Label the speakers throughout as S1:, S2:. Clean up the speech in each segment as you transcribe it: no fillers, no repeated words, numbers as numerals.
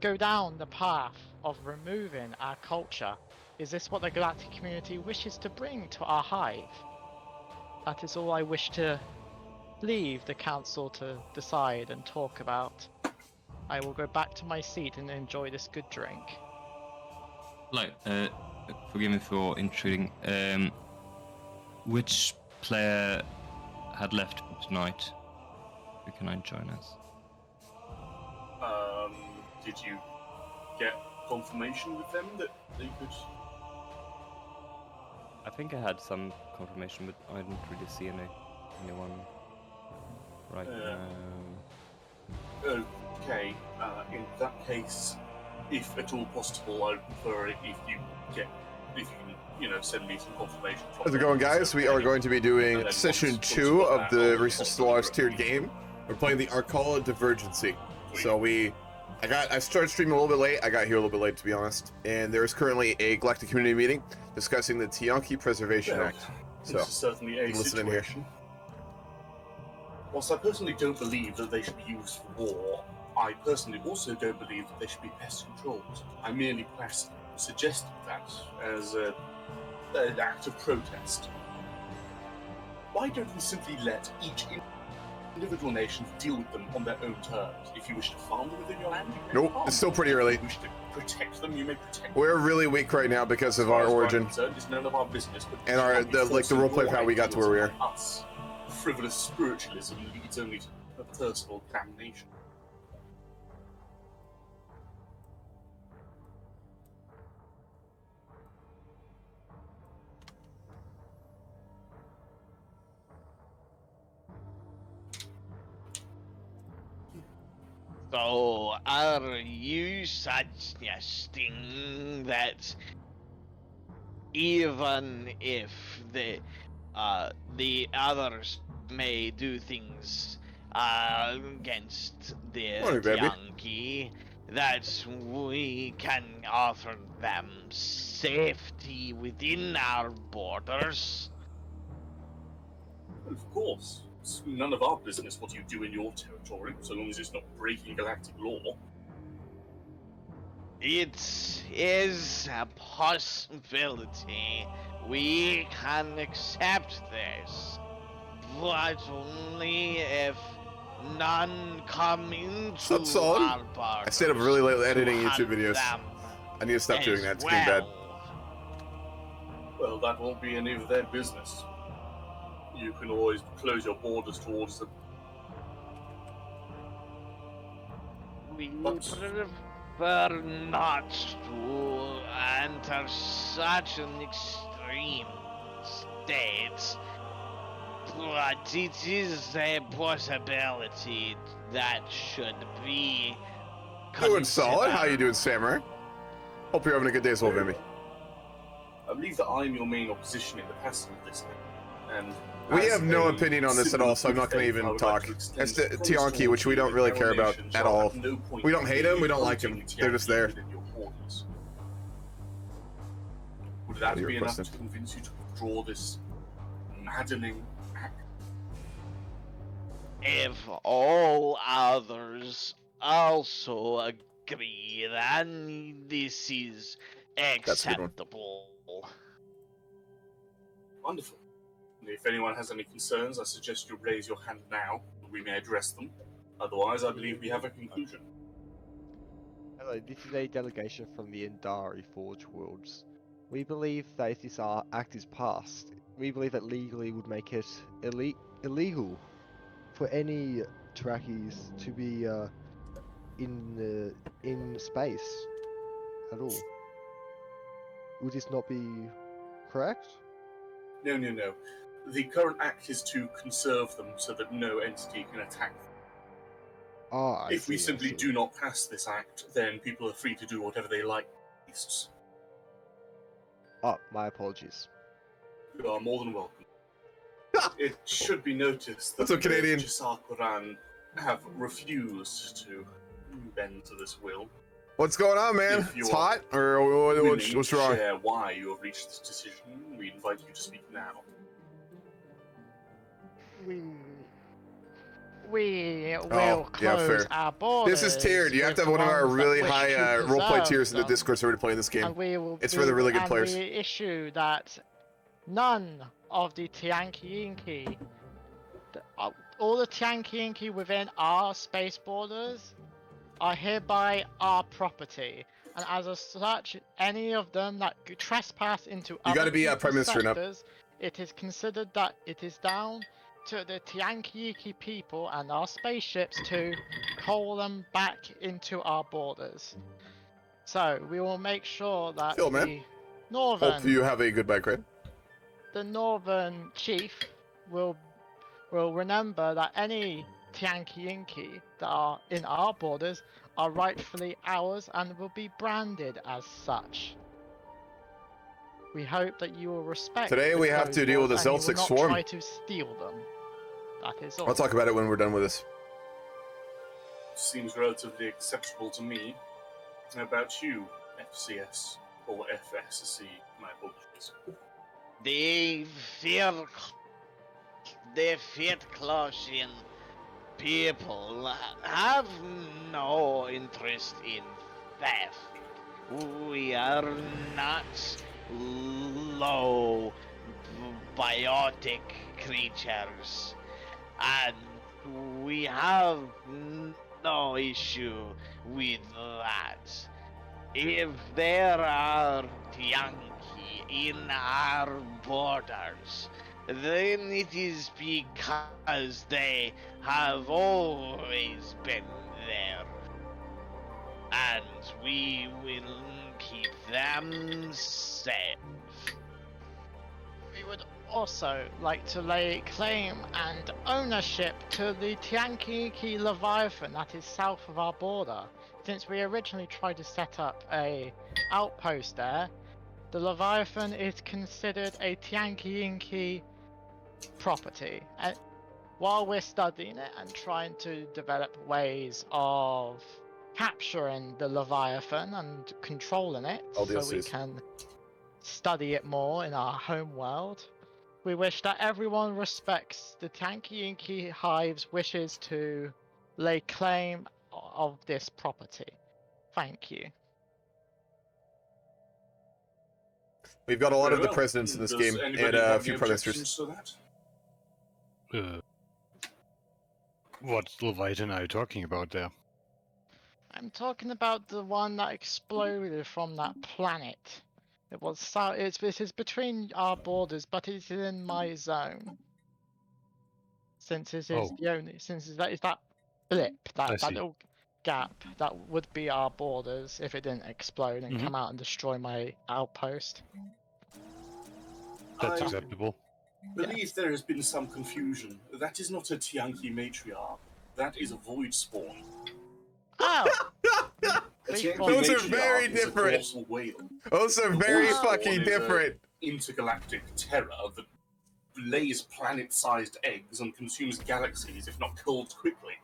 S1: go down the path of removing our culture? Is this what the galactic community wishes to bring to our hive? That is all I wish to leave the council to decide and talk about. I will go back to my seat and enjoy this good drink.
S2: Forgive me for intruding. Which player had left for tonight? Who can I join us?
S3: Did you get confirmation with them that they could?
S4: I think I had some confirmation, but I didn't really see anyone right now.
S3: Okay, in that case, if at all possible, I'd prefer it if you can, send me some confirmation.
S5: How's it going, guys? We are going to be doing session 2 of the recent Stellaris tiered game. We're playing the Arcalan Divergency. So I started streaming a little bit late. I got here a little bit late, to be honest. And there is currently a galactic community meeting discussing the Tianki Preservation Act. So,
S3: this is certainly a
S5: listen in
S3: situation. Whilst I personally don't believe that they should be used for war, I personally also don't believe that they should be pest controlled. I merely suggested that as an act of protest. Why don't we simply let each individual nation deal with them on their own terms? If you wish to farm them within your land, you may
S5: nope,
S3: farm
S5: it's still pretty early.
S3: If you wish to protect them, you may protect them.
S5: We're really weak right now because of our origin.
S3: It's none of our business, but
S5: and the roleplay of how we got to where we are.
S3: Us. Frivolous spiritualism leads only to personal damnation.
S6: So, are you suggesting that even if the others may do things against the Tianki, that we can offer them safety within our borders?
S3: Of course. It's none of our business what you do in your territory, so long as it's not breaking galactic law.
S6: It is a possibility. We can accept this, but only if none come into our borders.
S5: I stayed up really late editing YouTube videos. I need to stop doing that. It's getting bad.
S3: Well, that won't be any of their business. You can always close your borders towards them.
S6: We prefer not to enter such an extreme state, but it is a possibility that should be considered.
S5: Doing solid. How you doing, Samurai? Hope you're having a good day as well, Vimy.
S3: I believe that I'm your main opposition in the passing of this thing, and
S5: we have no opinion on this at all, so I'm not going to even talk. As to Tianki, which we don't really care about at all. We don't hate him, we don't like him. They're just there.
S3: Would that be enough to convince you to withdraw this maddening act?
S6: If all others also agree, then this is acceptable.
S3: Wonderful. If anyone has any concerns, I suggest you raise your hand now, and we may address them. Otherwise, I believe we have a conclusion.
S4: Hello, this is a delegation from the Indari Forge Worlds. We believe that if this act is passed, we believe that legally would make it illegal for any Trakis to be in space at all. Would this not be correct?
S3: No. The current act is to conserve them so that no entity can attack them. If we simply do not pass this act, then people are free to do whatever they like.
S4: Oh, my apologies.
S3: You are more than welcome. It should be noticed that
S5: the Canadian
S3: Arcalan have refused to bend to this will.
S5: What's going on, man? It's hot? Or what's wrong?
S3: Share why you have reached this decision. We invite you to speak now.
S1: we will
S5: yeah,
S1: close
S5: fair.
S1: our borders.
S5: This is tiered. You have to have
S1: with
S5: one of our
S1: ones that
S5: really
S1: wish
S5: high
S1: to
S5: roleplay
S1: preserve
S5: tiers in the
S1: them.
S5: Discord server to play this game.
S1: And we will
S5: It's for the really good players.
S1: We issue that none of the Tianqi Inqi, all the Tianqi Inqi within our space borders, are hereby our property. And as such, any of them that trespass into other
S5: gotta be Prime Minister now.
S1: sectors, it is considered that it is down to the Tianqi people and our spaceships to call them back into our borders. So we will make sure that
S5: Phil, man.
S1: the northern,
S5: Hope you have a good bike ride.
S1: the northern chief will remember that any Tianqi Inqi that are in our borders are rightfully ours and will be branded as such. We hope that you will respect.
S5: Today
S1: the
S5: we have to
S1: code
S5: deal with
S1: laws
S5: the
S1: and you will
S5: Xeltek
S1: not
S5: swarm.
S1: Try to steal them. That is all.
S5: I'll talk about it when we're done with this.
S3: Seems relatively acceptable to me. How about you, FCS or FSC? My apologies.
S6: The Closian people have no interest in theft. We are not low biotic creatures, and we have no issue with that. If there are Tianqi in our borders, then it is because they have always been there. And we will keep them safe.
S1: We would also like to lay claim and ownership to the Tianqi Leviathan that is south of our border. Since we originally tried to set up a outpost there, the Leviathan is considered a Tianqi property. And while we're studying it and trying to develop ways of capturing the Leviathan and controlling it, so we can study it more in our home world, we wish that everyone respects the Tianqi hive's wishes to lay claim of this property. Thank you.
S5: We've got a lot
S3: Very
S5: of the
S3: well.
S5: presidents in this
S3: Does
S5: game
S3: anybody
S5: and a
S3: have
S5: few
S3: any
S5: prime ministers.
S3: objections to that?
S7: What Leviathan are you talking about there?
S1: I'm talking about the one that exploded from that planet. It was it is between our borders, but it's in my zone. Since it is the only, since that is that blip, that little gap, that would be our borders if it didn't explode and come out and destroy my outpost.
S7: That's
S3: I
S7: acceptable.
S3: believe there has been some confusion. That is not a Tianqi matriarch. That is a void spawn.
S1: Oh!
S3: A Tianqi
S5: Those are
S3: matriarch
S5: very
S3: is a
S5: different.
S3: colossal whale.
S5: Those are very fucking
S3: Is a
S5: different.
S3: intergalactic terror that lays planet-sized eggs and consumes galaxies if not killed quickly.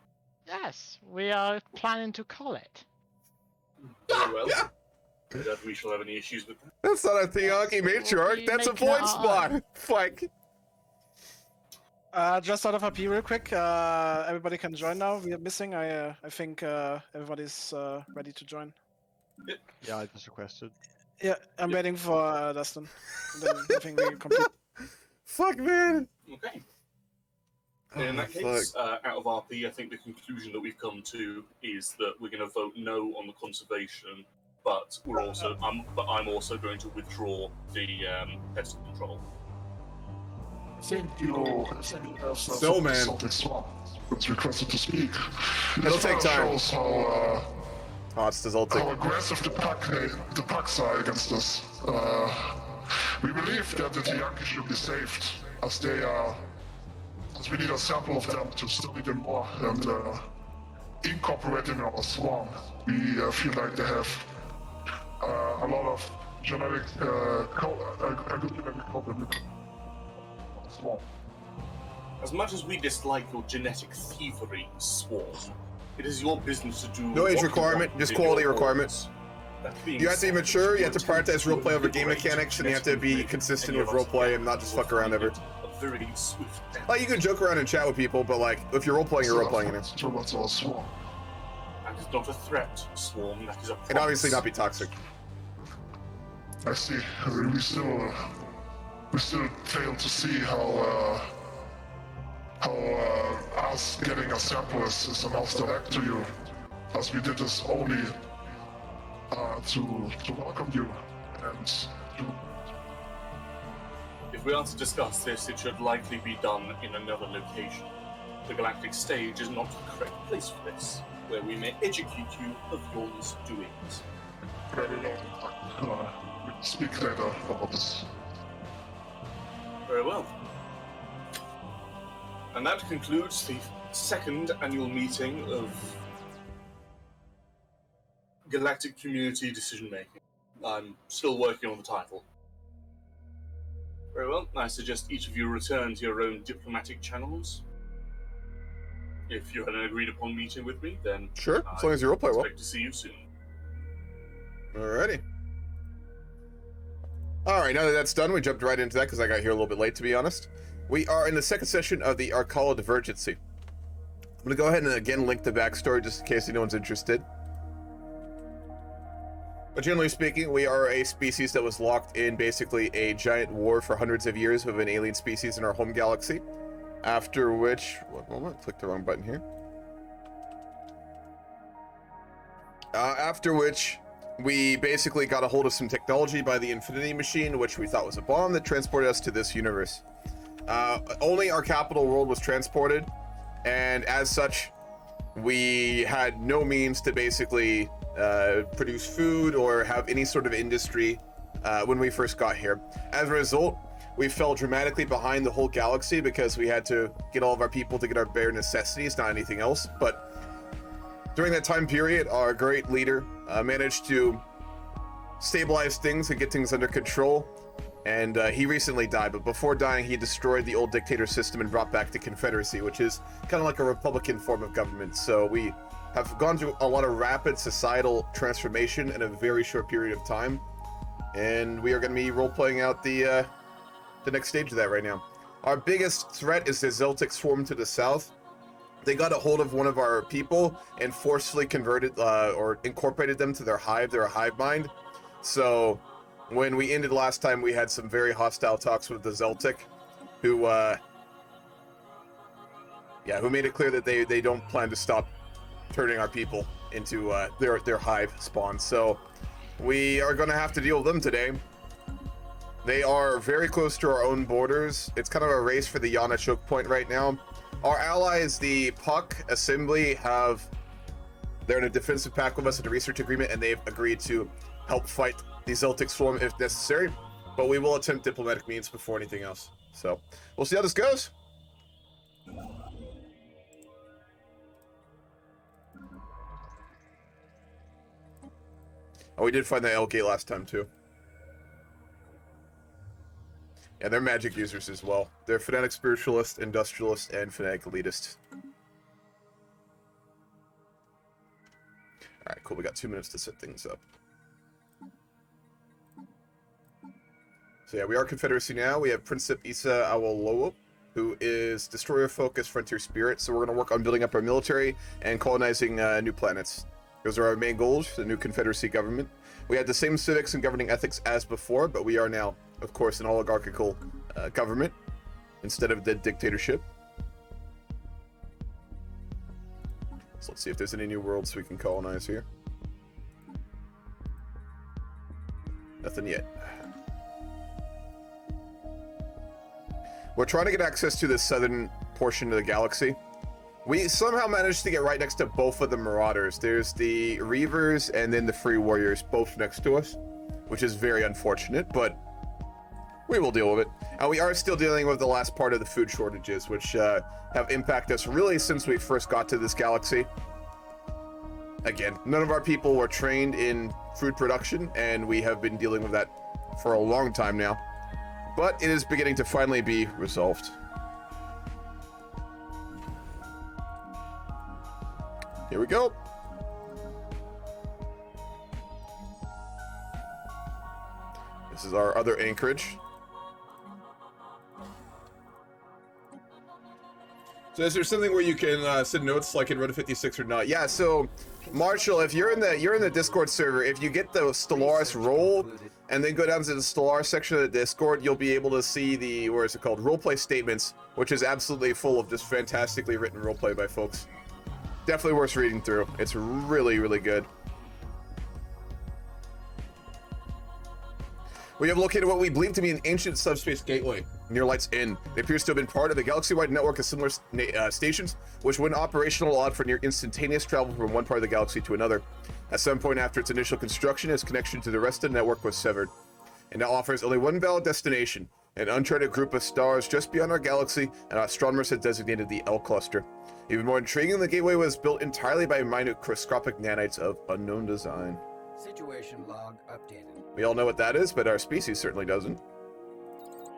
S1: Yes, we are planning to call it.
S3: Very well. I doubt we shall have any issues with that.
S5: That's not a Tianqi matriarch, that's a void spawn. Fuck.
S8: Just out of RP real quick, everybody can join now. We are missing. I think everybody's ready to join.
S4: Yeah, I just requested.
S8: Yeah, I'm waiting for Dustin. Then I think we complete.
S5: Fuck, man.
S3: Okay. In that case, out of RP, I think the conclusion that we've come to is that we're going to vote no on the conservation, but I'm also going to withdraw the pest control.
S5: So, man.
S9: It's requested to speak.
S5: It'll take time.
S9: Shows how,
S5: it's the
S9: how aggressive the packs are against us. We believe that the Tianqi should be saved, as they are. As we need a sample of them to study them more and incorporate in our swarm. We feel like they have a lot of genetic good genetic code.
S3: As much as we dislike your genetic thievery, Swarm, it is your business to do.
S5: No age
S3: what you
S5: requirement,
S3: want
S5: just
S3: with
S5: quality
S3: your
S5: requirements. You have to be mature, you have to prioritize roleplay over game mechanics, and you have to be consistent with roleplay and not just fuck around ever.
S3: very swift end.
S5: Like, you can joke around and chat with people, but like, if you're role-playing, you're role-playing, you know.
S9: Towards our swarm.
S3: That is not a threat, Swarm, that is a promise.
S5: And obviously not be toxic.
S9: I see. We still fail to see how us getting a sample is an hostile act to you, as we did this only to welcome you and to.
S3: If we are to discuss this, it should likely be done in another location. The galactic stage is not the correct place for this, where we may educate you of your misdoings.
S9: Very well. We'll speak later about this.
S3: Very well. And that concludes the second annual meeting of Galactic Community Decision Making. I'm still working on the title. Very well. I suggest each of you return to your own diplomatic channels. If you had an agreed upon meeting with me, then
S5: Sure, as long as you roleplay well.
S3: expect to see you soon.
S5: Alrighty. Alright, now that that's done, we jumped right into that because I got here a little bit late, to be honest. We are in the second session of the Arcala Divergency. I'm going to go ahead and again link the backstory just in case anyone's interested. But generally speaking, we are a species that was locked in basically a giant war for hundreds of years with an alien species in our home galaxy. After which, one moment, click the wrong button here. After which, we basically got a hold of some technology by the Infinity Machine, which we thought was a bomb that transported us to this universe. Only our capital world was transported, and as such, we had no means to basically produce food or have any sort of industry when we first got here. As a result, we fell dramatically behind the whole galaxy because we had to get all of our people to get our bare necessities, not anything else. But during that time period, our great leader managed to stabilize things and get things under control. And he recently died, but before dying, he destroyed the old dictator system and brought back the Confederacy, which is kind of like a Republican form of government. So we have gone through a lot of rapid societal transformation in a very short period of time. And we are going to be role-playing out the next stage of that right now. Our biggest threat is the Xeltek swarm to the south. They got a hold of one of our people and forcefully converted or incorporated them to their hive. They're a hive mind. So when we ended last time, we had some very hostile talks with the Xeltek, who made it clear that they don't plan to stop turning our people into their hive spawn. So we are going to have to deal with them today. They are very close to our own borders. It's kind of a race for the Yana choke point right now. Our allies, the Puck Assembly, they're in a defensive pact with us in a research agreement, and they've agreed to help fight the Xeltek swarm if necessary. But we will attempt diplomatic means before anything else. So we'll see how this goes. Oh, we did find the L gate last time too. Yeah, they're magic users as well. They're fanatic spiritualist, industrialist, and fanatic elitist. Alright, cool. We got 2 minutes to set things up. So yeah, we are Confederacy now. We have Princip Isa Awolowo, who is Destroyer-focused Frontier Spirit. So we're going to work on building up our military and colonizing new planets. Those are our main goals for the new Confederacy government. We had the same civics and governing ethics as before, but we are now, of course, an oligarchical government instead of the dictatorship. So let's see if there's any new worlds we can colonize here. Nothing yet. We're trying to get access to the southern portion of the galaxy. We somehow managed to get right next to both of the Marauders. There's the Reavers and then the Free Warriors both next to us, which is very unfortunate, but we will deal with it. And we are still dealing with the last part of the food shortages, which have impacted us really since we first got to this galaxy. Again, none of our people were trained in food production, and we have been dealing with that for a long time now. But it is beginning to finally be resolved. Here we go. This is our other anchorage. So is there something where you can send notes like in Road 56 or not? Yeah, so Marshall, if you're in the Discord server, if you get the Stellaris role and then go down to the Stellaris section of the Discord, you'll be able to see the, what is it called, roleplay statements, which is absolutely full of just fantastically written roleplay by folks. Definitely worth reading through. It's really, really good. We have located what we believe to be an ancient subspace gateway near Light's End. It appears to have been part of a galaxy-wide network of similar stations, which when operational allowed for near instantaneous travel from one part of the galaxy to another. At some point after its initial construction, its connection to the rest of the network was severed, and now offers only one valid destination, an uncharted group of stars just beyond our galaxy, and astronomers have designated the L cluster. Even more intriguing, the gateway was built entirely by microscopic nanites of unknown design.
S10: Situation log updated.
S5: We all know what that is, but our species certainly doesn't.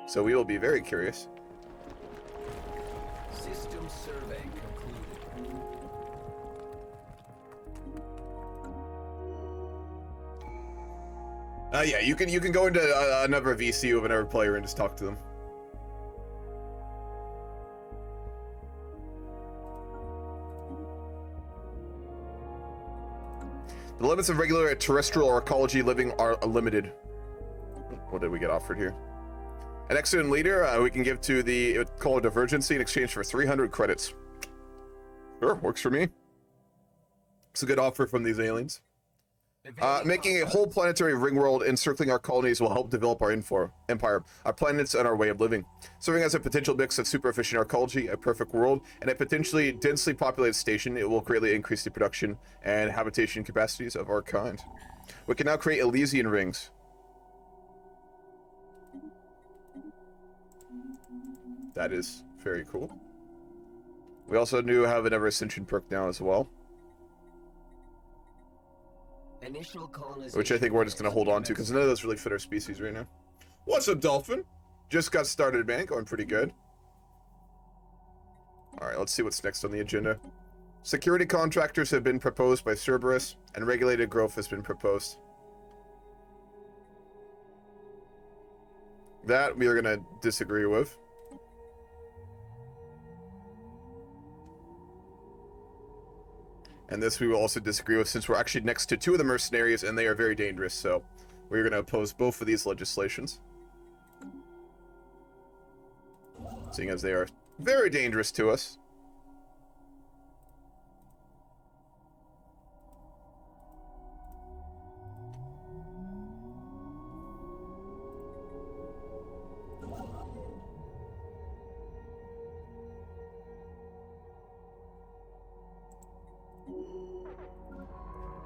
S5: So we will be very curious.
S10: System survey concluded.
S5: Yeah, you can go into another VC of another player and just talk to them. The limits of regular terrestrial or ecology living are limited. What did we get offered here? An excellent leader we can give to the Arcalan Divergency in exchange for 300 credits. Sure, works for me. It's a good offer from these aliens. Making a whole planetary ring world encircling our colonies will help develop our empire, our planets, and our way of living. Serving as a potential mix of super efficient arcology, a perfect world, and a potentially densely populated station, it will greatly increase the production and habitation capacities of our kind. We can now create Elysian rings. That is very cool. We also do have another Ascension perk now as well, which I think we're just going to hold on to because none of those really fit our species right now. What's up, Dolphin? Just got started, man. Going pretty good. Alright, let's see what's next on the agenda. Security contractors have been proposed by Cerberus, and regulated growth has been proposed. That we are going to disagree with. And this we will also disagree with since we're actually next to two of the mercenaries and they are very dangerous, so we're going to oppose both of these legislations. Seeing as they are very dangerous to us.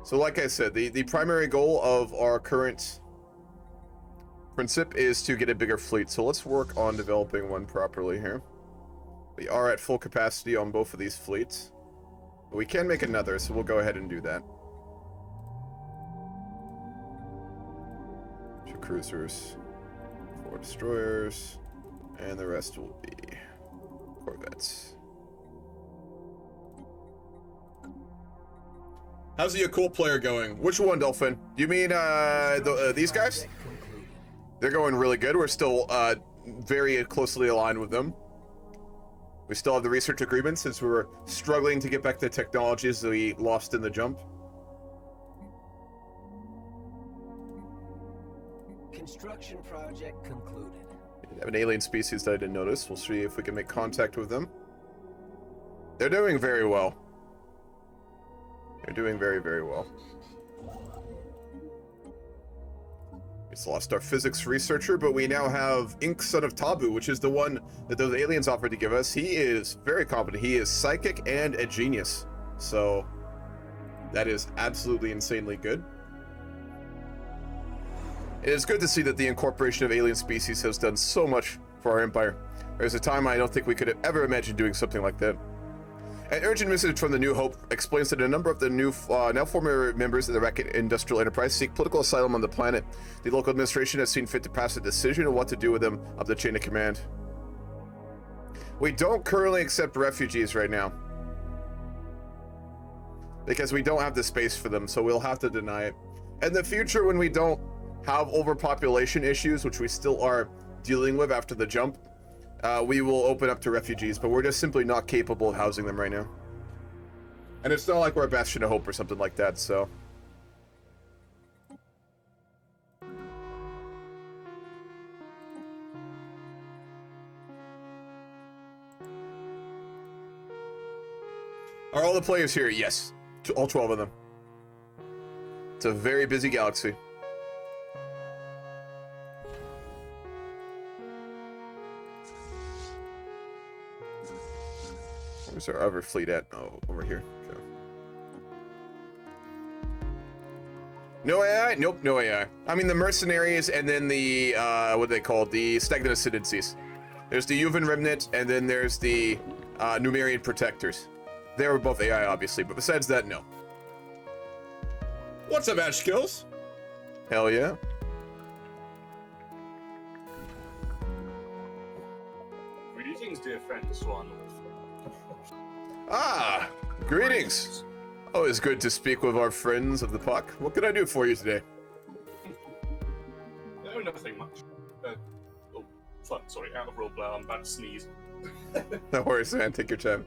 S5: So like I said, the primary goal of our current principle is to get a bigger fleet. So let's work on developing one properly here. We are at full capacity on both of these fleets. But we can make another, so we'll go ahead and do that. 2 cruisers, 4 destroyers, and the rest will be corvettes. How's the occult player going? Which one, Dolphin? Do you mean these guys? They're going really good. We're still very closely aligned with them. We still have the research agreement since we were struggling to get back the technologies that we lost in the jump.
S10: Construction project concluded.
S5: We have an alien species that I didn't notice. We'll see if we can make contact with them. They're doing very well. They're doing very, very well. We just lost our physics researcher, but we now have Ink, Son of Tabu, which is the one that those aliens offered to give us. He is very competent. He is psychic and a genius. So that is absolutely insanely good. It is good to see that the incorporation of alien species has done so much for our empire. There's a time I don't think we could have ever imagined doing something like that. An urgent message from the New Hope explains that a number of the new, now former members of the Racket Industrial Enterprise seek political asylum on the planet. The local administration has seen fit to pass a decision on what to do with them up the chain of command. We don't currently accept refugees right now, because we don't have the space for them, so we'll have to deny it. In the future, when we don't have overpopulation issues, which we still are dealing with after the jump, we will open up to refugees, but we're just simply not capable of housing them right now. And it's not like we're a bastion of hope or something like that, so... Are all the players here? Yes. All 12 of them. It's a very busy galaxy. Where's our other fleet at? Oh, over here. Okay. No AI? Nope, no AI. I mean, the mercenaries and then the, what are they called? The stagnant ascendancies. There's the Yuvan Remnant, and then there's the Numerian Protectors. They were both AI, obviously, but besides that, no. What's up, Ash Kills? Hell yeah.
S3: Greetings, dear friends, to our north.
S5: Ah, greetings. Always good to speak with our friends of the puck. What can I do for you today?
S3: No, nothing much. Oh, fuck, sorry, out of roleplay, I'm about to sneeze.
S5: No worries, man. Take your time.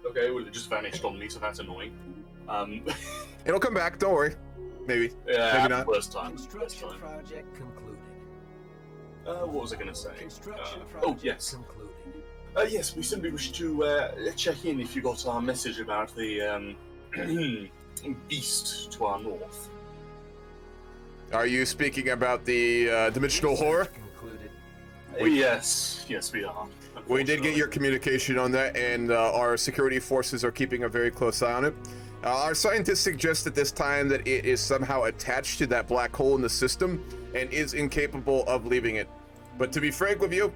S3: Okay, well, it just vanished on me, so that's annoying.
S5: It'll come back, don't worry. Maybe.
S3: Yeah,
S5: maybe not.
S3: First time.
S10: Construction project concluded.
S3: What was I going to say?
S10: Construction
S3: Oh,
S10: project
S3: yes.
S10: concluded.
S3: Yes, we simply wish to check in if you got our message about the beast to our north.
S5: Are you speaking about the dimensional horror?
S10: Concluded.
S3: Yes, we are.
S5: We did get your communication on that, and our security forces are keeping a very close eye on it. Our scientists suggest at this time that it is somehow attached to that black hole in the system and is incapable of leaving it. But to be frank with you,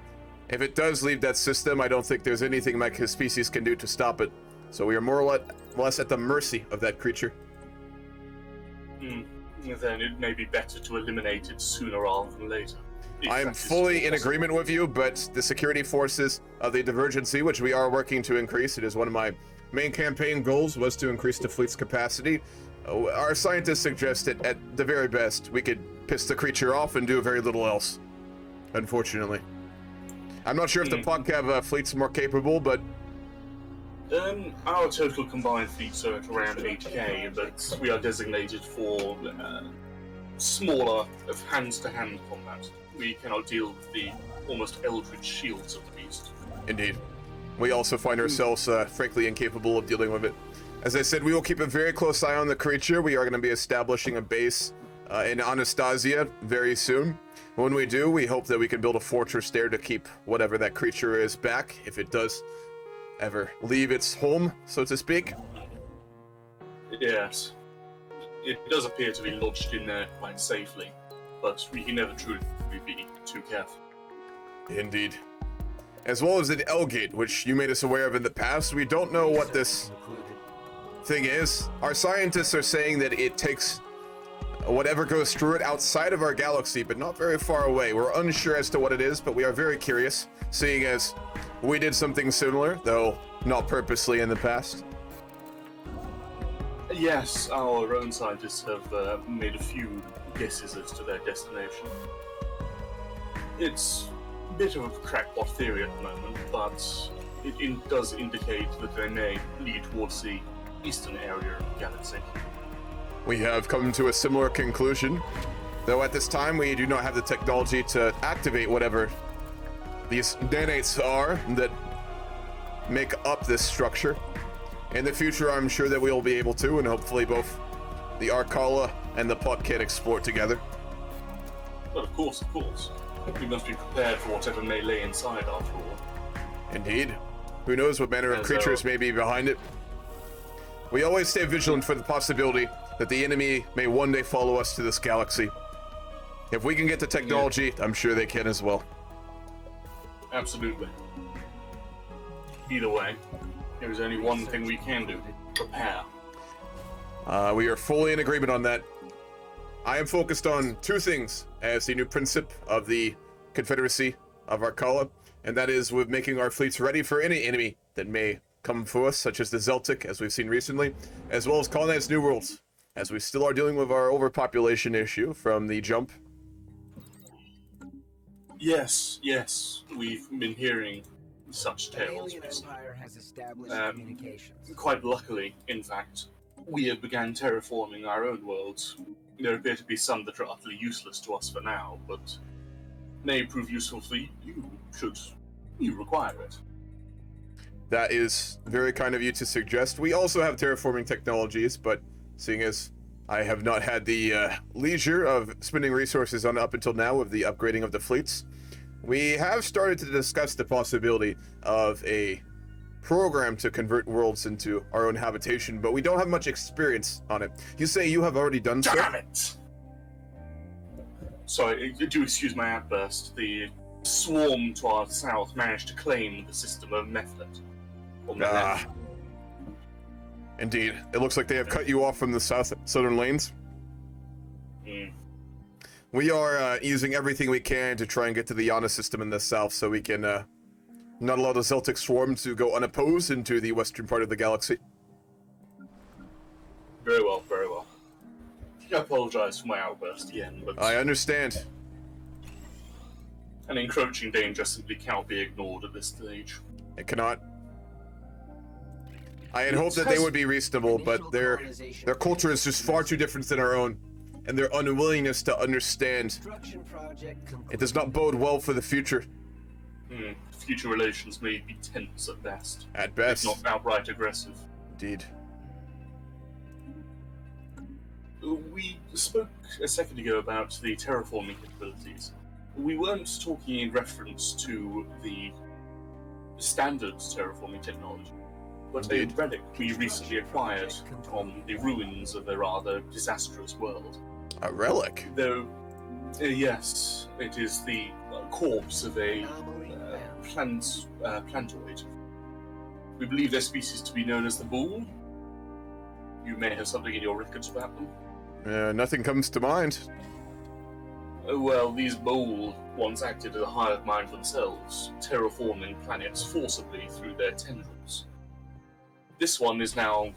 S5: if it does leave that system, I don't think there's anything my species can do to stop it. So we are more or less at the mercy of that creature.
S3: Then it may be better to eliminate it sooner rather than later.
S5: I am fully in agreement with you, but the security forces of the Divergency, which we are working to increase, it is one of my main campaign goals, was to increase the fleet's capacity. Our scientists suggest that at the very best, we could piss the creature off and do very little else. Unfortunately. I'm not sure if the Puck have fleets more capable, but...
S3: Our total combined fleets are at around 8k, but we are designated for smaller of hand-to-hand combat. We cannot deal with the almost eldritch shields of the beast.
S5: Indeed. We also find ourselves, frankly, incapable of dealing with it. As I said, we will keep a very close eye on the creature. We are going to be establishing a base in Anastasia very soon. When we do, we hope that we can build a fortress there to keep whatever that creature is back, if it does ever leave its home, so to speak.
S3: Yes. It does appear to be lodged in there quite safely, but we can never truly be too careful.
S5: Indeed. As well as an L-gate, which you made us aware of in the past. We don't know what this thing is. Our scientists are saying that it takes whatever goes through it outside of our galaxy, but not very far away. We're unsure as to what it is, but we are very curious, seeing as we did something similar, though not purposely in the past.
S3: Yes, our own scientists have made a few guesses as to their destination. It's a bit of a crackpot theory at the moment, but it does indicate that they may lead towards the eastern area of the galaxy.
S5: We have come to a similar conclusion, though at this time we do not have the technology to activate whatever these nanites are that make up this structure. In the future, I'm sure that we will be able to, and hopefully both the Arcala and the Puck can explore together.
S3: But of course. We must be prepared for whatever may lay inside after all.
S5: Indeed. Who knows what manner of creatures may be behind it. We always stay vigilant for the possibility that the enemy may one day follow us to this galaxy. If we can get the technology, I'm sure they can as well.
S3: Absolutely. Either way, there is only one thing we can do. Prepare.
S5: We are fully in agreement on that. I am focused on two things as the new principal of the Confederacy of Arcala, and that is with making our fleets ready for any enemy that may come for us, such as the Xeltek, as we've seen recently, as well as colonize new worlds, as we still are dealing with our overpopulation issue from the jump.
S3: Yes, we've been hearing such
S10: An
S3: tales
S10: alien
S3: recently.
S10: empire has established communications.
S3: Quite luckily, in fact, we have began terraforming our own worlds. There appear to be some that are utterly useless to us for now, but may prove useful for you should you require it.
S5: That is very kind of you to suggest. We also have terraforming technologies, but seeing as I have not had the leisure of spending resources on up until now with the upgrading of the fleets, we have started to discuss the possibility of a program to convert worlds into our own habitation, but we don't have much experience on it. You say you have already done so?
S3: Damn it! Sorry, do excuse my outburst. The swarm to our south managed to claim the system of Method.
S5: Indeed. It looks like they have cut you off from the southern lanes. We are using everything we can to try and get to the Yana system in the south so we can not allow the Xeltek swarm to go unopposed into the western part of the galaxy.
S3: Very well, very well. I apologize for my outburst again, but
S5: I understand.
S3: an encroaching danger simply cannot be ignored at this stage.
S5: It cannot. I had hoped that they would be reasonable, but their culture is just far too different than our own, and their unwillingness to understand. It does not bode well for the future.
S3: Future relations may be tense at best.
S5: At best.
S3: If not outright aggressive.
S5: Indeed.
S3: We spoke a second ago about the terraforming capabilities. We weren't talking in reference to the standard terraforming technology, but a relic we recently acquired from the ruins of a rather disastrous world.
S5: A relic?
S3: Though, yes, it is the corpse of a plantoid. We believe their species to be known as the bull. You may have something in your records about them.
S5: Nothing comes to mind.
S3: Well, these Mole once acted as a hive mind themselves, terraforming planets forcibly through their tendrils. This one is now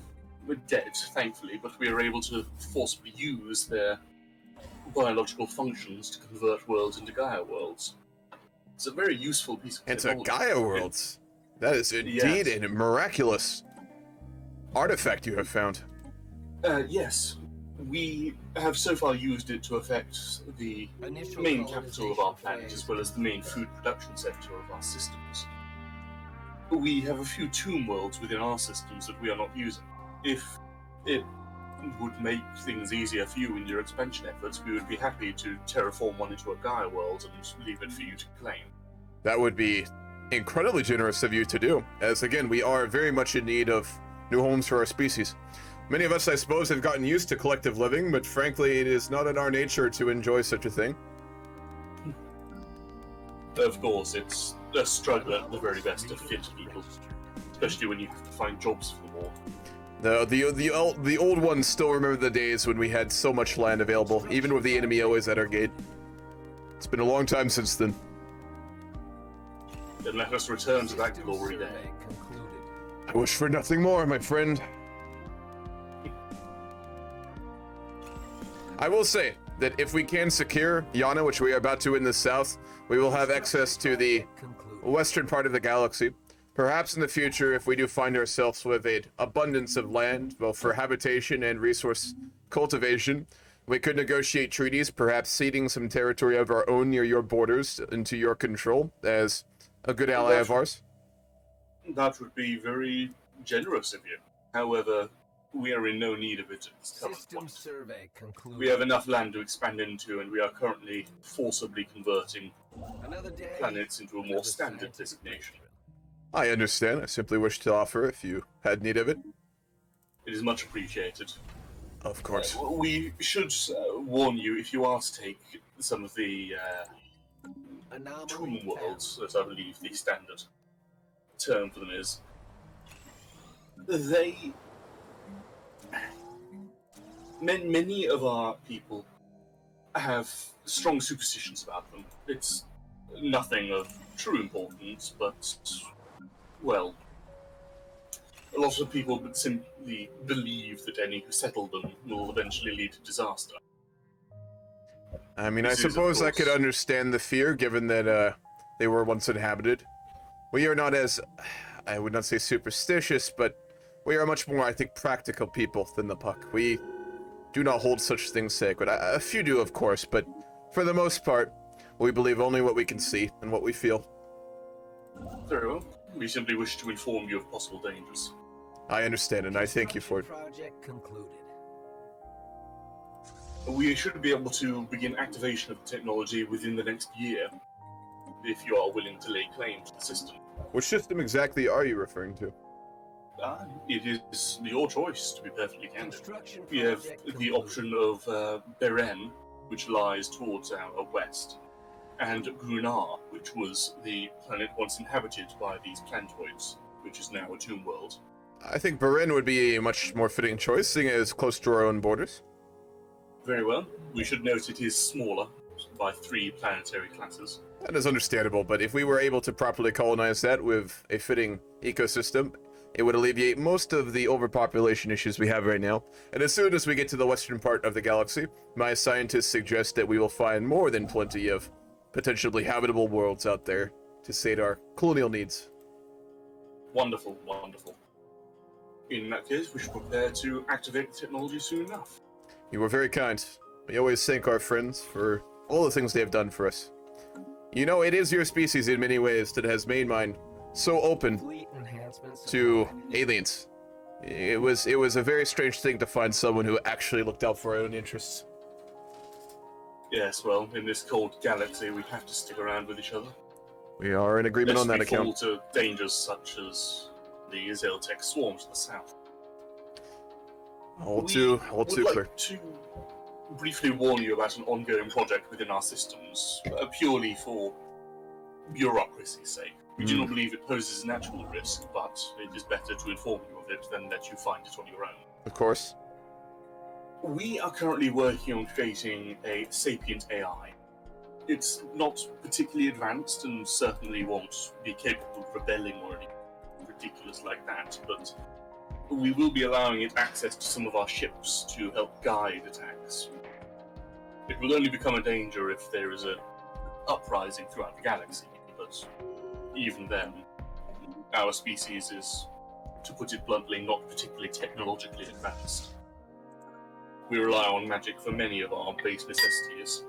S3: dead, thankfully, but we are able to forcibly use their biological functions to convert worlds into Gaia worlds. It's a very useful piece of technology.
S5: Into Gaia worlds? That is indeed a miraculous artifact you have found.
S3: Yes. We have so far used it to affect the main capital of our planet as well as the main food production center of our systems. We have a few tomb worlds within our systems that we are not using. If it would make things easier for you in your expansion efforts, we would be happy to terraform one into a Gaia world and leave it for you to claim.
S5: That would be incredibly generous of you to do, as again, we are very much in need of new homes for our species. Many of us, I suppose, have gotten used to collective living, but frankly, it is not in our nature to enjoy such a thing.
S3: Of course, it's a struggle at the very best to fit people, especially when you have to find jobs for them all.
S5: The old ones still remember the days when we had so much land available, even with the enemy always at our gate. It's been a long time since then.
S3: Then let us return to that glory day.
S5: I wish for nothing more, my friend. I will say that if we can secure Yana, which we are about to in the south, we will have access to the western part of the galaxy. Perhaps in the future, if we do find ourselves with an abundance of land, both for habitation and resource cultivation, we could negotiate treaties, perhaps ceding some territory of our own near your borders into your control as a good ally of ours.
S3: That would be very generous of you. However, we are in no need of it at this current point. We have enough land to expand into, and we are currently forcibly converting planets into a more standard designation.
S5: I understand. I simply wish to offer if you had need of it.
S3: It is much appreciated.
S5: Of course.
S3: We should warn you, if you are to take some of the tomb worlds, as I believe the standard term for them is, many of our people have strong superstitions about them. It's nothing of true importance, but, well, a lot of people simply believe that any who settle them will eventually lead to disaster.
S5: I mean, I
S3: This is, of
S5: suppose I could
S3: course-
S5: understand the fear, given that they were once inhabited. We are not as, I would not say superstitious, but we are much more, I think, practical people than the Puck. We do not hold such things sacred. A few do, of course, but for the most part, we believe only what we can see and what we feel.
S3: Very well. We simply wish to inform you of possible dangers.
S5: I understand, and I thank you for it.
S10: Project concluded.
S3: We should be able to begin activation of the technology within the next year, if you are willing to lay claim to the system.
S5: Which system exactly are you referring to?
S3: It is your choice, to be perfectly candid.
S10: Construction
S3: We have
S10: project
S3: the
S10: concluded.
S3: option of Beren, which lies towards our west, and Grunar, which was the planet once inhabited by these planetoids, which is now a tomb world.
S5: I think Beren would be a much more fitting choice, seeing as close to our own borders.
S3: Very well. We should note it is smaller, by 3 planetary classes.
S5: That is understandable, but if we were able to properly colonize that with a fitting ecosystem, it would alleviate most of the overpopulation issues we have right now. And as soon as we get to the western part of the galaxy, my scientists suggest that we will find more than plenty of potentially habitable worlds out there to sate our colonial needs.
S3: Wonderful, wonderful. In that case, we should prepare to activate the technology soon enough.
S5: You were very kind. We always thank our friends for all the things they have done for us. You know, it is your species in many ways that has made mine so open
S10: Fleet enhancements
S5: to
S10: supplied.
S5: aliens. It was a very strange thing to find someone who actually looked out for our own interests.
S3: Yes, well, in this cold galaxy, we have to stick around with each other.
S5: We are in agreement on that
S3: Lest we fall
S5: account.
S3: to dangers such as the Xeltek swarm to the south.
S5: All too
S3: would
S5: clear.
S3: like to briefly warn you about an ongoing project within our systems, purely for bureaucracy's sake. We do not believe it poses an actual risk, but it is better to inform you of it than let you find it on your own.
S5: Of course.
S3: We are currently working on creating a sapient AI. It's not particularly advanced and certainly won't be capable of rebelling or anything ridiculous like that, but we will be allowing it access to some of our ships to help guide attacks. It will only become a danger if there is an uprising throughout the galaxy, but even then, our species is, to put it bluntly, not particularly technologically advanced. We rely on magic for many of our base necessities.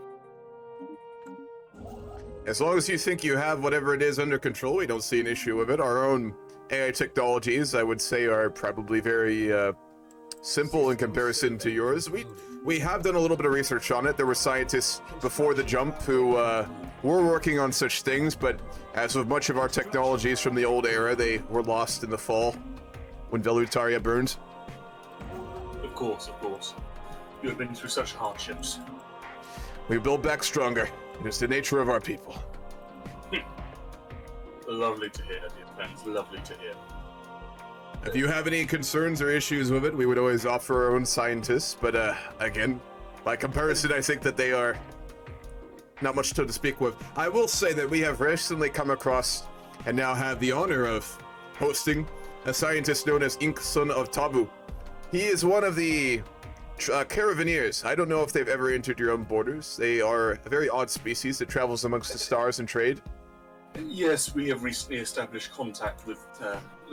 S5: As long as you think you have whatever it is under control, we don't see an issue with it. Our own AI technologies, I would say, are probably very simple in comparison to yours. We have done a little bit of research on it. There were scientists before the jump who were working on such things, but as with much of our technologies from the old era, they were lost in the fall when Velutaria burned.
S3: Of course, of course. You have been through such hardships.
S5: We build back stronger. It is the nature of our people.
S3: Lovely to hear, dear friends. Lovely to hear.
S5: If you have any concerns or issues with it, we would always offer our own scientists, but again, by comparison, I think that they are not much to speak with. I will say that we have recently come across and now have the honor of hosting a scientist known as Inkson of Tabu. He is one of the Caravaneers. I don't know if they've ever entered your own borders. They are a very odd species that travels amongst the stars and trade.
S3: Yes, we have recently established contact with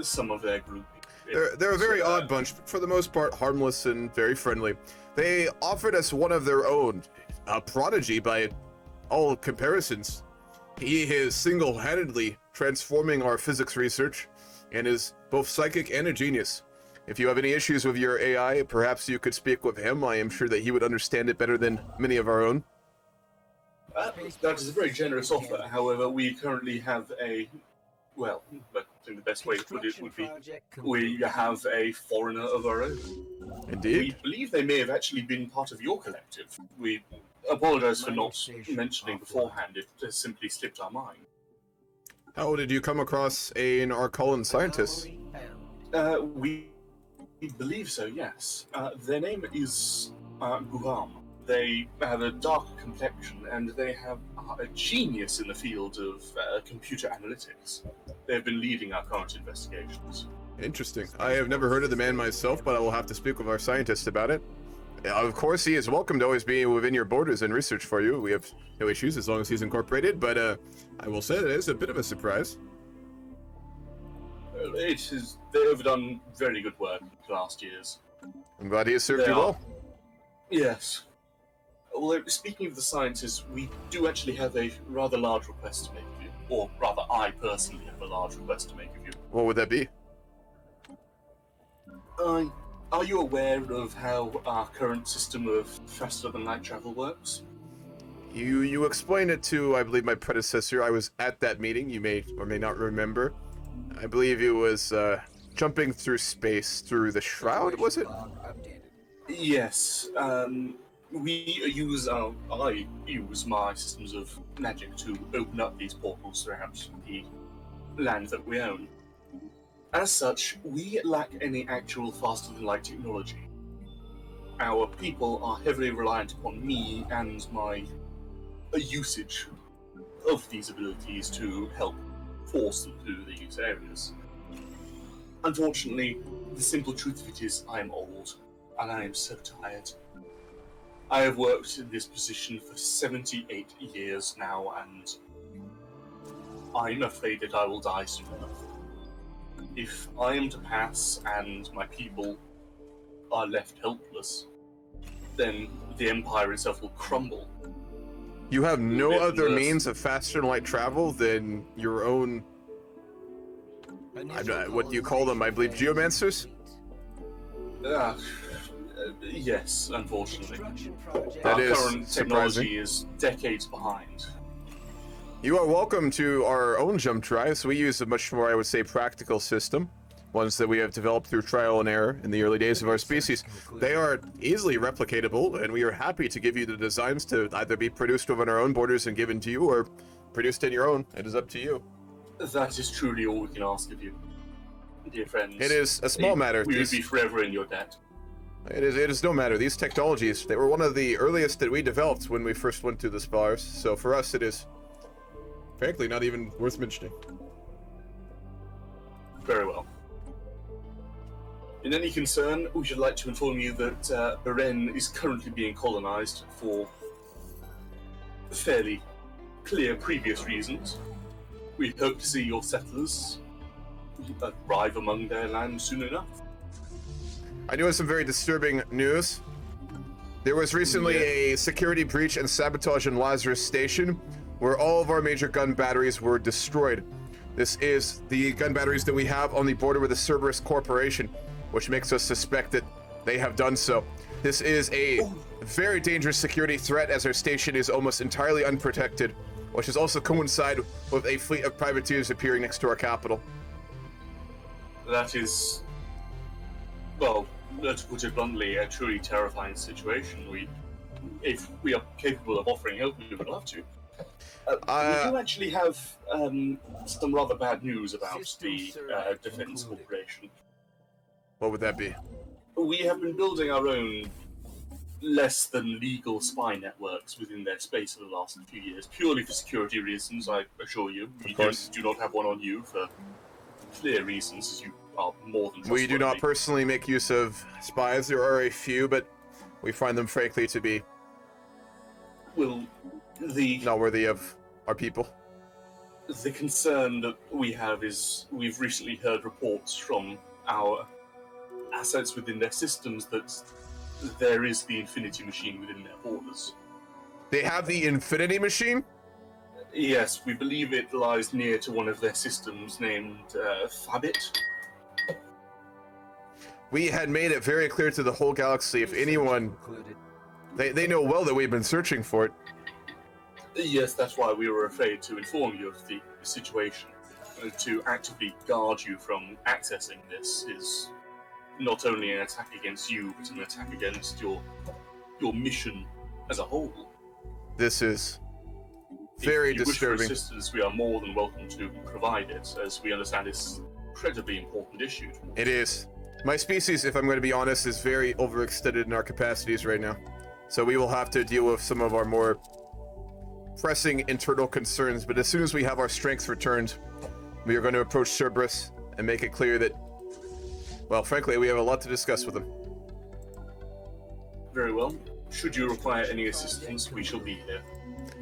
S3: some of their group.
S5: They're a very odd bunch, but for the most part harmless and very friendly. They offered us one of their own, a prodigy by all comparisons. He is single-handedly transforming our physics research and is both psychic and a genius. If you have any issues with your AI, perhaps you could speak with him. I am sure that he would understand it better than many of our own.
S3: That is a very generous offer. However, we currently have a, well, I think the best way to put it would be, we have a foreigner of our own.
S5: Indeed.
S3: We believe they may have actually been part of your collective. We apologize for not mentioning beforehand. It just simply slipped our mind.
S5: How did you come across an Arcalan scientist?
S3: We believe so, yes. Their name is Guham. They have a dark complexion, and they have a genius in the field of computer analytics. They've been leading our current investigations.
S5: Interesting. I have never heard of the man myself, but I will have to speak with our scientist about it. Of course, he is welcome to always be within your borders and research for you. We have no issues as long as he's incorporated, but I will say it is a bit of a surprise.
S3: They have done very good work in the last years.
S5: I'm glad he has served you well.
S3: Yes. Although, speaking of the sciences, we do actually have a rather large request to make of you. Or rather, I personally have a large request to make of you.
S5: What would that be?
S3: Are you aware of how our current system of faster-than-light travel works?
S5: You explained it to, I believe, my predecessor. I was at that meeting. You may or may not remember. I believe it was jumping through space through the shroud, was it?
S3: Yes. I use my systems of magic to open up these portals throughout the land that we own. As such, we lack any actual faster-than-light technology. Our people are heavily reliant upon me and my usage of these abilities to help force them through these areas. Unfortunately, the simple truth of it is I am old, and I am so tired. I have worked in this position for 78 years now, and I'm afraid that I will die soon enough. If I am to pass and my people are left helpless, then the Empire itself will crumble.
S5: You have no other means of faster-than-light travel than your own... what do you call them? I believe geomancers?
S3: Yes, unfortunately.
S5: That is
S3: Our current technology is decades behind.
S5: You are welcome to our own jump drives. We use a much more, I would say, practical system. Ones that we have developed through trial and error in the early days of our species. They are easily replicatable, and we are happy to give you the designs to either be produced within our own borders and given to you, or produced in your own. It is up to you.
S3: That is truly all we can ask of you, dear friends.
S5: It is a small matter.
S3: We would be forever in your debt.
S5: It is no matter. These technologies, they were one of the earliest that we developed when we first went to the Stellaris. So for us, it is, frankly, not even worth mentioning.
S3: Very well. In any concern, we should like to inform you that Beren is currently being colonized for fairly clear previous reasons. We hope to see your settlers arrive among their land soon enough.
S5: I do have some very disturbing news. There was recently a security breach and sabotage in Lazarus Station, where all of our major gun batteries were destroyed. This is the gun batteries that we have on the border with the Cerberus Corporation, which makes us suspect that they have done so. This is a very dangerous security threat, as our station is almost entirely unprotected, which has also coincided with a fleet of privateers appearing next to our capital.
S3: That is, well, to put it bluntly, a truly terrifying situation. If we are capable of offering help, we would love to. We do actually have some rather bad news about the Defense Corporation.
S5: What would that be?
S3: We have been building our own less than legal spy networks within their space for the last few years, purely for security reasons, I assure you. We do not have one on you for clear reasons, as you are more than trustworthy.
S5: We do not personally make use of spies. There are a few, but we find them, frankly, to be not worthy of our people.
S3: The concern that we have is we've recently heard reports from our assets within their systems that there is the Infinity Machine within their borders.
S5: They have the Infinity Machine?
S3: Yes, we believe it lies near to one of their systems named Fabit.
S5: We had made it very clear to the whole galaxy, if anyone... They know well that we've been searching for it.
S3: Yes, that's why we were afraid to inform you of the situation. To actively guard you from accessing this is not only an attack against you, but an attack against your mission as a whole.
S5: This is very disturbing.
S3: If you wish for assistance, we are more than welcome to provide it, as we understand it's an incredibly important issue.
S5: It is. My species, if I'm going to be honest, is very overextended in our capacities right now. So we will have to deal with some of our more pressing internal concerns, but as soon as we have our strength returned, we are going to approach Cerberus and make it clear that, well, frankly, we have a lot to discuss with them.
S3: Very well. Should you require any assistance, we shall be here.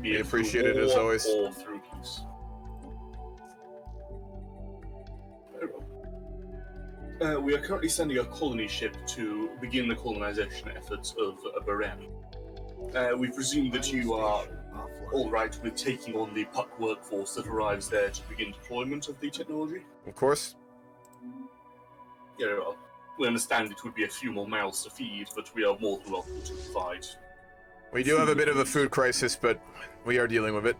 S3: Be
S5: We
S3: it through
S5: appreciate it as
S3: war
S5: always.
S3: Or through peace. Very well. We are currently sending a colony ship to begin the colonization efforts of Baren. We presume that you are all right with taking on the puck workforce that arrives there to begin deployment of the technology?
S5: Of course.
S3: Yeah, well, we understand it would be a few more mouths to feed, but we are more than welcome to provide.
S5: We do have a bit of a food crisis, but we are dealing with it.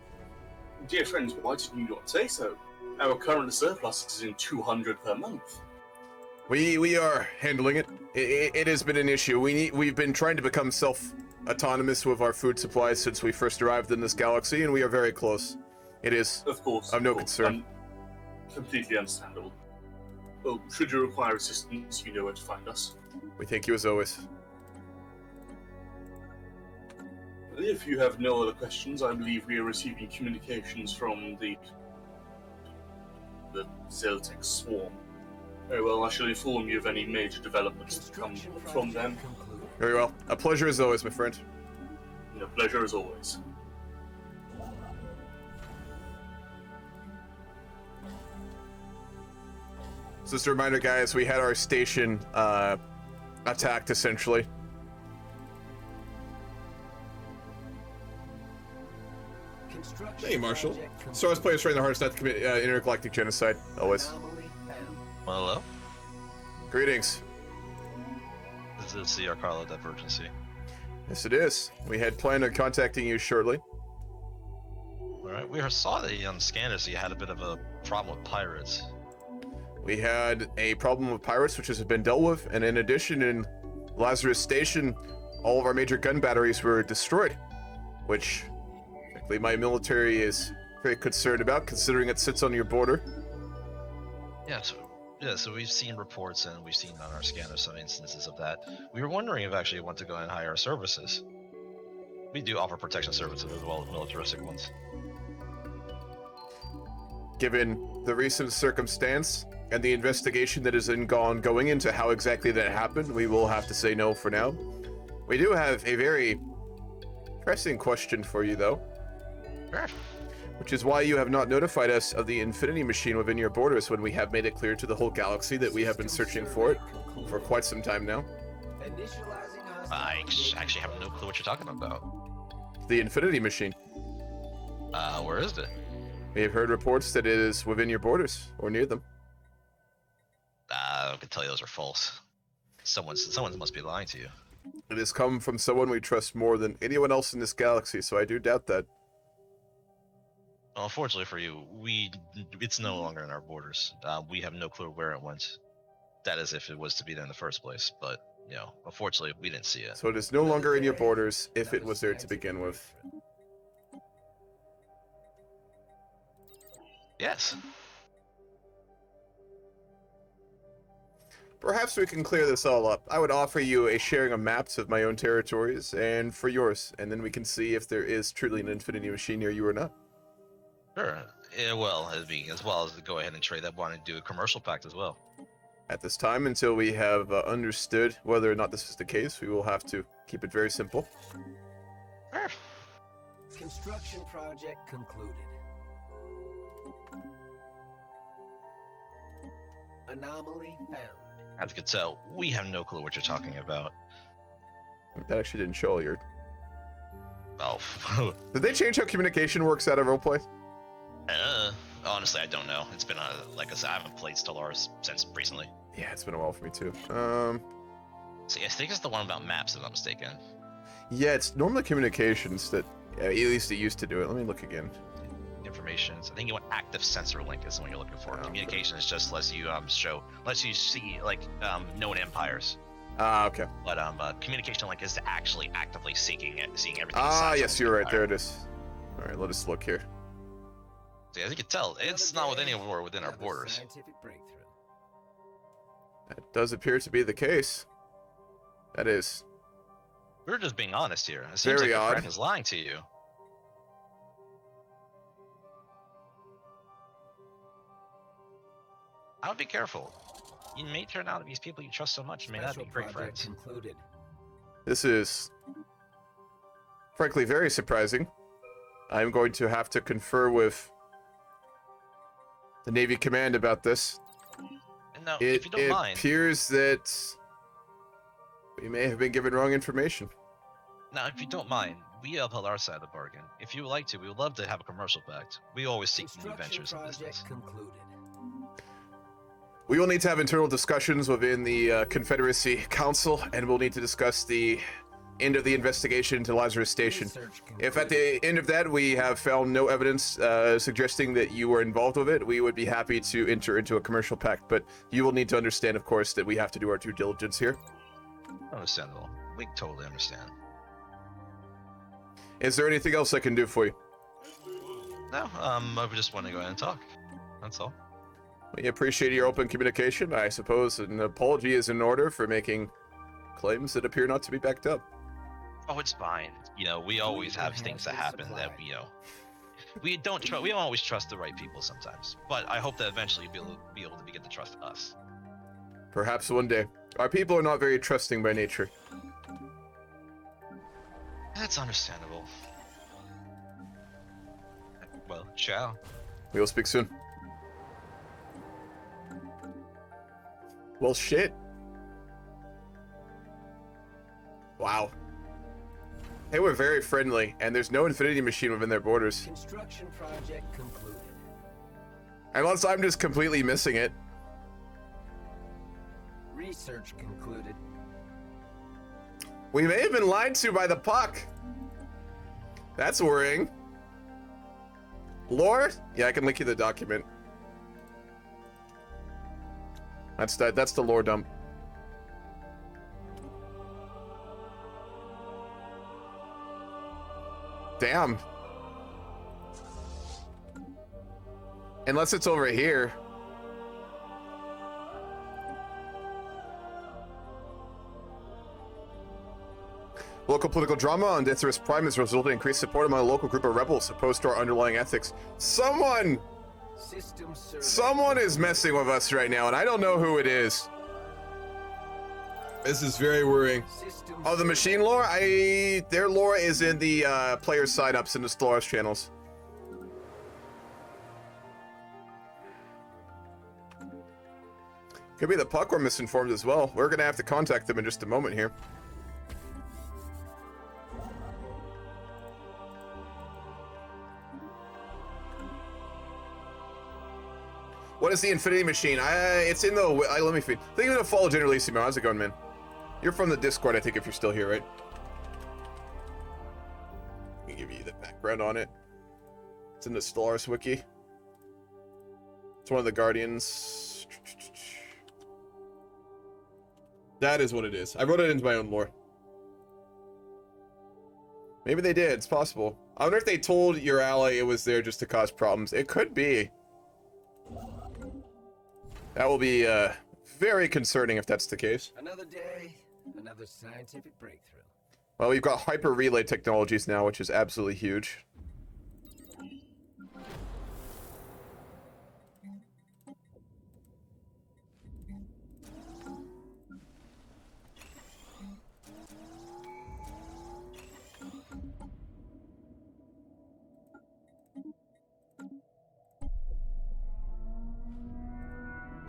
S3: Dear friends, why didn't you not say so? Our current surplus is in 200 per month.
S5: We are handling it. It has been an issue. We've been trying to become self-autonomous with our food supplies since we first arrived in this galaxy, and we are very close. It is
S3: Of course.
S5: of no concern.
S3: Completely understandable. Well, should you require assistance, you know where to find us.
S5: We thank you as always.
S3: If you have no other questions, I believe we are receiving communications from the Xeltek swarm. Very well, I shall inform you of any major developments to come from them.
S5: Very well. A pleasure as always, my friend.
S3: And a pleasure as always.
S5: So just a reminder, guys, we had our station attacked, essentially. Hey, Marshall. Star Wars players trying their hardest not to commit intergalactic genocide, always.
S11: Well, hello.
S5: Greetings.
S11: This is the Arcala Divergency.
S5: Yes, it is. We had planned on contacting you shortly.
S11: Alright, we saw that on scanners you had a bit of a problem with pirates.
S5: We had a problem with pirates, which has been dealt with, and in addition, in Lazarus Station, all of our major gun batteries were destroyed, which, frankly, my military is very concerned about, considering it sits on your border.
S11: So we've seen reports and we've seen on our scanner some instances of that. We were wondering if actually you want to go and hire our services. We do offer protection services as well as militaristic ones.
S5: Given the recent circumstance and the investigation that is going into how exactly that happened, we will have to say no for now. We do have a very pressing question for you, though.
S11: Sure.
S5: Which is why you have not notified us of the Infinity Machine within your borders when we have made it clear to the whole galaxy that we have been searching for it for quite some time now.
S11: I actually have no clue what you're talking about.
S5: The Infinity Machine.
S11: Where is it?
S5: We have heard reports that it is within your borders, or near them.
S11: I can tell you those are false. Someone must be lying to you.
S5: It has come from someone we trust more than anyone else in this galaxy, so I do doubt that.
S11: Well, unfortunately for you, it's no longer in our borders. We have no clue where it went. That is, if it was to be there in the first place. But, unfortunately, we didn't see it.
S5: So it is no longer in your borders if it was there to begin with.
S11: Yes.
S5: Perhaps we can clear this all up. I would offer you a sharing of maps of my own territories and for yours, and then we can see if there is truly an Infinity Machine near you or not.
S11: Sure. Yeah, well, it'd be as well as to go ahead and trade that one and do a commercial pact as well.
S5: At this time, until we have understood whether or not this is the case, we will have to keep it very simple.
S11: Sure.
S10: Construction project concluded. Anomaly found.
S11: As you can tell, we have no clue what you're talking about.
S5: That actually didn't show your...
S11: Oh.
S5: Did they change how communication works out of roleplay?
S11: Honestly, I don't know. It's been, like I said, I haven't played Stellaris since recently.
S5: Yeah, it's been a while for me too.
S11: See, I think it's the one about maps, if I'm not mistaken.
S5: Yeah, it's normally communications that, at least it used to do it. Let me look again.
S11: Information. I think you want active sensor link is the one you're looking for. Communication is just lets you see like known empires.
S5: Okay.
S11: But communication link is to actually actively seeing everything.
S5: Yes, you're right. There it is. All right, let us look here.
S11: So as you can tell, it's not with anywhere within our borders.
S5: That does appear to be the case. That is.
S11: We're just being honest here. It seems
S5: very
S11: like your
S5: odd.
S11: friend is lying to you. I would be careful. You may turn out that these people you trust so much may not be great friends.
S10: Concluded.
S5: This is, frankly, very surprising. I'm going to have to confer with the Navy Command about this.
S11: And now,
S5: It
S11: if you don't mind,
S5: appears that we may have been given wrong information.
S11: now if you don't mind, we upheld our side of the bargain. If you would like to, we would love to have a commercial pact. We always seek new ventures in business.
S10: Concluded.
S5: We will need to have internal discussions within the Confederacy Council, and we'll need to discuss the end of the investigation into Lazarus Station. If at the end of that we have found no evidence suggesting that you were involved with it, we would be happy to enter into a commercial pact, but you will need to understand, of course, that we have to do our due diligence here.
S11: Understandable. We totally understand.
S5: Is there anything else I can do for you?
S11: No, I just want to go ahead and talk. That's all.
S5: We appreciate your open communication. I suppose an apology is in order for making claims that appear not to be backed up.
S11: Oh, it's fine. You know, we always have things that happen that, you know, we don't always trust the right people sometimes. But I hope that eventually you'll be able to begin to trust us.
S5: Perhaps one day. Our people are not very trusting by nature.
S11: That's understandable. Well, ciao.
S5: We will speak soon. Well, shit. Wow. They were very friendly, and there's no infinity machine within their borders.
S10: Construction project concluded.
S5: Unless I'm just completely missing it.
S10: Research concluded.
S5: We may have been lied to by the puck. That's worrying. Lore? Yeah, I can link you the document. That's the lore dump. Damn. Unless it's over here. Local political drama on Deathris Prime has resulted in increased support among a local group of rebels opposed to our underlying ethics. Someone is messing with us right now, and I don't know who it is. This is very worrying. Oh, the machine lore? Their lore is in the player sign-ups in the Stellaris channels. Could be the puck we're misinformed as well. We're gonna have to contact them in just a moment here. What is the Infinity Machine? It's in the... let me feed. Thank you for the follow, Generalissimo. How's it going, man? You're from the Discord, I think, if you're still here, right? Let me give you the background on it. It's in the Stellaris wiki. It's one of the Guardians. That is what it is. I wrote it into my own lore. Maybe they did. It's possible. I wonder if they told your ally it was there just to cause problems. It could be. That will be very concerning if that's the case.
S10: Another day, another scientific breakthrough.
S5: Well, we've got hyper relay technologies now, which is absolutely huge.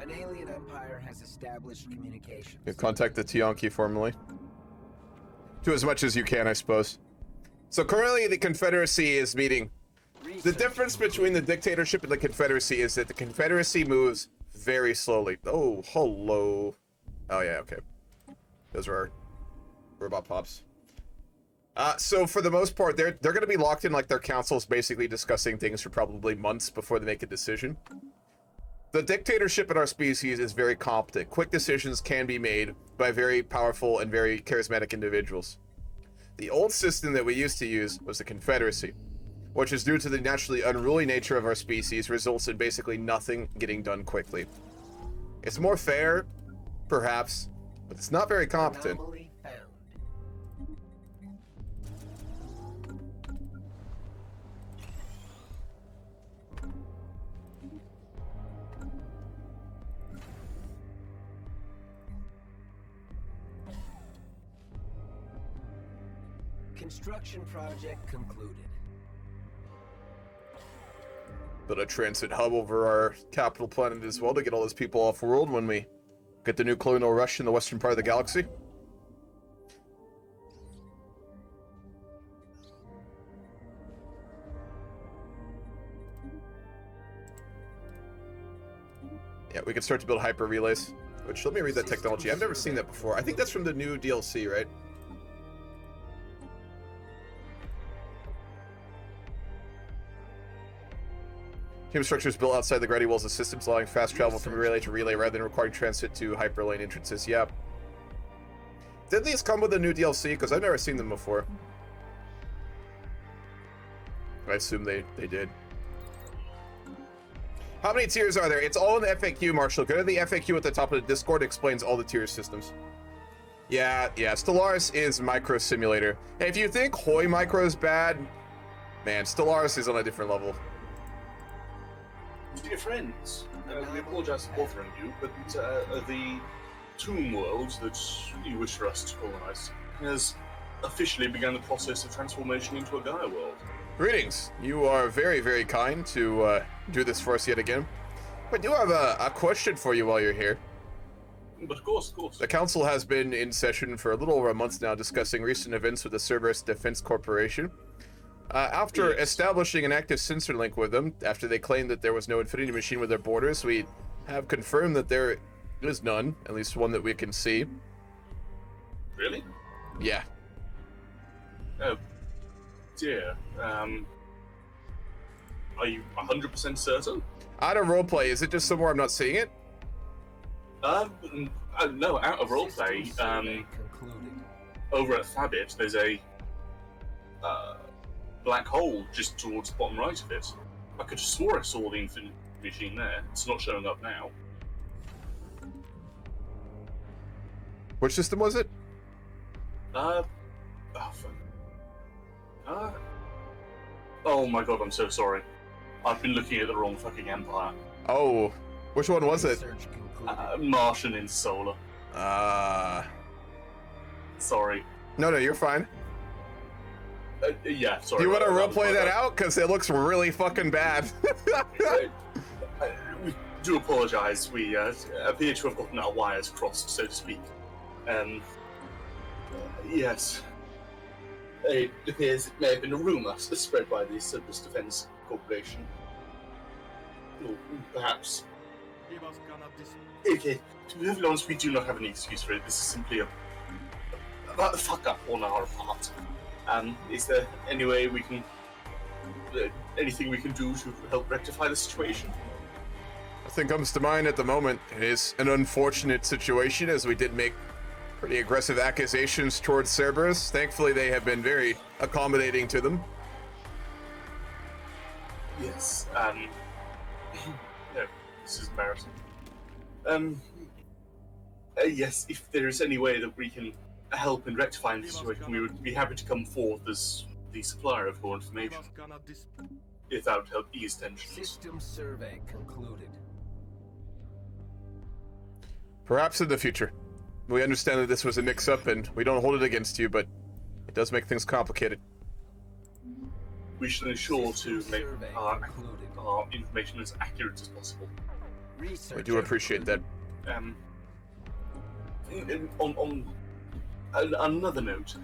S10: An alien empire has established communications.
S5: You contact the Tiyanki formally. Do as much as you can, I suppose. So currently the Confederacy is meeting. The difference between the dictatorship and the Confederacy is that the Confederacy moves very slowly. Oh, hello. Oh yeah, okay. Those are our robot pops. So for the most part, they're going to be locked in, like, their councils basically discussing things for probably months before they make a decision. The dictatorship in our species is very competent. Quick decisions can be made by very powerful and very charismatic individuals. The old system that we used to use was the Confederacy, which is due to the naturally unruly nature of our species, results in basically nothing getting done quickly. It's more fair, perhaps, but it's not very competent.
S10: Anomaly found. Construction project concluded.
S5: Build a transit hub over our capital planet as well to get all those people off world when we get the new colonial rush in the western part of the galaxy. Yeah, we can start to build hyper relays. Which, let me read that technology. I've never seen that before. I think that's from the new DLC, right? Human structures built outside the gravity wells of systems, allowing fast travel from relay to relay rather than requiring transit to hyperlane entrances. Yeah. Did these come with a new DLC? Because I've never seen them before. I assume they did. How many tiers are there? It's all in the FAQ, Marshall. Go to the FAQ at the top of the Discord. It explains all the tier systems. Yeah. Stellaris is micro simulator. Hey, if you think Hoi micro is bad, man, Stellaris is on a different level.
S3: Dear friends, we apologize for bothering you, but the tomb world that you wish for us to colonize has officially begun the process of transformation into a Gaia world.
S5: Greetings. You are very, very kind to do this for us yet again. I do have a question for you while you're here.
S3: But of course.
S5: The council has been in session for a little over a month now discussing recent events with the Cerberus Defense Corporation. After establishing an active sensor link with them, after they claimed that there was no infinity machine with their borders, we have confirmed that there is none, at least one that we can see.
S3: Really?
S5: Yeah.
S3: Oh, dear. Are you 100% certain?
S5: Out of roleplay, is it just somewhere I'm not seeing it?
S3: No, out of roleplay. Over at Fabit, there's a black hole just towards the bottom right of it. I could have swore I saw the infinity machine there. It's not showing up now.
S5: Which system was it?
S3: Oh my god, I'm so sorry. I've been looking at the wrong fucking empire.
S5: Oh, which one was it?
S3: Martian in Solar. Sorry.
S5: No, you're fine.
S3: Yeah, sorry.
S5: Do you want to roleplay that out? Because it looks really fucking bad.
S3: We do apologize. We appear to have gotten our wires crossed, so to speak. Yes. It appears it may have been a rumor spread by the Cerberus Defense Corporation. Or perhaps. Okay, to be perfectly honest, we do not have any excuse for it. This is simply a fuck up on our part. Is there any way we can, anything we can do to help rectify the situation?
S5: Nothing comes to mind at the moment. It is an unfortunate situation, as we did make pretty aggressive accusations towards Cerberus. Thankfully, they have been very accommodating to them.
S3: Yes, no, this is embarrassing. Yes, if there is any way that we can help in rectifying the situation, we would be happy to come forth as the supplier of more information. If that would help ease tensions.
S10: System survey concluded.
S5: Perhaps in the future. We understand that this was a mix-up, and we don't hold it against you, but it does make things complicated.
S3: We should ensure to make our information as accurate as possible.
S5: We do appreciate that.
S3: On another note,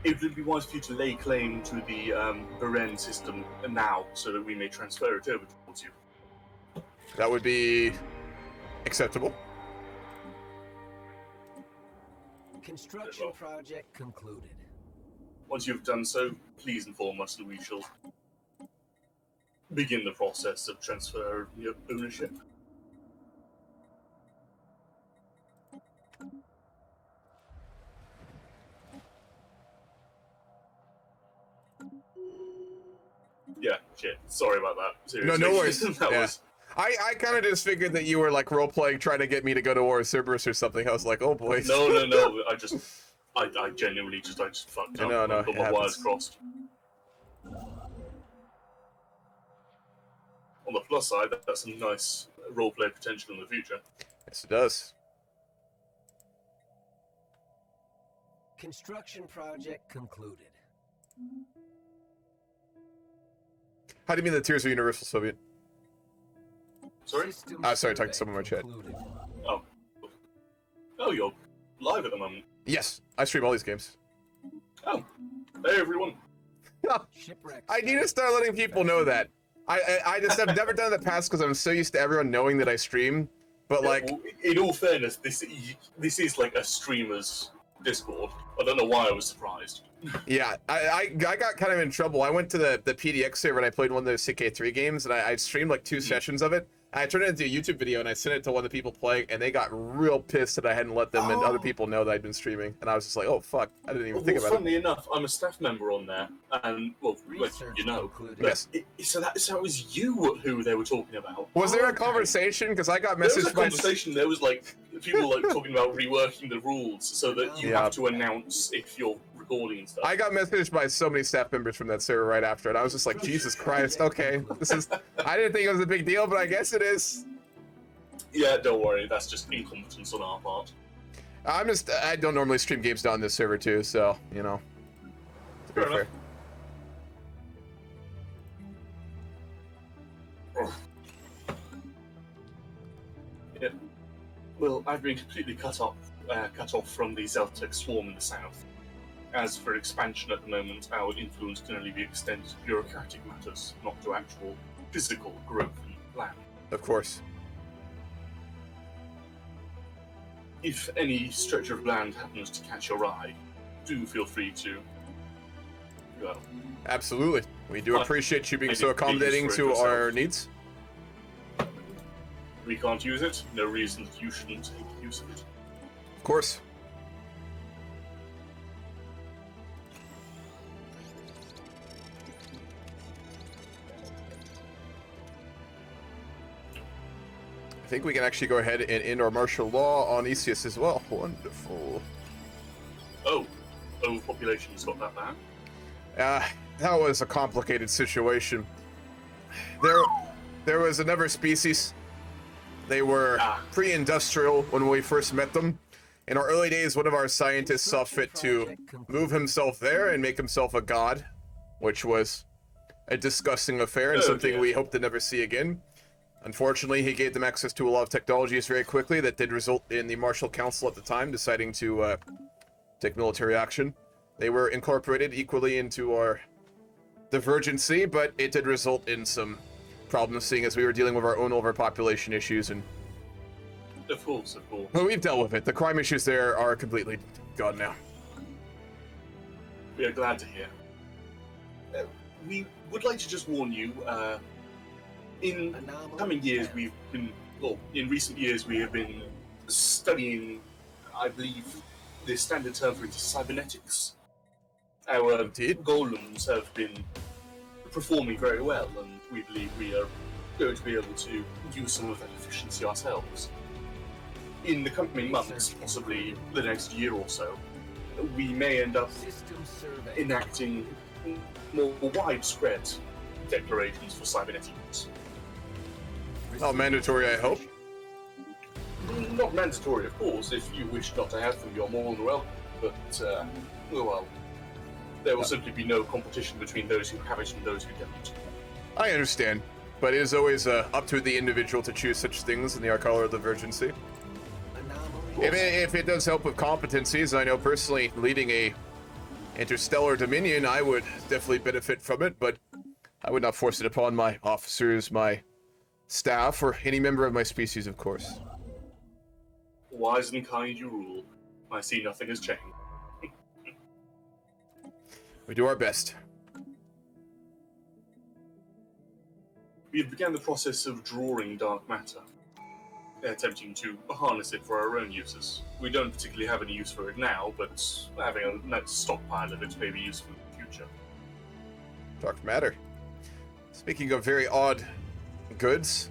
S3: it would be wise for you to lay claim to the Beren system now, so that we may transfer it over towards you.
S5: That would be acceptable.
S10: Construction project concluded.
S3: Once you've done so, please inform us, and we shall begin the process of transfer of ownership. Yeah, shit. Sorry about that. Seriously.
S5: No worries.
S3: That was...
S5: I kind of just figured that you were like role-playing, trying to get me to go to war with Cerberus or something. I was like, oh boy.
S3: No. I genuinely just fucked up.
S5: No,
S3: got my wires crossed. On the plus side, that's some nice roleplay potential in the future.
S5: Yes, it does.
S10: Construction project concluded.
S5: How do you mean the tiers are universal, Soviet?
S3: Sorry?
S5: Sorry, talking to someone in my chat.
S3: Oh. Oh, you're live at the moment.
S5: Yes, I stream all these games.
S3: Oh. Hey, everyone.
S5: I need to start letting people know that. I just have never done it in the past because I'm so used to everyone knowing that I stream. But
S3: Yeah,
S5: like,
S3: well, in all fairness, this is like a streamer's Discord. I don't know why I was surprised.
S5: yeah, I got kind of in trouble. I went to the PDX server and I played one of those CK3 games, and I streamed like 2 sessions of it. I turned it into a YouTube video and I sent it to one of the people playing, and they got real pissed that I hadn't let them and other people know that I'd been streaming. And I was just like, oh fuck, I didn't even think about
S3: Funnily enough, I'm a staff member on there, and well, you know,
S5: Yes.
S3: So it was you who they were talking about.
S5: Was there a conversation? Because I got
S3: There was
S5: messaged
S3: a
S5: by.
S3: conversation. There was like people like talking about reworking the rules so that you have to announce if you're recording and stuff.
S5: I got messaged by so many staff members from that server right after, and I was just like, Jesus Christ, okay, this is. I didn't think it was a big deal, but I guess it is.
S3: Yeah, don't worry. That's just incompetence on our part.
S5: I don't normally stream games down this server too, so you know. To be fair.
S3: Yeah. Well, I've been completely cut off from the Xeltek swarm in the south. As for expansion at the moment, our influence can only be extended to bureaucratic matters, not to actual physical growth and land.
S5: Of course.
S3: If any stretch of land happens to catch your eye, do feel free to. Well,
S5: Absolutely. We do appreciate you being so accommodating to our needs.
S3: we can't use it. No reason that you shouldn't take use of it.
S5: Of course. I think we can actually go ahead and end our martial law on Esius as well. Wonderful.
S3: Oh, overpopulation's got that bad?
S5: That was a complicated situation. There was another species. They were pre-industrial when we first met them. In our early days, one of our scientists saw fit to move himself there and make himself a god, which was a disgusting affair and something we hope to never see again. Unfortunately, he gave them access to a lot of technologies very quickly that did result in the Martial Council at the time deciding to take military action. They were incorporated equally into our divergency, but it did result in some problems, seeing as we were dealing with our own overpopulation issues. And
S3: Of course, of course.
S5: well, we've dealt with it. The crime issues there are completely gone now.
S3: We are glad to hear. We would like to just warn you, in coming years we have been studying, I believe, the standard term for it is cybernetics. Our golems have been performing very well, and we believe we are going to be able to use some of that efficiency ourselves. In the coming months, possibly the next year or so, we may end up enacting more widespread declarations for cybernetics.
S5: Not mandatory, I hope.
S3: Not mandatory, of course. If you wish not to have them, you're more than welcome. But, well, there will simply be no competition between those who have it and those who don't.
S5: I understand, but it is always up to the individual to choose such things in the Arcala Divergency. If it does help with competencies, I know personally leading a interstellar dominion, I would definitely benefit from it, but I would not force it upon my officers, my staff, or any member of my species, of course.
S3: Wise and kind you rule. I see nothing has changed.
S5: We do our best.
S3: We have begun the process of drawing dark matter, attempting to harness it for our own uses. We don't particularly have any use for it now, but having a nice stockpile of it may be useful in the future.
S5: Dark matter. Speaking of very odd goods,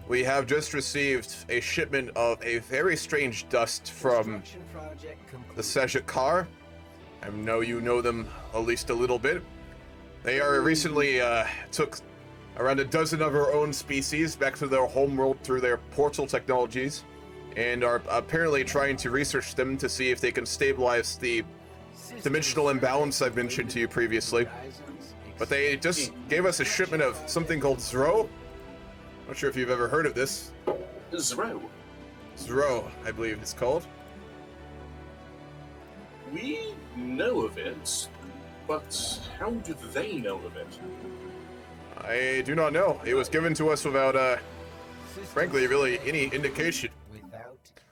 S5: we have just received a shipment of a very strange dust from the Sejit Kar. I know you know them at least a little bit. They are recently took around a dozen of our own species back to their homeworld through their portal technologies, and are apparently trying to research them to see if they can stabilize the dimensional imbalance I've mentioned to you previously. But they just gave us a shipment of something called Zro. Not sure if you've ever heard of this.
S3: Zro?
S5: Zro, I believe it's called.
S3: We know of it, but how do they know of it?
S5: I do not know. It was given to us without, frankly, really any indication.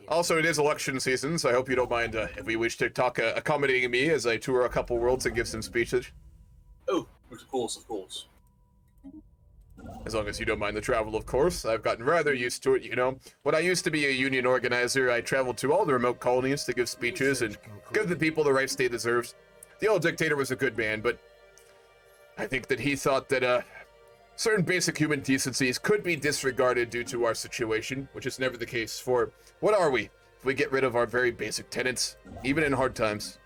S5: Also, it is election season, so I hope you don't mind if we wish to talk accommodating me as I tour a couple worlds and give some speeches.
S3: Oh, of course, of course.
S5: As long as you don't mind the travel, of course. I've gotten rather used to it, you know. When I used to be a union organizer, I traveled to all the remote colonies to give speeches and give the people the rights they deserved. The old dictator was a good man, but I think that he thought that, certain basic human decencies could be disregarded due to our situation, which is never the case, for what are we if we get rid of our very basic tenets, even in hard times?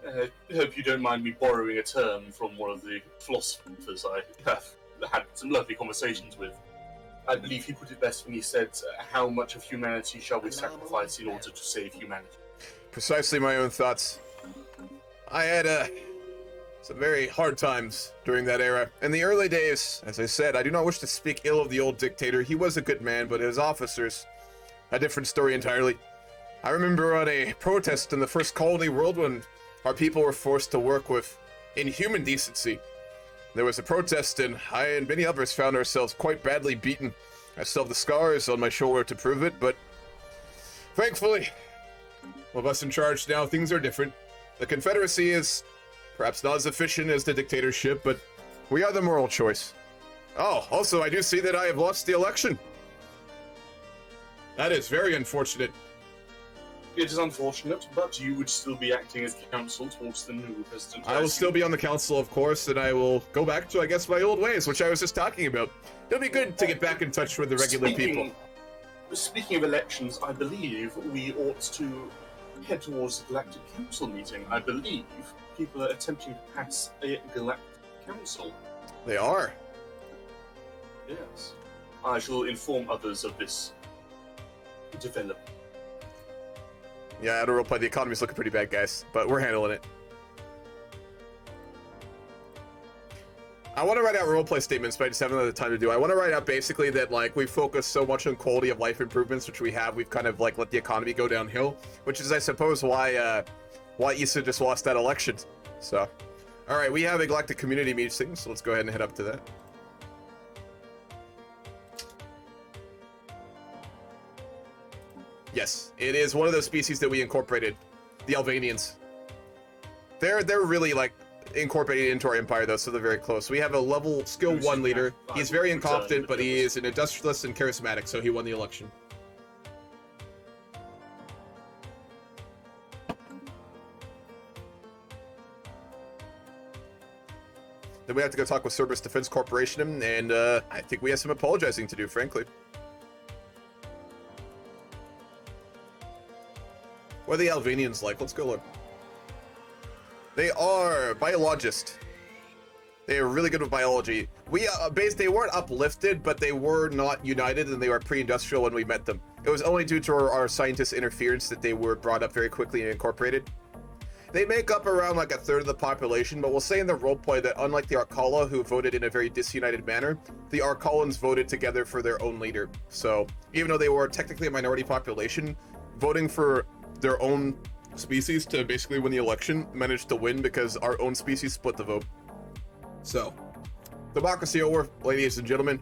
S3: I hope you don't mind me borrowing a term from one of the philosophers I have had some lovely conversations with. I believe he put it best when he said, how much of humanity shall we sacrifice in order to save humanity?
S5: Precisely my own thoughts. I had, some very hard times during that era. In the early days, as I said, I do not wish to speak ill of the old dictator. He was a good man, but his officers, a different story entirely. I remember on a protest in the first colony world when our people were forced to work with inhuman decency. There was a protest, and I and many others found ourselves quite badly beaten. I still have the scars on my shoulder to prove it, but thankfully, with us in charge now, things are different. The Confederacy is perhaps not as efficient as the dictatorship, but we are the moral choice. Oh, also, I do see that I have lost the election. That is very unfortunate.
S3: It is unfortunate, but you would still be acting as counsel towards the new president.
S5: I will still be on the council, of course, and I will go back to, I guess, my old ways, which I was just talking about. It'll be good to get back in touch with the regular people.
S3: Speaking of elections, I believe we ought to head towards the Galactic Council meeting. I believe people are attempting to pass a Galactic Council.
S5: They are.
S3: Yes. I shall inform others of this development.
S5: Yeah, at a roleplay, the economy's looking pretty bad, guys, but we're handling it. I want to write out roleplay statements, but I just haven't had the time to do it. I want to write out basically that, like, we focus so much on quality of life improvements, which we have. We've kind of, like, let the economy go downhill, which is, I suppose, why Issa just lost that election. So, all right, we have a Galactic Community meeting, so let's go ahead and head up to that. Yes, it is one of those species that we incorporated, the Alvanians. They're really, like, incorporated into our empire, though, so they're very close. We have a level skill 1 leader. He's very incompetent, but he is an industrialist and charismatic, so he won the election. Then we have to go talk with Cerberus Defense Corporation, and I think we have some apologizing to do, frankly. What are the Alvanians like? Let's go look. They are biologists. They are really good with biology. They weren't uplifted, but they were not united, and they were pre-industrial when we met them. It was only due to our scientists' interference that they were brought up very quickly and incorporated. They make up around like a third of the population, but we'll say in the roleplay that unlike the Arcala, who voted in a very disunited manner, the Arcalans voted together for their own leader. So even though they were technically a minority population, voting for their own species to basically win the election managed to win because our own species split the vote. So, democracy over, ladies and gentlemen.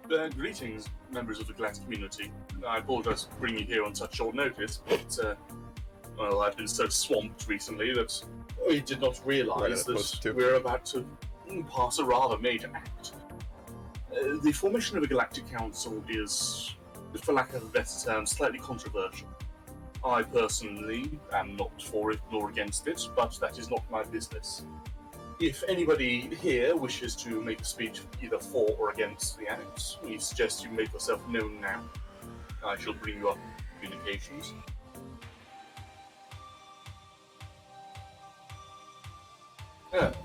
S3: Greetings, members of the Galactic community. I apologize for bringing you here on such short notice, but well, I've been so swamped recently that we did not realize that we're about to pass a rather major act. The formation of a Galactic Council is, for lack of a better term, slightly controversial. I personally am not for it nor against it, but that is not my business. If anybody here wishes to make a speech either for or against the act, we suggest you make yourself known now. I shall bring you up communications.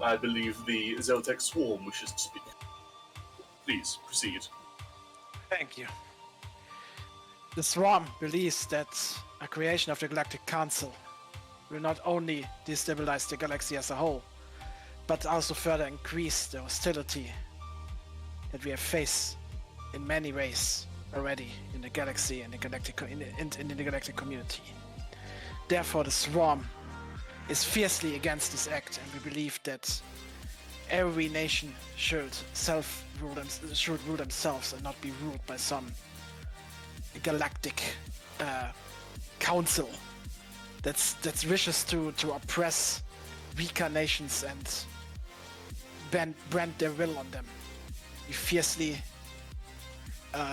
S3: I believe the Xeltek Swarm wishes to speak. Please, proceed.
S8: Thank you. The Swarm believes that a creation of the Galactic Council will not only destabilize the galaxy as a whole, but also further increase the hostility that we have faced in many ways already in the galaxy and the galactic in the galactic community. Therefore, the Swarm is fiercely against this act, and we believe that every nation should rule themselves and not be ruled by some galactic council that's wishes to oppress weaker nations and brand their will on them. We fiercely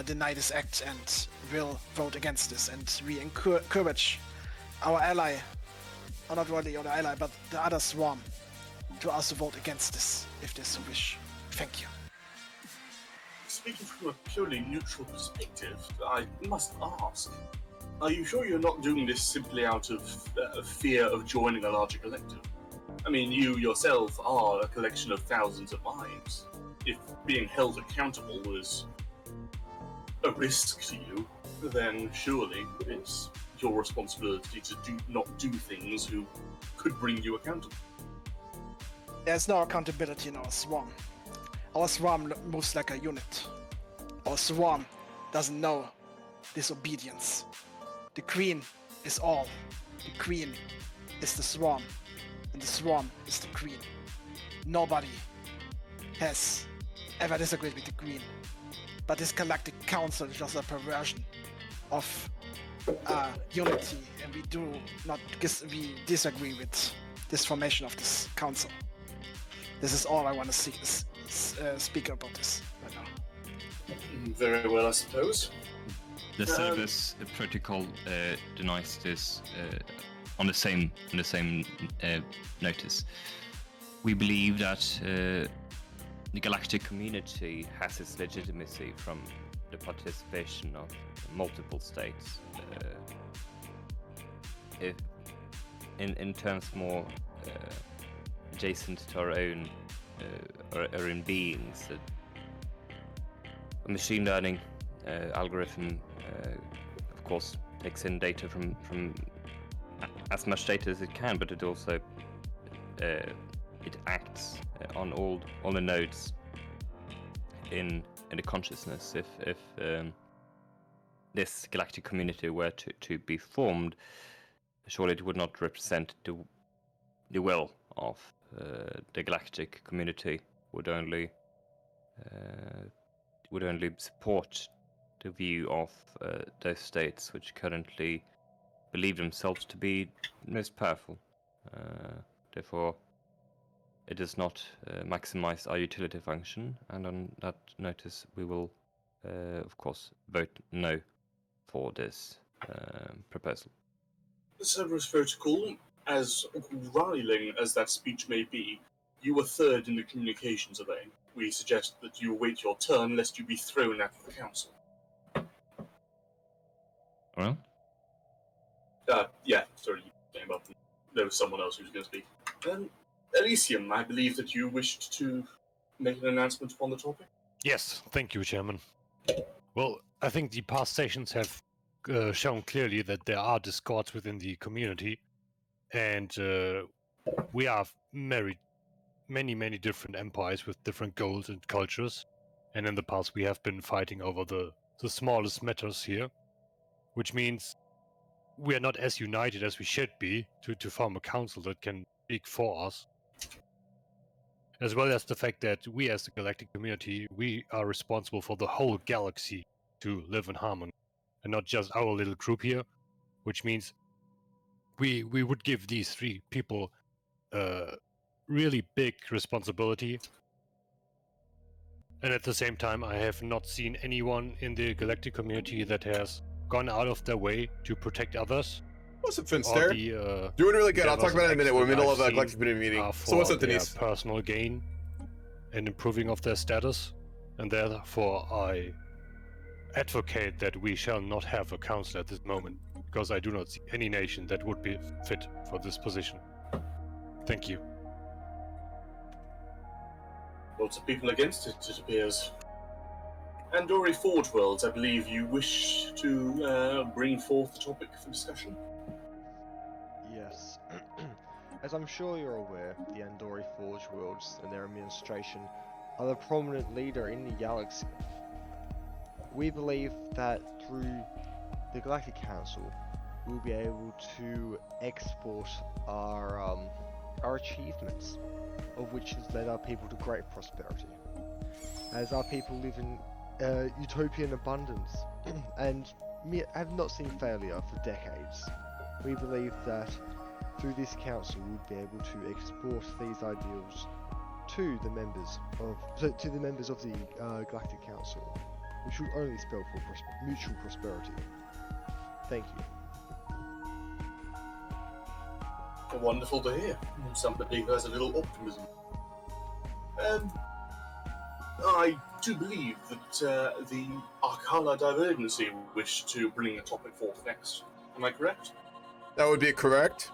S8: deny this act and will vote against this, and we encourage our ally, or not really our ally, but the other Swarm, to also vote against this if they so wish. Thank you.
S3: Speaking from a purely neutral perspective, I must ask, are you sure you're not doing this simply out of fear of joining a larger collective? I mean, you yourself are a collection of thousands of minds. If being held accountable was a risk to you, then surely it's your responsibility to not do things who could bring you accountable.
S8: There's no accountability in our Swarm. Our Swarm moves like a unit. Our Swarm doesn't know disobedience. The Queen is all. The Queen is the Swarm, and the Swarm is the Queen. Nobody has ever disagreed with the Queen, but this Galactic Council is just a perversion of unity, and we disagree with this formation of this council. This is all I want to speak about this right now.
S3: Very well, I suppose.
S2: The service protocol denies this on the same notice. We believe that the galactic community has its legitimacy from the participation of multiple states. If in terms more adjacent to our own beings, a machine learning algorithm, of course, takes in data from as much data as it can, but it also it acts on all the nodes in the consciousness. If this galactic community were to be formed, surely it would not represent the will of the galactic community. Would only support the view of those states which currently believe themselves to be most powerful. Therefore, it does not maximize our utility function, and on that notice we will, of course, vote no for this proposal.
S3: The Cerberus Protocol, as riling as that speech may be, you were third in the communications array. We suggest that you await your turn lest you be thrown out of the council.
S2: Well?
S3: Yeah, sorry, you came up. There was someone else who was going to speak. Elysium, I believe that you wished to make an announcement upon the topic?
S7: Yes, thank you, Chairman. Well, I think the past sessions have shown clearly that there are discords within the community, and we are many different empires with different goals and cultures, and in the past we have been fighting over the smallest matters here, which means we are not as united as we should be to form a council that can speak for us, as well as the fact that we as the galactic community, we are responsible for the whole galaxy to live in harmony, and not just our little group here, which means we would give these three people really big responsibility. And at the same time, I have not seen anyone in the galactic community that has gone out of their way to protect others.
S5: What's up, Finster? Doing really good. I'll talk about it in a minute. We're in the middle of a collective community meeting. So what's up, Denise?
S7: Personal gain and improving of their status, and therefore I advocate that we shall not have a council at this moment, because I do not see any nation that would be fit for this position. Thank you.
S3: Lots of people against it, it appears. Andori Forge Worlds, I believe you wish to bring forth the topic for discussion.
S4: Yes. As I'm sure you're aware, the Andori Forge Worlds and their administration are the prominent leader in the galaxy. We believe that through the Galactic Council, we'll be able to export our achievements, of which has led our people to great prosperity. As our people live in utopian abundance and have not seen failure for decades, we believe that through this council we'll be able to export these ideals to the members of the Galactic Council, which will only spell for mutual prosperity. Thank you.
S3: Wonderful to hear. Somebody who has a little optimism. I do believe that the Arcala Divergency wish to bring a topic forth next. Am I correct?
S5: That would be correct.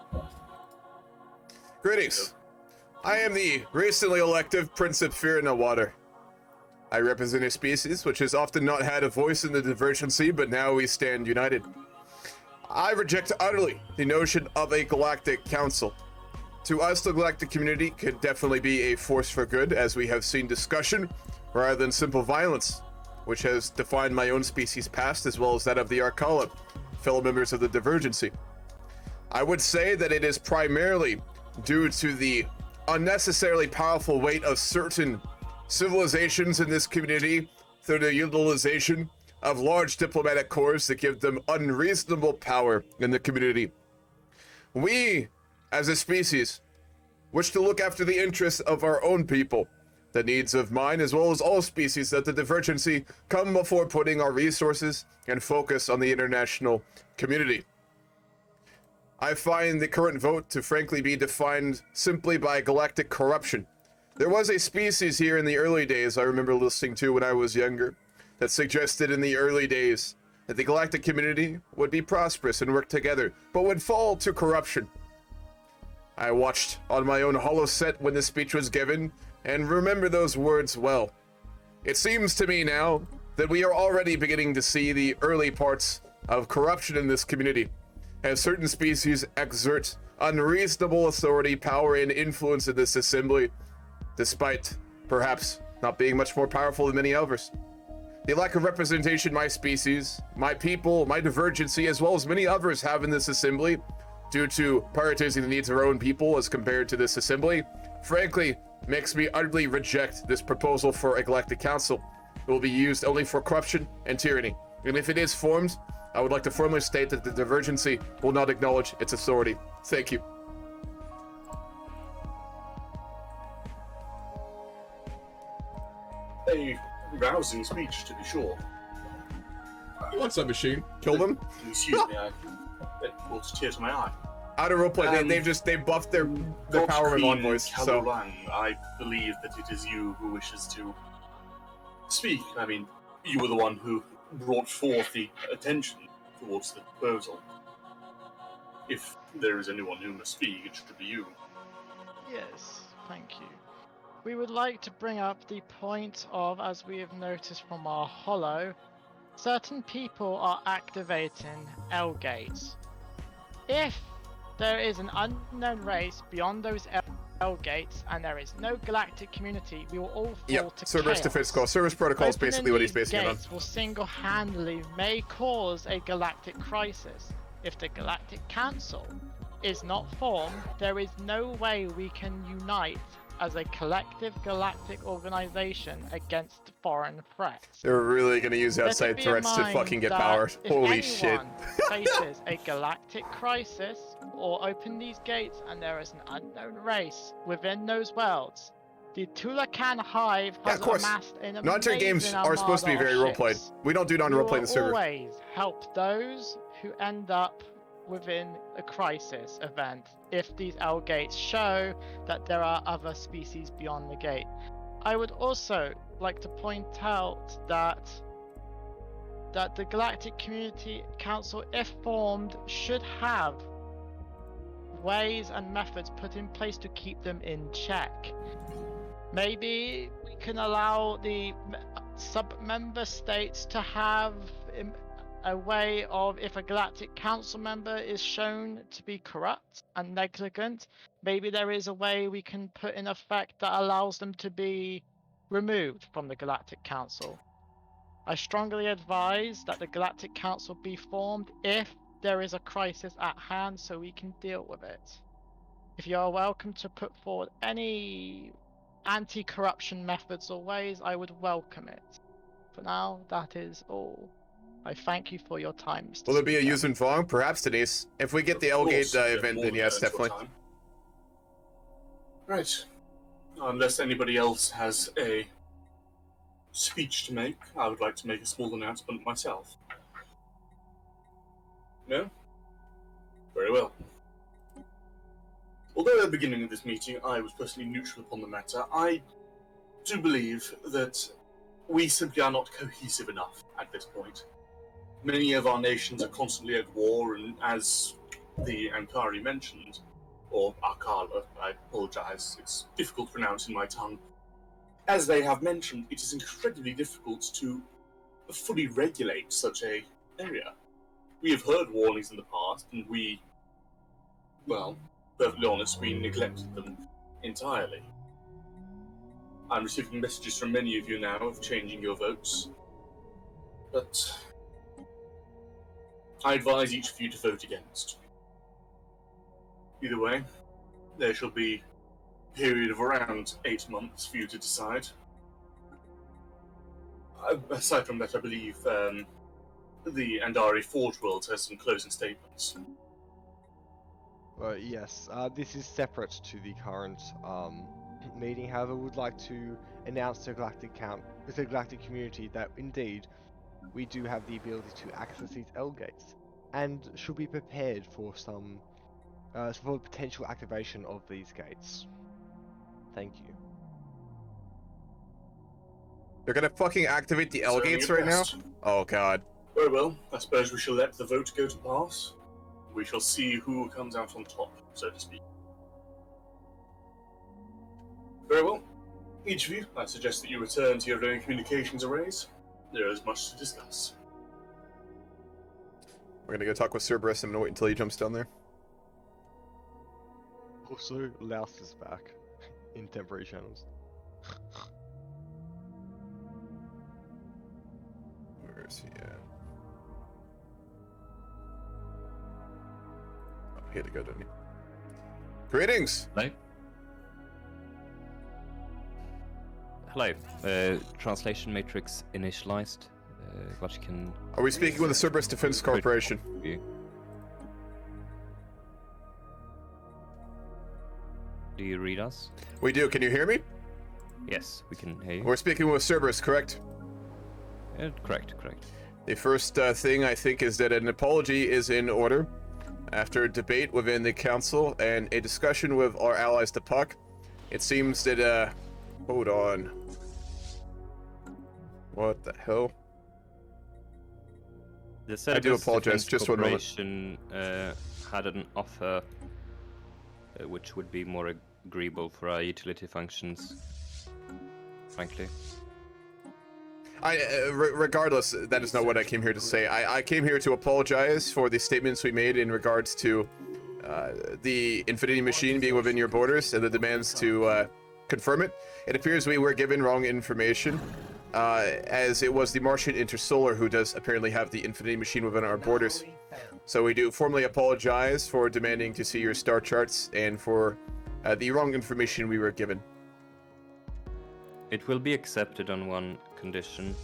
S5: Greetings. I am the recently elected Prince of Fear in the Water. I represent a species which has often not had a voice in the divergency, but now we stand united. I reject utterly the notion of a galactic council. To us, the galactic community could definitely be a force for good, as we have seen discussion rather than simple violence, which has defined my own species' past as well as that of the Arcala, fellow members of the divergency. I would say that it is primarily due to the unnecessarily powerful weight of certain civilizations in this community through the utilization of large diplomatic corps that give them unreasonable power in the community. We, as a species, wish to look after the interests of our own people, the needs of mine as well as all species that the divergency come before putting our resources and focus on the international community. I find the current vote to frankly be defined simply by galactic corruption. There was a species here in the early days I remember listening to when I was younger that suggested in the early days that the galactic community would be prosperous and work together, but would fall to corruption. I watched on my own holo set when the speech was given and remember those words well. It seems to me now that we are already beginning to see the early parts of corruption in this community, as certain species exert unreasonable authority, power, and influence in this assembly, despite perhaps not being much more powerful than many others. The lack of representation my species, my people, my divergency, as well as many others have in this assembly, due to prioritizing the needs of our own people as compared to this assembly, frankly, makes me utterly reject this proposal for a galactic council. It will be used only for corruption and tyranny. And if it is formed, I would like to formally state that the divergency will not acknowledge its authority. Thank you.
S3: A rousing speech, to be sure.
S5: What's that machine? Kill them?
S3: Excuse me, it brought a tear to my eye.
S5: Out of roleplay, they've buffed their power of envoys. So
S3: I believe that it is you who wishes to speak. I mean, you were the one who brought forth the attention towards the proposal. If there is anyone who must speak, it should be you.
S1: Yes, thank you. We would like to bring up the point of, as we have noticed from our holo, certain people are activating L gates. If there is an unknown race beyond those L gates and there is no galactic community, we will all fall to
S5: Cerberus
S1: chaos.
S5: defense call. Cerberus protocol is basically what he's basing it on.
S1: Gates will single-handedly may cause a galactic crisis. If the Galactic Council is not formed, there is no way we can unite as a collective galactic organization against foreign threats.
S5: They're really going to use outside threats to fucking get power. Holy shit.
S1: If anyone faces a galactic crisis or open these gates and there is an unknown race within those worlds, the Tulakan Hive has amassed an amazing
S5: non-tier games are supposed to be very role-played. We don't do non-roleplay in the server.
S1: Always help those who end up within a crisis event if these L gates show that there are other species beyond the gate. I would also like to point out that the Galactic Community Council, if formed, should have ways and methods put in place to keep them in check. Maybe we can allow the sub-member states to have a way of, if a Galactic Council member is shown to be corrupt and negligent, maybe there is a way we can put in effect that allows them to be removed from the Galactic Council. I strongly advise that the Galactic Council be formed if there is a crisis at hand so we can deal with it. If you are welcome to put forward any anti-corruption methods or ways, I would welcome it. For now, that is all. I thank you for your time, Mr.
S5: Will there be a
S1: Speaker.
S5: use and Vong? Perhaps, Denise. If we get the Elgate event, then yes, definitely.
S3: Right. Unless anybody else has a speech to make, I would like to make a small announcement myself. No? Very well. Although at the beginning of this meeting I was personally neutral upon the matter, I do believe that we simply are not cohesive enough at this point. Many of our nations are constantly at war, and as the Ankari mentioned, or Arcala, I apologize, it's difficult to pronounce in my tongue. As they have mentioned, it is incredibly difficult to fully regulate such a area. We have heard warnings in the past, and we, well, perfectly honest, we neglected them entirely. I'm receiving messages from many of you now of changing your votes, but I advise each of you to vote against. Either way, there shall be a period of around 8 months for you to decide. Aside from that, I believe the Andari Forge World has some closing statements.
S4: Well, yes, this is separate to the current meeting. However, we would like to announce to the galactic community that indeed we do have the ability to access these L gates, and should be prepared for some for potential activation of these gates. Thank you.
S5: They're gonna fucking activate the L gates right now? Oh god.
S3: Very well, I suppose we shall let the vote go to pass. We shall see who comes out on top, so to speak. Very well. Each of you, I suggest that you return to your own communications arrays. There is much to discuss.
S5: We're gonna go talk with Cerberus. I'm gonna wait until he jumps down there.
S4: Also, Laos is back in temporary channels.
S5: Where is he at? Oh, he had to go, didn't he? Greetings!
S2: Hello. Hello. Translation matrix initialized. What you can...
S5: Are we speaking with the Cerberus Defense Corporation?
S2: Do you read us?
S5: We do. Can you hear me?
S2: Yes, we can hear you.
S5: We're speaking with Cerberus, correct?
S2: Correct.
S5: The first thing I think is that an apology is in order. After a debate within the council and a discussion with our allies the Puck, it seems that, hold on. What the hell? I do apologize, just 1 moment.
S2: Had an offer which would be more agreeable for our utility functions, frankly.
S5: Regardless, that is not what I came here to say. I came here to apologize for the statements we made in regards to the Infinity Machine being within your borders and the demands to confirm it. It appears we were given wrong information, as it was the Martian Intersolar who does apparently have the Infinity Machine within our borders. So we do formally apologize for demanding to see your star charts and for the wrong information we were given.
S2: It will be accepted on one condition.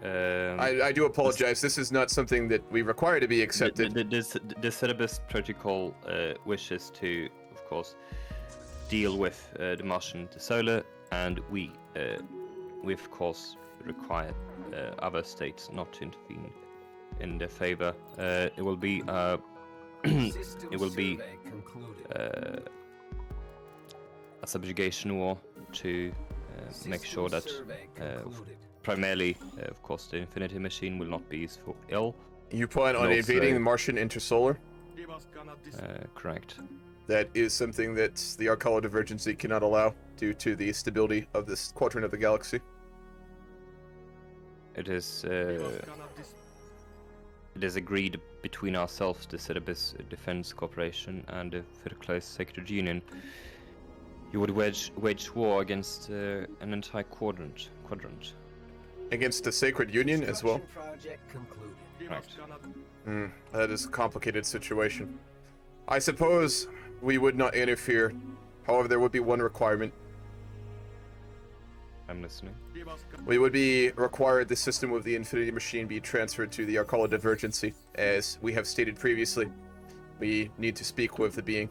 S5: I do apologize. This is not something that we require to be accepted.
S2: The Cerberus protocol wishes to, of course, deal with the Martian Intersolar, and we of course require other states not to intervene in their favor. It will be a subjugation war to make sure that primarily, of course, the Infinity Machine will not be used for ill.
S5: You plan on invading the Martian Intersolar?
S2: Correct.
S5: That is something that the Arcala Divergency cannot allow due to the stability of this quadrant of the galaxy.
S2: It is it is agreed between ourselves to set up as a defense corporation and a very close sacred union, you would wage war against an entire quadrant.
S5: Against the sacred union as well?
S10: Project concluded.
S2: Right.
S5: That is a complicated situation. I suppose we would not interfere. However, there would be one requirement.
S2: I'm listening.
S5: We would be required the system of the Infinity Machine be transferred to the Arcala Divergency. As we have stated previously, we need to speak with the being.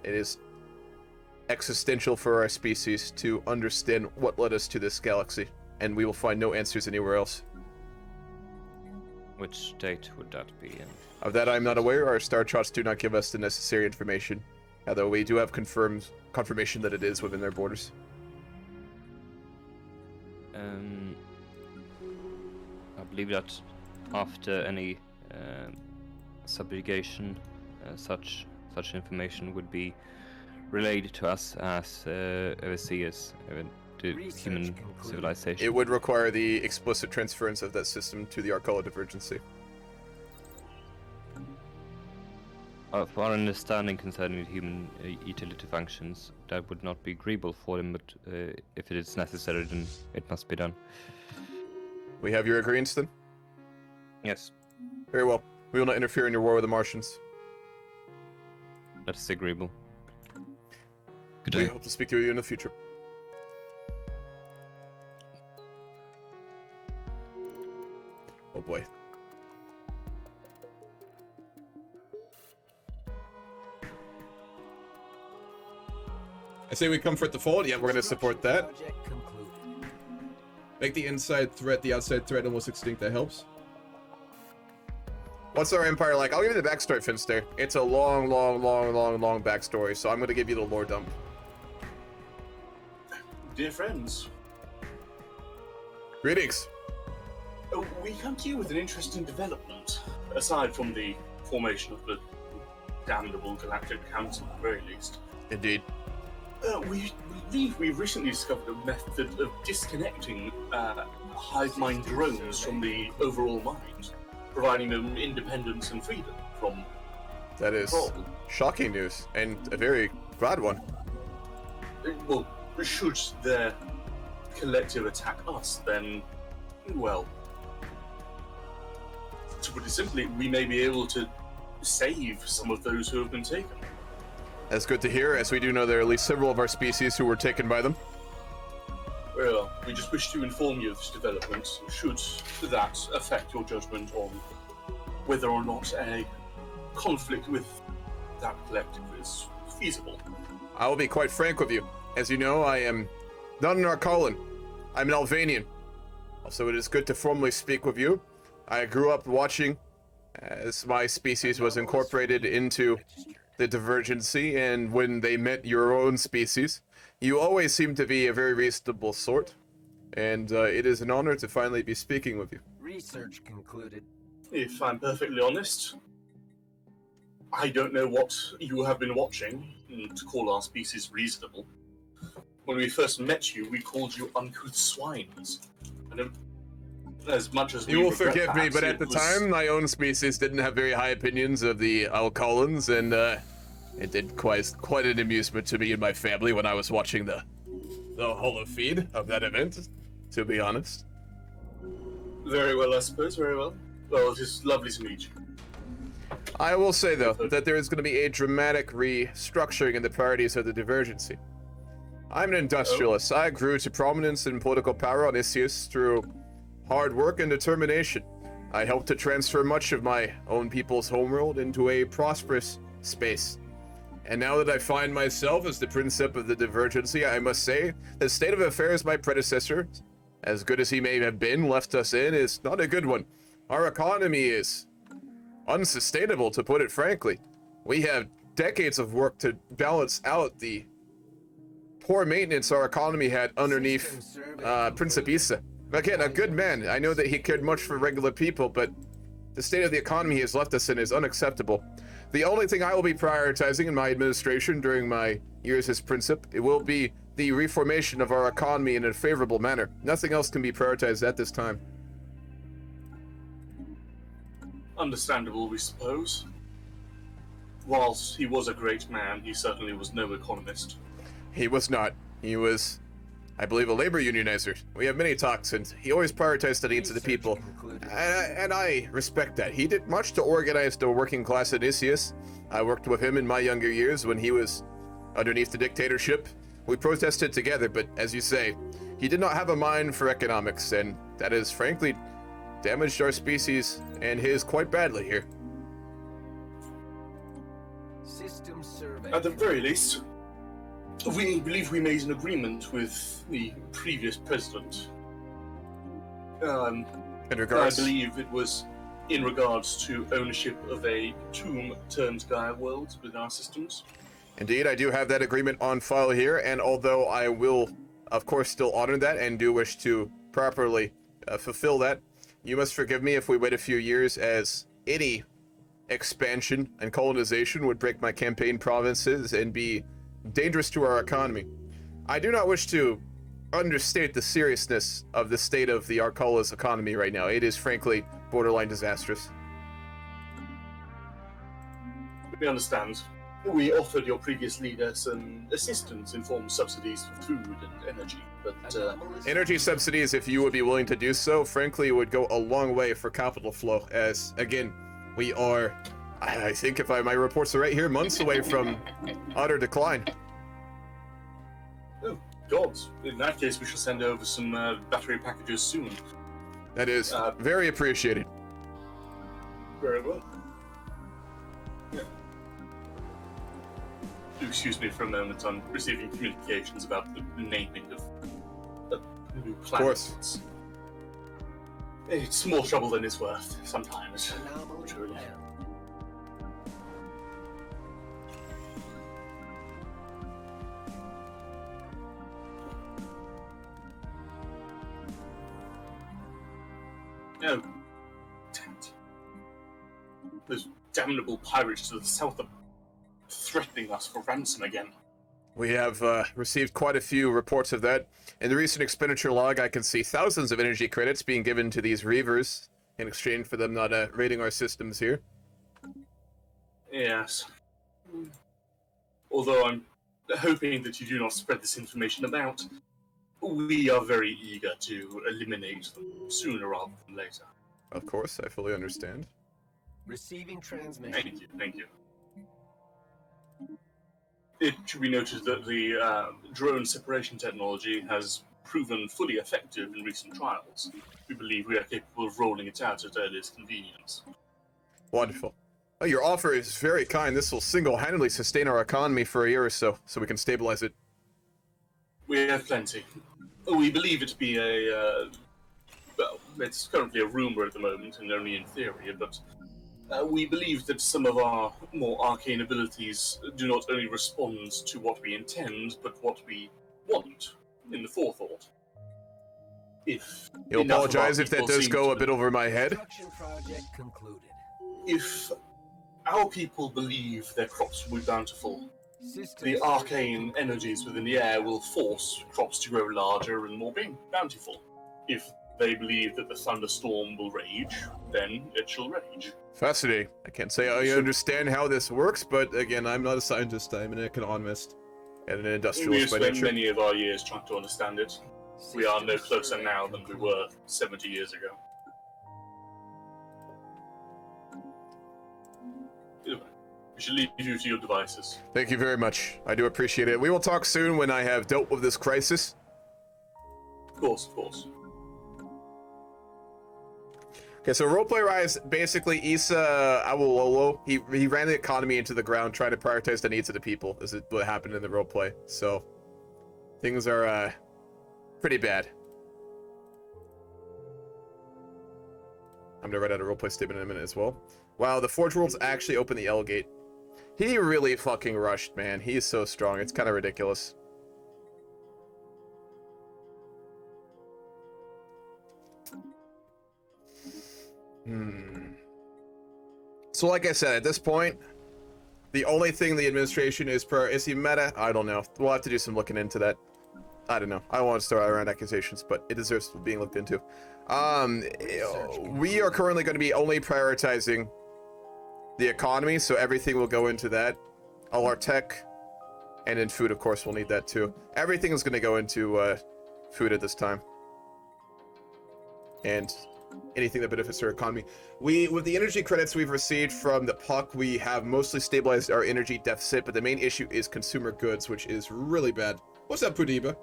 S5: It is existential for our species to understand what led us to this galaxy, and we will find no answers anywhere else.
S2: Which state would that be in?
S5: Of that I'm not aware. Our star charts do not give us the necessary information, although we do have confirmation that it is within their borders.
S2: I believe that after any subjugation, such information would be relayed to us as overseers to human civilization.
S5: It would require the explicit transference of that system to the Arcala Divergency.
S2: For our understanding concerning human utility functions, that would not be agreeable for them, but if it is necessary, then it must be done.
S5: We have your agreement, then?
S2: Yes.
S5: Very well. We will not interfere in your war with the Martians.
S2: That is agreeable. Good
S5: We
S2: day.
S5: hope to speak to you in the future. Oh boy. I say we comfort the fold. Yeah, we're going to support that.
S10: Project concluded.
S5: Make the inside threat the outside threat almost extinct. That helps. What's our empire like? I'll give you the backstory, Finster. It's a long backstory, so I'm going to give you the lore dump.
S3: Dear friends,
S5: Greetings.
S3: we come to you with an interesting development, aside from the formation of the damnable Galactic Council at the very least.
S5: Indeed.
S3: We believe we've recently discovered a method of disconnecting hive mind drones from the overall mind, providing them independence and freedom from
S5: That is
S3: control.
S5: shocking news, and a very glad one.
S3: Well, should their collective attack us, then, well, to put it simply, we may be able to save some of those who have been taken.
S5: That's good to hear, as we do know there are at least several of our species who were taken by them.
S3: Well, we just wish to inform you of this development, should that affect your judgment on whether or not a conflict with that collective is feasible.
S5: I will be quite frank with you. As you know, I am not an Arcalan. I'm an Alvanian. Also, it is good to formally speak with you. I grew up watching as my species was incorporated into the Divergency, and when they met your own species, you always seem to be a very reasonable sort, and it is an honor to finally be speaking with you.
S10: Research concluded.
S3: If I'm perfectly honest, I don't know what you have been watching to call our species reasonable. When we first met you, we called you uncouth swines. I don't, as much as
S5: You
S3: we
S5: will
S3: regret
S5: forgive me,
S3: that,
S5: but at
S3: it
S5: the
S3: was-
S5: time, my own species didn't have very high opinions of the Alcalans, and it did quite an amusement to me and my family when I was watching the holo feed of that event, to be honest.
S3: Very well, I suppose, very well. Well, it is lovely to meet you.
S5: I will say, though, that there is going to be a dramatic restructuring in the priorities of the Divergency. I'm an industrialist. I grew to prominence and political power on Isius through hard work and determination. I helped to transfer much of my own people's homeworld into a prosperous space. And now that I find myself as the Princeps of the Divergency, I must say, the state of affairs my predecessor, as good as he may have been, left us in, is not a good one. Our economy is unsustainable, to put it frankly. We have decades of work to balance out the poor maintenance our economy had underneath Princeps Issa. Again, a good man. I know that he cared much for regular people, but the state of the economy he has left us in is unacceptable. The only thing I will be prioritizing in my administration during my years as Princeps, it will be the reformation of our economy in a favorable manner. Nothing else can be prioritized at this time.
S3: Understandable, we suppose. Whilst he was a great man, he certainly was no economist.
S5: He was not. He was, I believe, a labor unionizer. We have many talks, and he always prioritized the needs of the people. And I respect that. He did much to organize the working class in Isius. I worked with him in my younger years when he was underneath the dictatorship. We protested together, but as you say, he did not have a mind for economics, and that has frankly damaged our species and his quite badly here.
S10: System survey.
S3: At the very least, we believe we made an agreement with the previous president.
S5: In regards,
S3: I believe it was in regards to ownership of a tomb-turned-Gaia world within our systems.
S5: Indeed, I do have that agreement on file here, and although I will, of course, still honor that and do wish to properly fulfill that, you must forgive me if we wait a few years, as any expansion and colonization would break my campaign provinces and be dangerous to our economy. I do not wish to understate the seriousness of the state of the Arcala's economy right now. It is frankly borderline disastrous.
S3: We understand. We offered your previous leader some assistance in form of subsidies for food and energy, but
S5: energy subsidies, if you would be willing to do so, frankly would go a long way for capital flow, as again, we are, I think if my reports are right here, months away from utter decline.
S3: Oh, God. In that case, we shall send over some battery packages soon.
S5: That is very appreciated.
S3: Very well. Yeah. Do excuse me for a moment. I'm receiving communications about the naming of new planets. It's more trouble than it's worth sometimes. Truly. No. Damn it. Those damnable pirates to the south are threatening us for ransom again.
S5: We have received quite a few reports of that. In the recent expenditure log, I can see thousands of energy credits being given to these reavers in exchange for them not raiding our systems here.
S3: Yes. Although I'm hoping that you do not spread this information about, we are very eager to eliminate them sooner rather than later.
S5: Of course, I fully understand.
S10: Receiving transmission.
S3: Thank you, thank you. It should be noted that the drone separation technology has proven fully effective in recent trials. We believe we are capable of rolling it out at earliest convenience.
S5: Wonderful. Oh, your offer is very kind. This will single-handedly sustain our economy for a year or so we can stabilize it.
S3: We have plenty. We believe it to be a... well, it's currently a rumor at the moment and only in theory, but we believe that some of our more arcane abilities do not only respond to what we intend, but what we want in the forethought. If
S5: you'll apologize if that does go a bit over my head.
S10: Project concluded.
S3: If our people believe their crops will be bountiful, the arcane energies within the air will force crops to grow larger and more bountiful. If they believe that the thunderstorm will rage, then it shall rage.
S5: Fascinating. I can't say I understand how this works, but again, I'm not a scientist. I'm an economist and an industrialist by
S3: We have spent
S5: nature.
S3: many of our years trying to understand it. We are no closer now than we were 70 years ago. Anyway, we shall leave you to your devices.
S5: Thank you very much. I do appreciate it. We will talk soon when I have dealt with this crisis.
S3: Of course, of course.
S5: Okay, so Roleplay Rise, basically, Issa Awololo, he ran the economy into the ground, trying to prioritize the needs of the people, is what happened in the roleplay. So, things are, pretty bad. I'm gonna write out a roleplay statement in a minute as well. Wow, the Forge Worlds actually opened the L gate. He really fucking rushed, man. He is so strong, it's kind of ridiculous. So like I said, at this point, the only thing the administration is he meta? I don't know. We'll have to do some looking into that. I don't know. I don't want to start around accusations, but it deserves being looked into. We are currently going to be only prioritizing the economy, so everything will go into that. All our tech, and in food, of course, we'll need that too. Everything is going to go into food at this time. And anything that benefits our economy. With the energy credits we've received from the puck, we have mostly stabilized our energy deficit, but the main issue is consumer goods, which is really bad. What's up, Pudiba?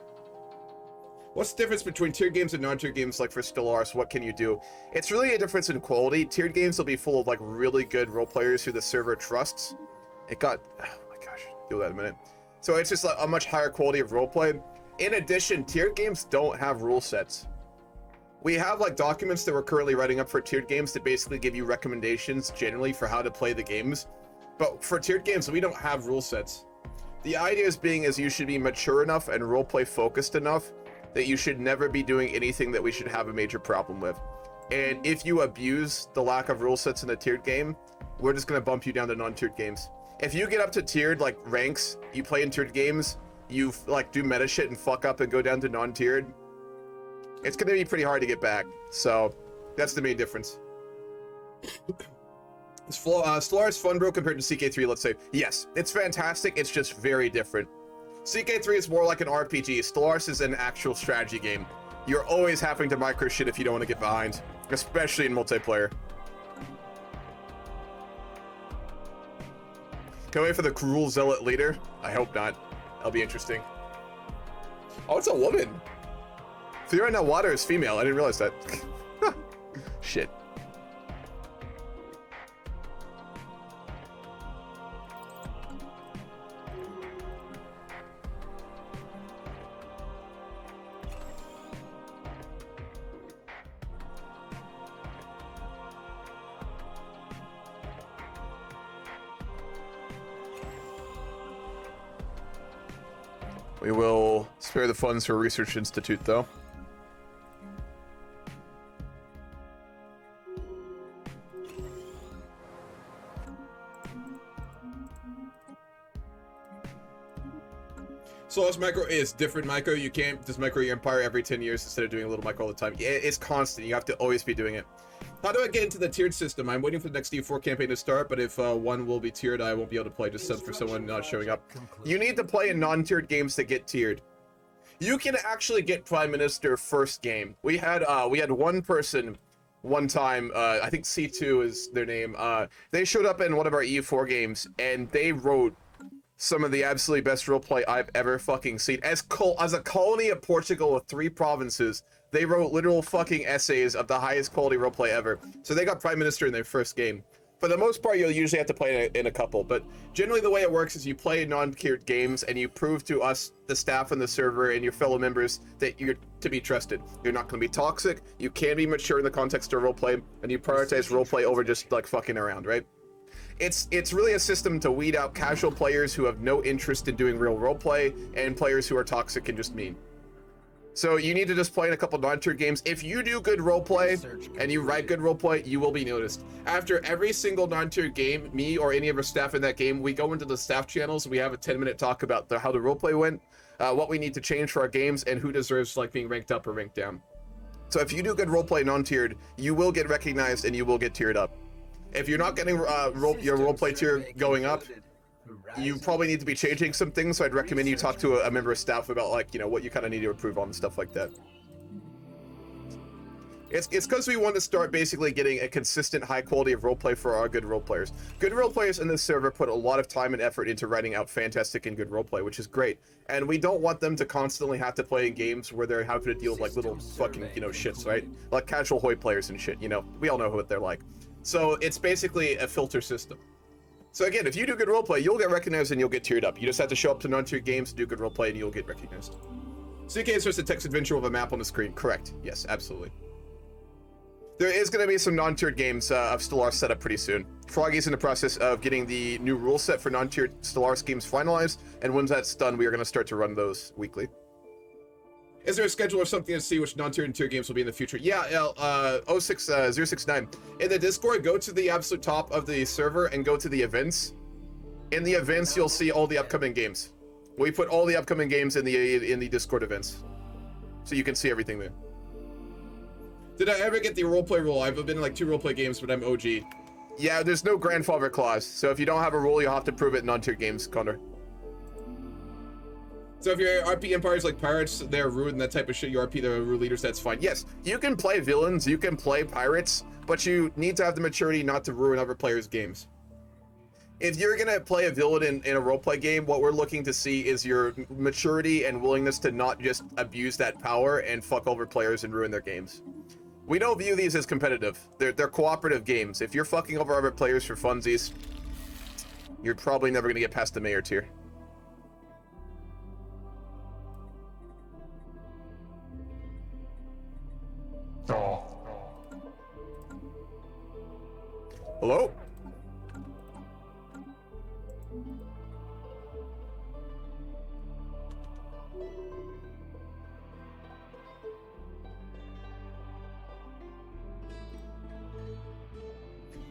S5: What's the difference between tiered games and non-tiered games? Like for Stellaris, what can you do? It's really a difference in quality. Tiered games will be full of like really good role players who the server trusts. It got, oh my gosh, deal with that in a minute. So it's just like a much higher quality of roleplay. In addition, tiered games don't have rule sets. We have like documents that we're currently writing up for tiered games that basically give you recommendations generally for how to play the games. But for tiered games, we don't have rule sets. The idea is you should be mature enough and roleplay focused enough that you should never be doing anything that we should have a major problem with. And if you abuse the lack of rule sets in a tiered game, we're just going to bump you down to non-tiered games. If you get up to tiered like ranks, you play in tiered games, you like do meta shit and fuck up and go down to non-tiered, it's going to be pretty hard to get back. So that's the main difference. Is Stellaris fun, bro, compared to CK3, let's say? Yes, it's fantastic. It's just very different. CK3 is more like an RPG. Stellaris is an actual strategy game. You're always having to micro shit if you don't want to get behind, especially in multiplayer. Can I wait for the cruel zealot leader? I hope not. That'll be interesting. Oh, it's a woman. Fiorina Water is female. I didn't realize that. Shit. We will spare the funds for a research institute, though. Stellaris micro is different micro. You can't just micro your empire every 10 years instead of doing a little micro all the time. It's constant. You have to always be doing it. How do I get into the tiered system? I'm waiting for the next D4 campaign to start, but if one will be tiered, I won't be able to play. Just sub for someone not showing up. You need to play in non-tiered games to get tiered. You can actually get Prime Minister first game. We had one person one time, I think C2 is their name. They showed up in one of our E4 games, and they wrote some of the absolutely best roleplay I've ever fucking seen. As a colony of Portugal with 3 provinces, they wrote literal fucking essays of the highest quality roleplay ever. So they got Prime Minister in their first game. For the most part, you'll usually have to play in a couple, but generally the way it works is you play non-tiered games and you prove to us, the staff on the server and your fellow members, that you're to be trusted. You're not going to be toxic, you can be mature in the context of roleplay, and you prioritize roleplay over just like fucking around, right? It's really a system to weed out casual players who have no interest in doing real roleplay and players who are toxic and just mean. So you need to just play in a couple non-tiered games. If you do good roleplay and you write good roleplay, you will be noticed. After every single non-tiered game, me or any of our staff in that game, we go into the staff channels. We have a 10-minute talk about how the roleplay went, what we need to change for our games, and who deserves like being ranked up or ranked down. So if you do good roleplay non-tiered, you will get recognized and you will get tiered up. If you're not getting your roleplay tier going up, you probably need to be changing some things, so I'd recommend you talk to a member of staff about, like, you know, what you kind of need to improve on and stuff like that. It's because we want to start basically getting a consistent high quality of roleplay for our good roleplayers. Good roleplayers in this server put a lot of time and effort into writing out fantastic and good roleplay, which is great. And we don't want them to constantly have to play in games where they're having to deal with like little fucking, you know, shits, right? Like casual hoi players and shit, you know? We all know what they're like. So it's basically a filter system. So again, if you do good roleplay, you'll get recognized and you'll get tiered up. You just have to show up to non-tiered games, do good roleplay, and you'll get recognized. CK is just a text adventure with a map on the screen. Correct. Yes, absolutely. There is going to be some non-tiered games of Stellaris set up pretty soon. Froggy's in the process of getting the new rule set for non-tiered Stellaris games finalized, and once that's done, we are going to start to run those weekly. Is there a schedule or something to see which non-tiered and tier games will be in the future? Yeah, 069. In the Discord, go to the absolute top of the server and go to the events. In the events, you'll see all the upcoming games. We put all the upcoming games in the Discord events, so you can see everything there. Did I ever get the roleplay rule? I've been in like 2 roleplay games, but I'm OG. Yeah, there's no grandfather clause, so if you don't have a rule, you'll have to prove it in non-tiered games, Connor. So if your RP empires like pirates, they're rude and that type of shit, you RP the leaders, that's fine. Yes, you can play villains, you can play pirates, but you need to have the maturity not to ruin other players' games. If you're gonna play a villain in a roleplay game, what we're looking to see is your maturity and willingness to not just abuse that power and fuck over players and ruin their games. We don't view these as competitive. They're cooperative games. If you're fucking over other players for funsies, you're probably never gonna get past the mayor tier.
S9: Oh.
S5: Hello?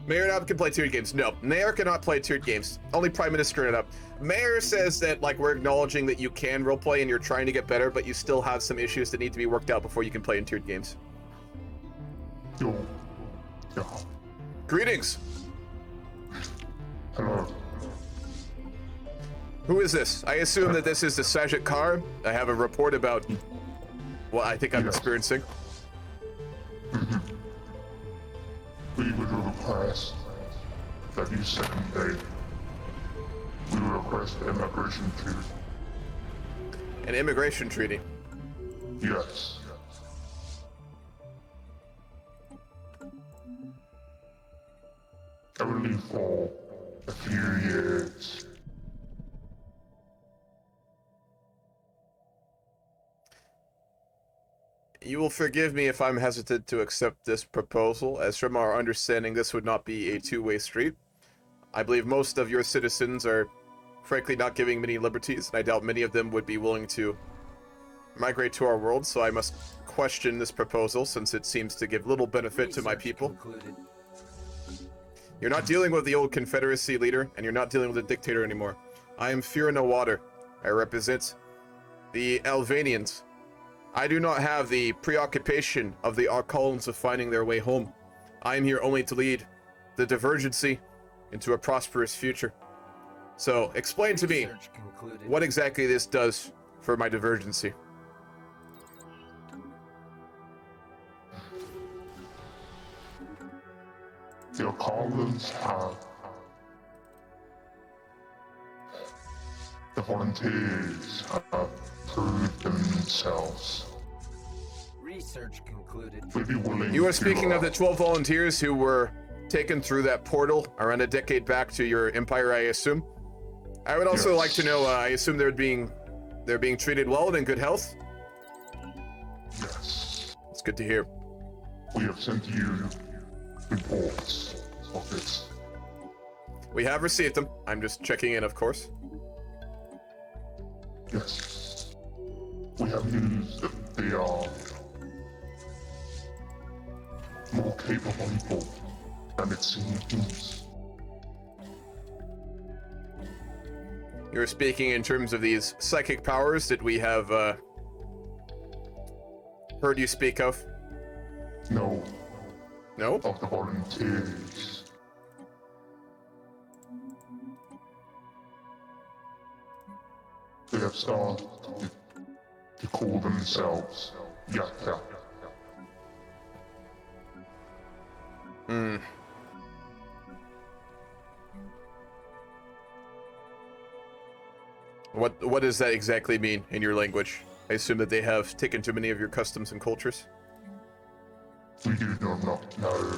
S5: Mayor now can play tiered games. No, Mayor cannot play tiered games. Only Prime Minister it up. Mayor says that, like, we're acknowledging that you can roleplay and you're trying to get better, but you still have some issues that need to be worked out before you can play in tiered games.
S9: Yo. Yeah.
S5: Greetings.
S9: Hello.
S5: Who is this? I assume that this is the Sajid Kar. I have a report about what I think I'm experiencing.
S9: We would request that you second date. We would request an immigration treaty.
S5: An immigration treaty?
S9: Yes. Only for a few years.
S5: You will forgive me if I'm hesitant to accept this proposal, as from our understanding this would not be a two-way street. I believe most of your citizens are frankly not giving many liberties, and I doubt many of them would be willing to migrate to our world, so I must question this proposal since it seems to give little benefit to my people. You're not dealing with the old Confederacy leader, and you're not dealing with a dictator anymore. I am Fear No Water. I represent the Alvanians. I do not have the preoccupation of the Arcalans of finding their way home. I am here only to lead the Divergency into a prosperous future. So, explain to me what exactly this does for my Divergency.
S9: The Arcalans have the volunteers have proved themselves.
S10: Research concluded.
S5: You are speaking of the 12 volunteers who were taken through that portal around a decade back to your empire, I assume. I would also like to know, I assume they're being treated well and in good health?
S9: Yes.
S5: It's good to hear.
S9: We have sent you reports of this.
S5: We have received them. I'm just checking in, of course.
S9: Yes. We have news that they are more capable people than it seems.
S5: You're speaking in terms of these psychic powers that we have heard you speak of?
S9: No.
S5: No?
S9: Of the volunteers. They have started to call themselves Xeltek.
S5: What does that exactly mean in your language? I assume that they have taken too many of your customs and cultures?
S9: We do not know.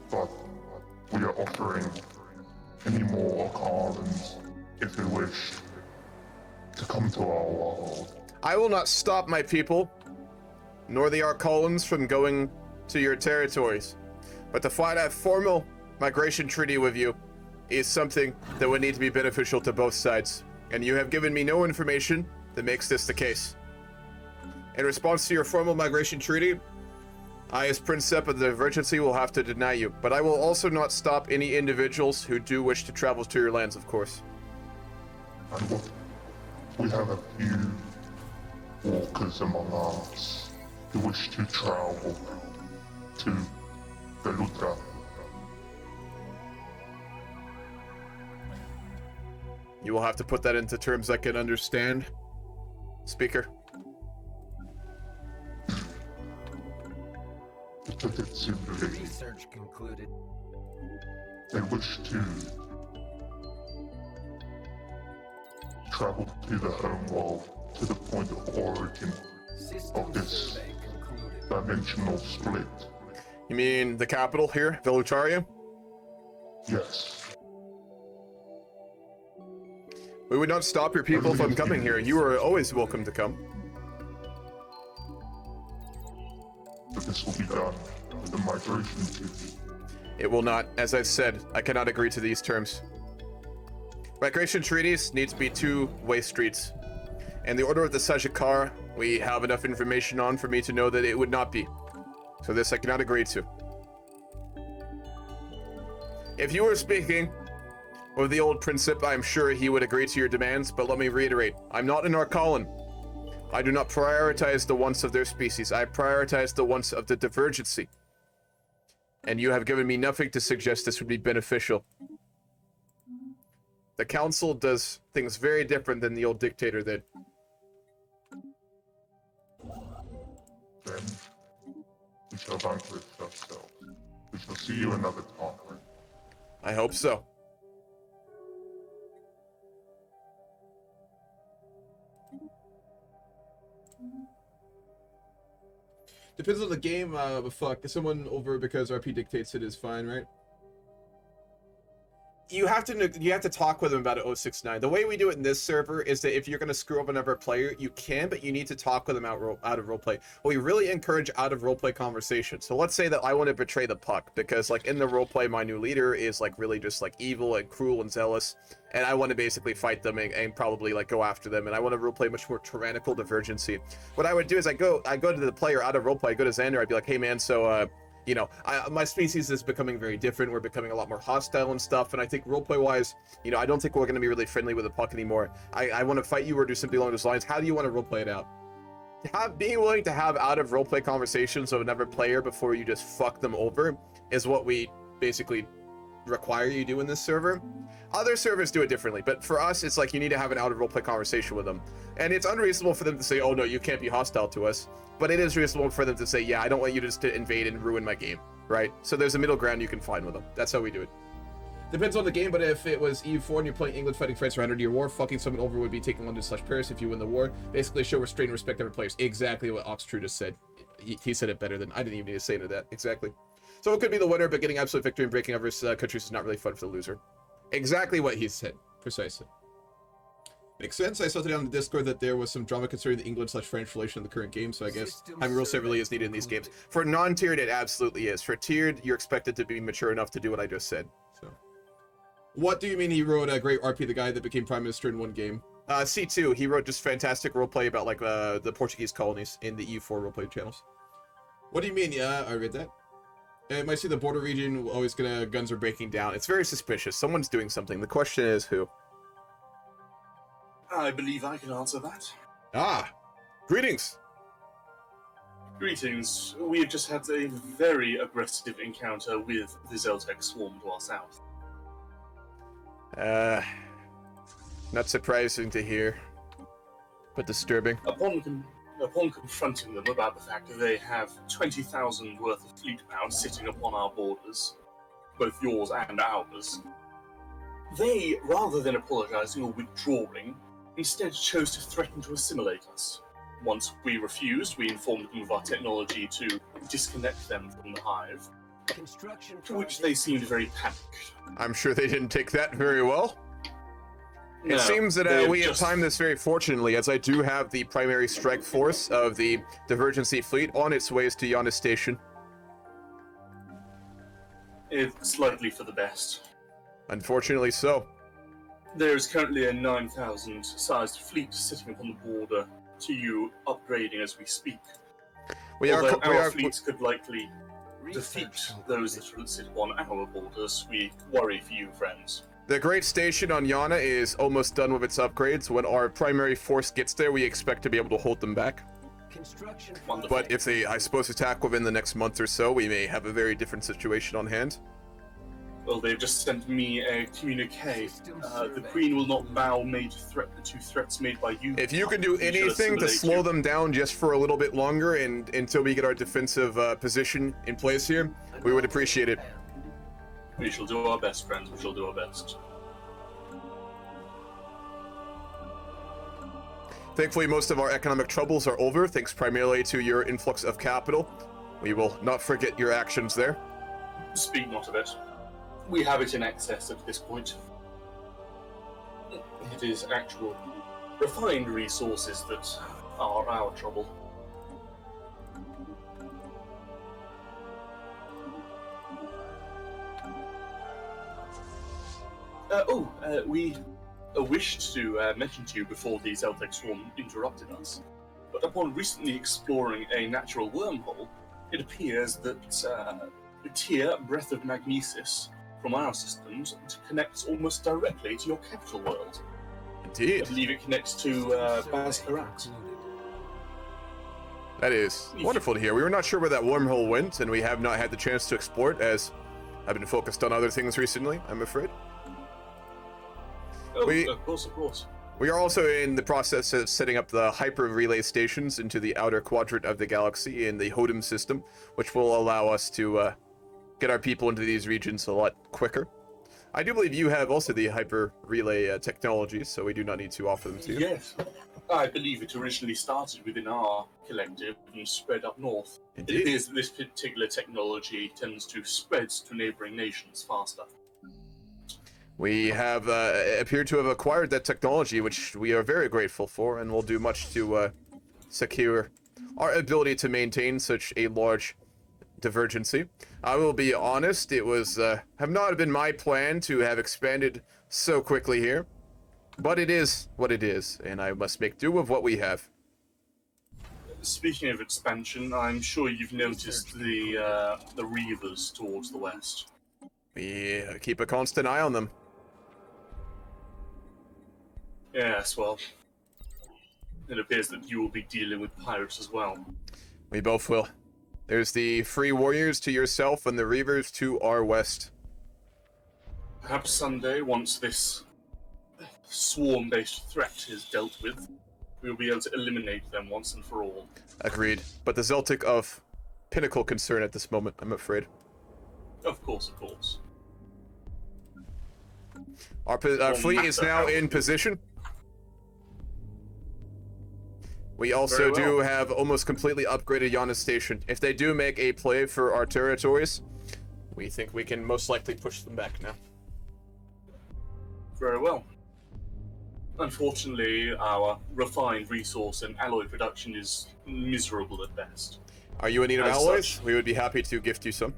S9: But we are offering any more Arcalans, if they wish, to come to our world.
S5: I will not stop my people, nor the Arcalans, from going to your territories. But to find a formal migration treaty with you is something that would need to be beneficial to both sides. And you have given me no information that makes this the case. In response to your formal migration treaty, I, as Princeps of the Divergency, will have to deny you, but I will also not stop any individuals who do wish to travel to your lands, of course.
S9: And what? We have a few walkers among us who wish to travel to Velutra.
S5: You will have to put that into terms I can understand, Speaker.
S9: To put it simply,
S10: Research concluded.
S9: they wish to travel to the home world, to the point of origin of this dimensional split.
S5: You mean the capital here, Velutaria?
S9: Yes.
S5: We would not stop your people from coming here. You are always welcome to come.
S9: But this will be done with the migration too.
S5: It will not. As I've said, I cannot agree to these terms. Migration treaties need to be two-way streets. And the Order of the Sajakar, we have enough information on for me to know that it would not be. So this I cannot agree to. If you were speaking with the old Princip, I'm sure he would agree to your demands, but let me reiterate, I'm not an Arcalan. I do not prioritize the wants of their species. I prioritize the wants of the Divergency. And you have given me nothing to suggest this would be beneficial. The Council does things very different than the old dictator did.
S9: Then we shall vanquish ourselves. We shall see you another time.
S5: I hope so. Depends on the game, but fuck, someone over because RP dictates it is fine, right? You have to talk with them about it 069. The way we do it in this server is that if you're going to screw up another player, you can, but you need to talk with them out of roleplay. We really encourage out of roleplay conversations. So let's say that I want to betray the puck because like in the roleplay, my new leader is like really just like evil and cruel and zealous. And I want to basically fight them and probably like go after them. And I want to roleplay much more tyrannical divergency. What I would do is I go to the player out of roleplay, I go to Xander, I'd be like, hey man, so you know, my species is becoming very different. We're becoming a lot more hostile and stuff. And I think roleplay-wise, you know, I don't think we're going to be really friendly with the puck anymore. I want to fight you or do something along those lines. How do you want to roleplay it out? Being willing to have out-of-roleplay conversations with another player before you just fuck them over is what we basically require you do in this server. Other servers do it differently, but for us, it's like you need to have an out-of-roleplay conversation with them. And it's unreasonable for them to say, oh no, you can't be hostile to us. But it is reasonable for them to say, yeah, I don't want you just to invade and ruin my game, right? So there's a middle ground you can find with them. That's how we do it. Depends on the game, but if it was EU4 and you're playing England fighting France for 100-year war, fucking someone over would be taking London/Paris if you win the war. Basically show restraint and respect other players. Exactly what Oxtrue just said. He said it better than I didn't even need to say into that. Exactly. So it could be the winner, but getting absolute victory and breaking other countries is not really fun for the loser. Exactly what he said. Precisely. Makes sense. I saw today on the Discord that there was some drama concerning the England/French relation in the current game, so I guess having rule set really is needed in these games. For non-tiered, it absolutely is. For tiered, you're expected to be mature enough to do what I just said. So, what do you mean he wrote a great RP, the guy that became Prime Minister in one game? C2, he wrote just fantastic roleplay about like the Portuguese colonies in the EU4 roleplay channels. What do you mean? Yeah, I read that. I might see the border region always guns are breaking down. It's very suspicious. Someone's doing something. The question is who?
S3: I believe I can answer that.
S5: Ah, greetings.
S3: Greetings. We have just had a very aggressive encounter with the Xeltek swarm to our south.
S5: Not surprising to hear, but disturbing.
S3: Upon confronting them about the fact that they have 20,000 worth of fleet power sitting upon our borders, both yours and ours, they, rather than apologizing or withdrawing, instead chose to threaten to assimilate us. Once we refused, we informed them of our technology to disconnect them from the hive, to which they seemed very panicked.
S5: I'm sure they didn't take that very well.
S3: No,
S5: it seems that we have timed this very fortunately, as I do have the primary strike force of the Divergency fleet on its ways to Yonah Station.
S3: It's likely for the best.
S5: Unfortunately so.
S3: There is currently a 9,000 sized fleet sitting upon the border to you, upgrading as we speak. Although our fleets could likely defeat those that would sit on our borders, we worry for you, friends.
S5: The great station on Yana is almost done with its upgrades. When our primary force gets there, we expect to be able to hold them back.
S3: Wonderful.
S5: But if they, I suppose, attack within the next month or so, we may have a very different situation on hand.
S3: Well, they've just sent me a communique. The Queen will not bow to threats made by you.
S5: If you can do anything to slow them down just for a little bit longer and until we get our defensive position in place here, we would appreciate it.
S3: We shall do our best, friends. We shall do our best.
S5: Thankfully, most of our economic troubles are over, thanks primarily to your influx of capital. We will not forget your actions there.
S3: Speak not of it. We have it in excess at this point. It is actual refined resources that are our trouble. We wished to mention to you before the Xeltek swarm interrupted us, but upon recently exploring a natural wormhole, it appears that Tyr, Breath of Magnesis, from our systems, connects almost directly to your capital world.
S5: Indeed.
S3: I believe it connects to Bazkarat.
S5: That is wonderful to hear. We were not sure where that wormhole went, and we have not had the chance to explore it, as I've been focused on other things recently, I'm afraid.
S3: Oh, of course.
S5: We are also in the process of setting up the hyper relay stations into the outer quadrant of the galaxy in the Hodum system, which will allow us to get our people into these regions a lot quicker. I do believe you have also the hyper relay technology, so we do not need to offer them to you.
S3: Yes. I believe it originally started within our collective and spread up north.
S5: Indeed.
S3: It appears that this particular technology tends to spread to neighboring nations faster.
S5: We have appeared to have acquired that technology, which we are very grateful for, and will do much to secure our ability to maintain such a large divergency. I will be honest, it was have not been my plan to have expanded so quickly here, but it is what it is, and I must make do with what we have.
S3: Speaking of expansion, I'm sure you've noticed the Reavers towards the west.
S5: We keep a constant eye on them.
S3: Yes, well, it appears that you will be dealing with pirates as well.
S5: We both will. There's the Free Warriors to your south and the Reavers to our west.
S3: Perhaps someday, once this swarm-based threat is dealt with, we'll be able to eliminate them once and for all.
S5: Agreed. But the Xeltek of pinnacle concern at this moment, I'm afraid.
S3: Of course, of course.
S5: Our fleet is now in position. We also do have almost completely upgraded Yana Station. If they do make a play for our territories, we think we can most likely push them back now.
S3: Very well. Unfortunately, our refined resource and alloy production is miserable at best.
S5: Are you in need of alloys? We would be happy to gift you some.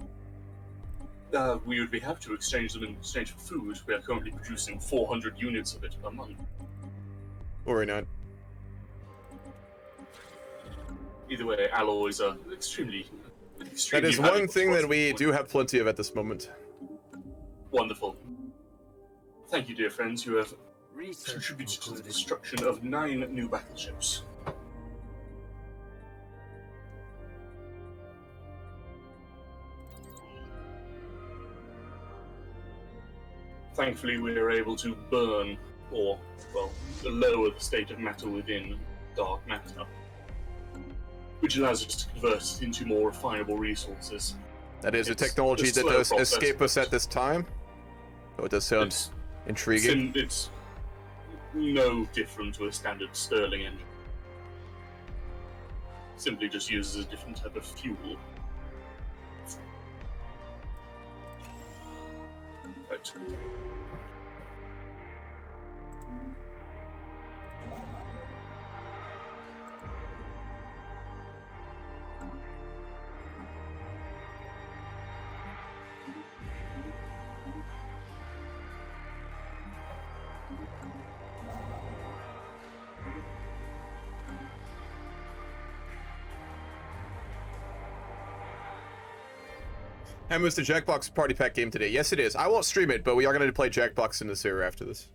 S3: We would be happy to exchange them in exchange for food. We are currently producing 400 units of it per month.
S5: Or not.
S3: Either way, alloys are extremely
S5: that is one thing that we do have plenty of at this moment.
S3: Wonderful. Thank you, dear friends. You have contributed to the destruction of 9 new battleships. Thankfully, we are able to burn, or, well, lower the state of matter within dark matter, which allows us to convert it into more refinable resources.
S5: That is a technology that does escape us at this time. So it does sound intriguing.
S3: It's no different to a standard Stirling engine. Simply just uses a different type of fuel. Right.
S5: Ham, is the Jackbox Party Pack game today? Yes, it is. I won't stream it, but we are going to play Jackbox in the server after this.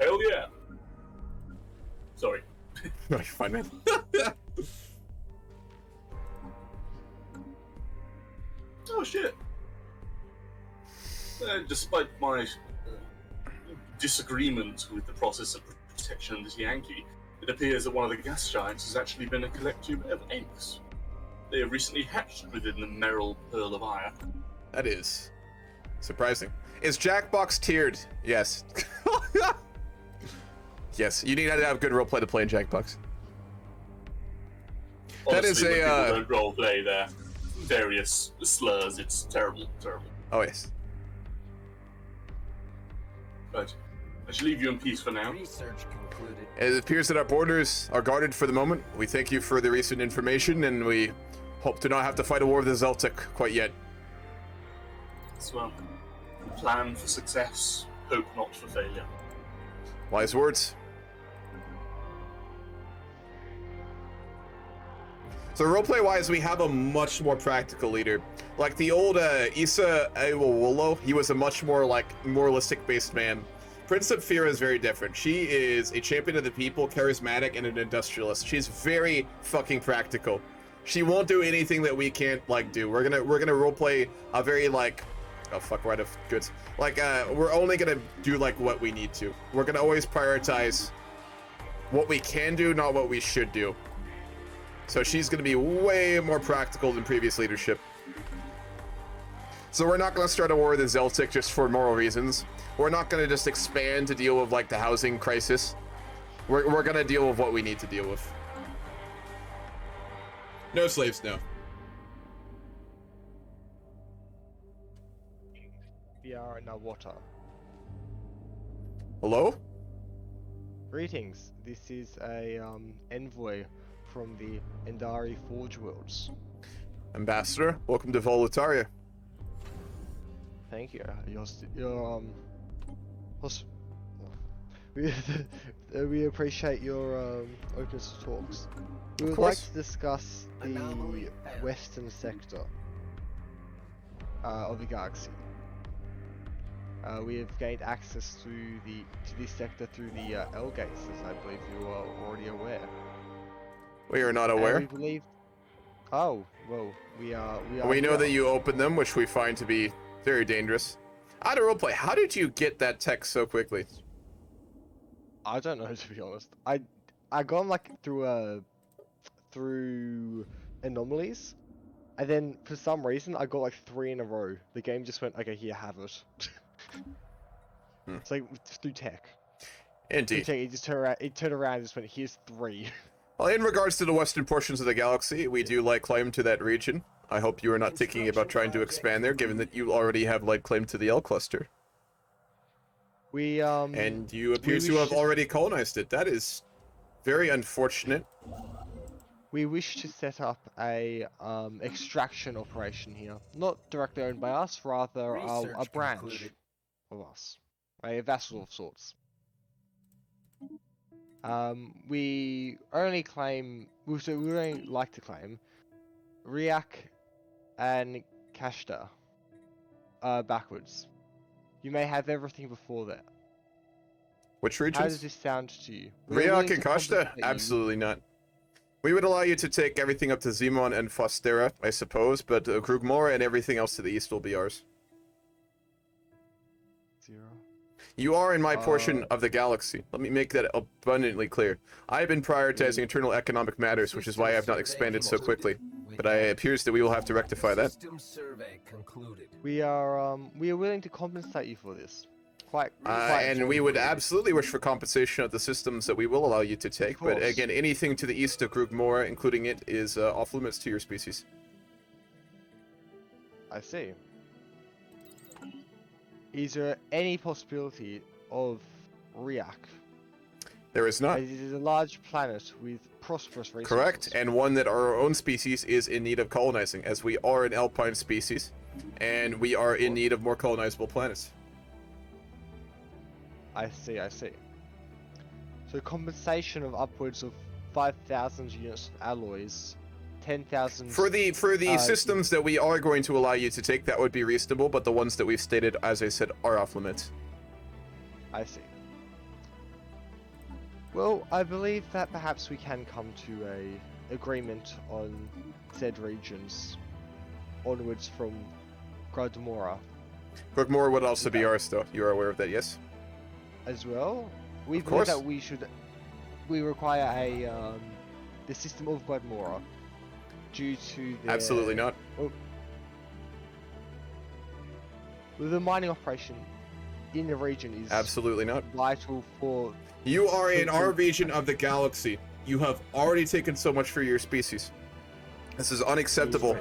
S3: Hell yeah. Sorry.
S5: No, you're fine, man.
S3: Oh shit. Despite my disagreement with the process of protection of this Yankee, it appears that one of the gas giants has actually been a collective of eggs. They have recently hatched within the Merrill Pearl of Ire.
S5: That is surprising. Is Jackbox tiered? Yes. Yes, you need to have good roleplay to play in Jackbox.
S3: Honestly,
S5: That is
S3: when
S5: a,
S3: people don't roleplay their various slurs, it's terrible, terrible.
S5: Oh, yes.
S3: But I shall leave you in peace for now.
S10: Research concluded.
S5: It appears that our borders are guarded for the moment. We thank you for the recent information, and we hope to not have to fight a war with the Xeltek quite yet.
S3: So, plan for success, hope not for failure.
S5: Wise words. So roleplay-wise, we have a much more practical leader. Like the old Issa Ewololo, he was a much more like moralistic-based man. Prince of Fira is very different. She is a champion of the people, charismatic, and an industrialist. She's very fucking practical. She won't do anything that we can't like do. We're gonna roleplay a very like, oh fuck, we're out of goods. Like we're only gonna do like what we need to. We're gonna always prioritize what we can do, not what we should do. So she's going to be way more practical than previous leadership. So we're not going to start a war with the Xeltek just for moral reasons. We're not going to just expand to deal with like the housing crisis. We're going to deal with what we need to deal with. No slaves, no.
S4: We are in water.
S5: Hello?
S4: Greetings. This is a envoy from the Endari Forge Worlds.
S5: Ambassador, welcome to Volutaria.
S4: Thank you. We appreciate your openness to talks. We would like to discuss the western sector of the galaxy. We have gained access to this sector through the L gates, as I believe you are already aware.
S5: We are not aware.
S4: We believe. Oh, well, we are.
S5: We know that you opened them, which we find to be very dangerous. Out of roleplay, how did you get that text so quickly?
S4: I don't know, to be honest. I got them like through anomalies, and then for some reason I got like 3 in a row. The game just went, okay, here, have it. It's like through tech.
S5: Indeed.
S4: Through tech, it just turned around and just went, here's 3.
S5: Well, in regards to the western portions of the galaxy, we do lay claim to that region. I hope you are not thinking about trying to expand there, given that you already have laid claim to the L cluster. And you appear to have already colonized it. That is very unfortunate.
S4: We wish to set up a extraction operation here, not directly owned by us, rather a branch of us, a vassal of sorts. We only claim, we only like to claim, Riak and Kashta backwards. You may have everything before that.
S5: Which regions?
S4: How does this sound to you?
S5: Riak and Kashta? Absolutely not. We would allow you to take everything up to Zimon and Fostera, I suppose, but Krugmora and everything else to the east will be ours.
S4: 0.
S5: You are in my portion of the galaxy. Let me make that abundantly clear. I have been prioritizing internal economic matters, which is why I have not expanded so quickly. But it appears that we will have to rectify that.
S4: We are willing to compensate you for this.
S5: And we would absolutely wish for compensation of the systems that we will allow you to take. But again, anything to the east of Krugmora, including it, is off limits to your species.
S4: I see. Is there any possibility of Riak?
S5: There is not.
S4: It is a large planet with prosperous resources.
S5: Correct, and one that our own species is in need of colonizing, as we are an alpine species, and we are in need of more colonizable planets.
S4: I see. So compensation of upwards of 5,000 units of alloys, 10,000.
S5: For the systems that we are going to allow you to take, that would be reasonable, but the ones that we've stated, as I said, are off limits.
S4: I see. Well, I believe that perhaps we can come to a agreement on said regions onwards from Gradmora.
S5: Gradmora would also be ours, though. You are aware of that, yes?
S4: As well, we
S5: Of
S4: believe
S5: course.
S4: that we require the system of Gradmora due to the
S5: Absolutely not.
S4: Well, the mining operation in the region is
S5: Absolutely not.
S4: vital for.
S5: You are in our region of the galaxy. You have already taken so much for your species. This is unacceptable.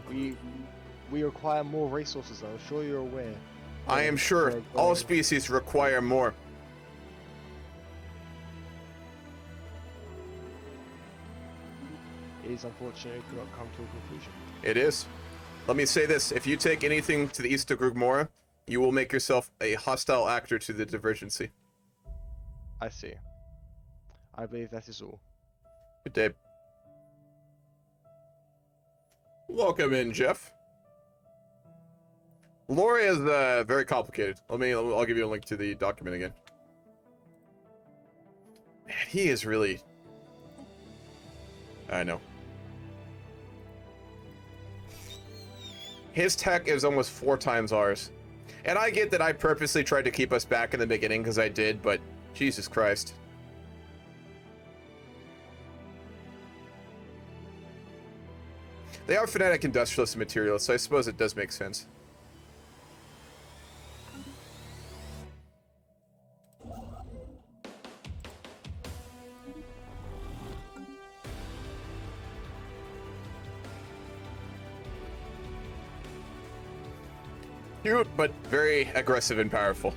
S4: We require more resources. I'm sure you're aware.
S5: I am sure all species require more.
S4: It is unfortunate it could not come to a conclusion.
S5: It is. Let me say this. If you take anything to the east of Gradmora, you will make yourself a hostile actor to the Divergency.
S4: I see. I believe that is all.
S5: Good day. Welcome in, Jeff. Lore is very complicated. I'll give you a link to the document again. Man, he is really... I know. His tech is almost 4 times ours. And I get that I purposely tried to keep us back in the beginning, because I did, but Jesus Christ. They are fanatic industrialists and materialists, so I suppose it does make sense. Cute, but very aggressive and powerful.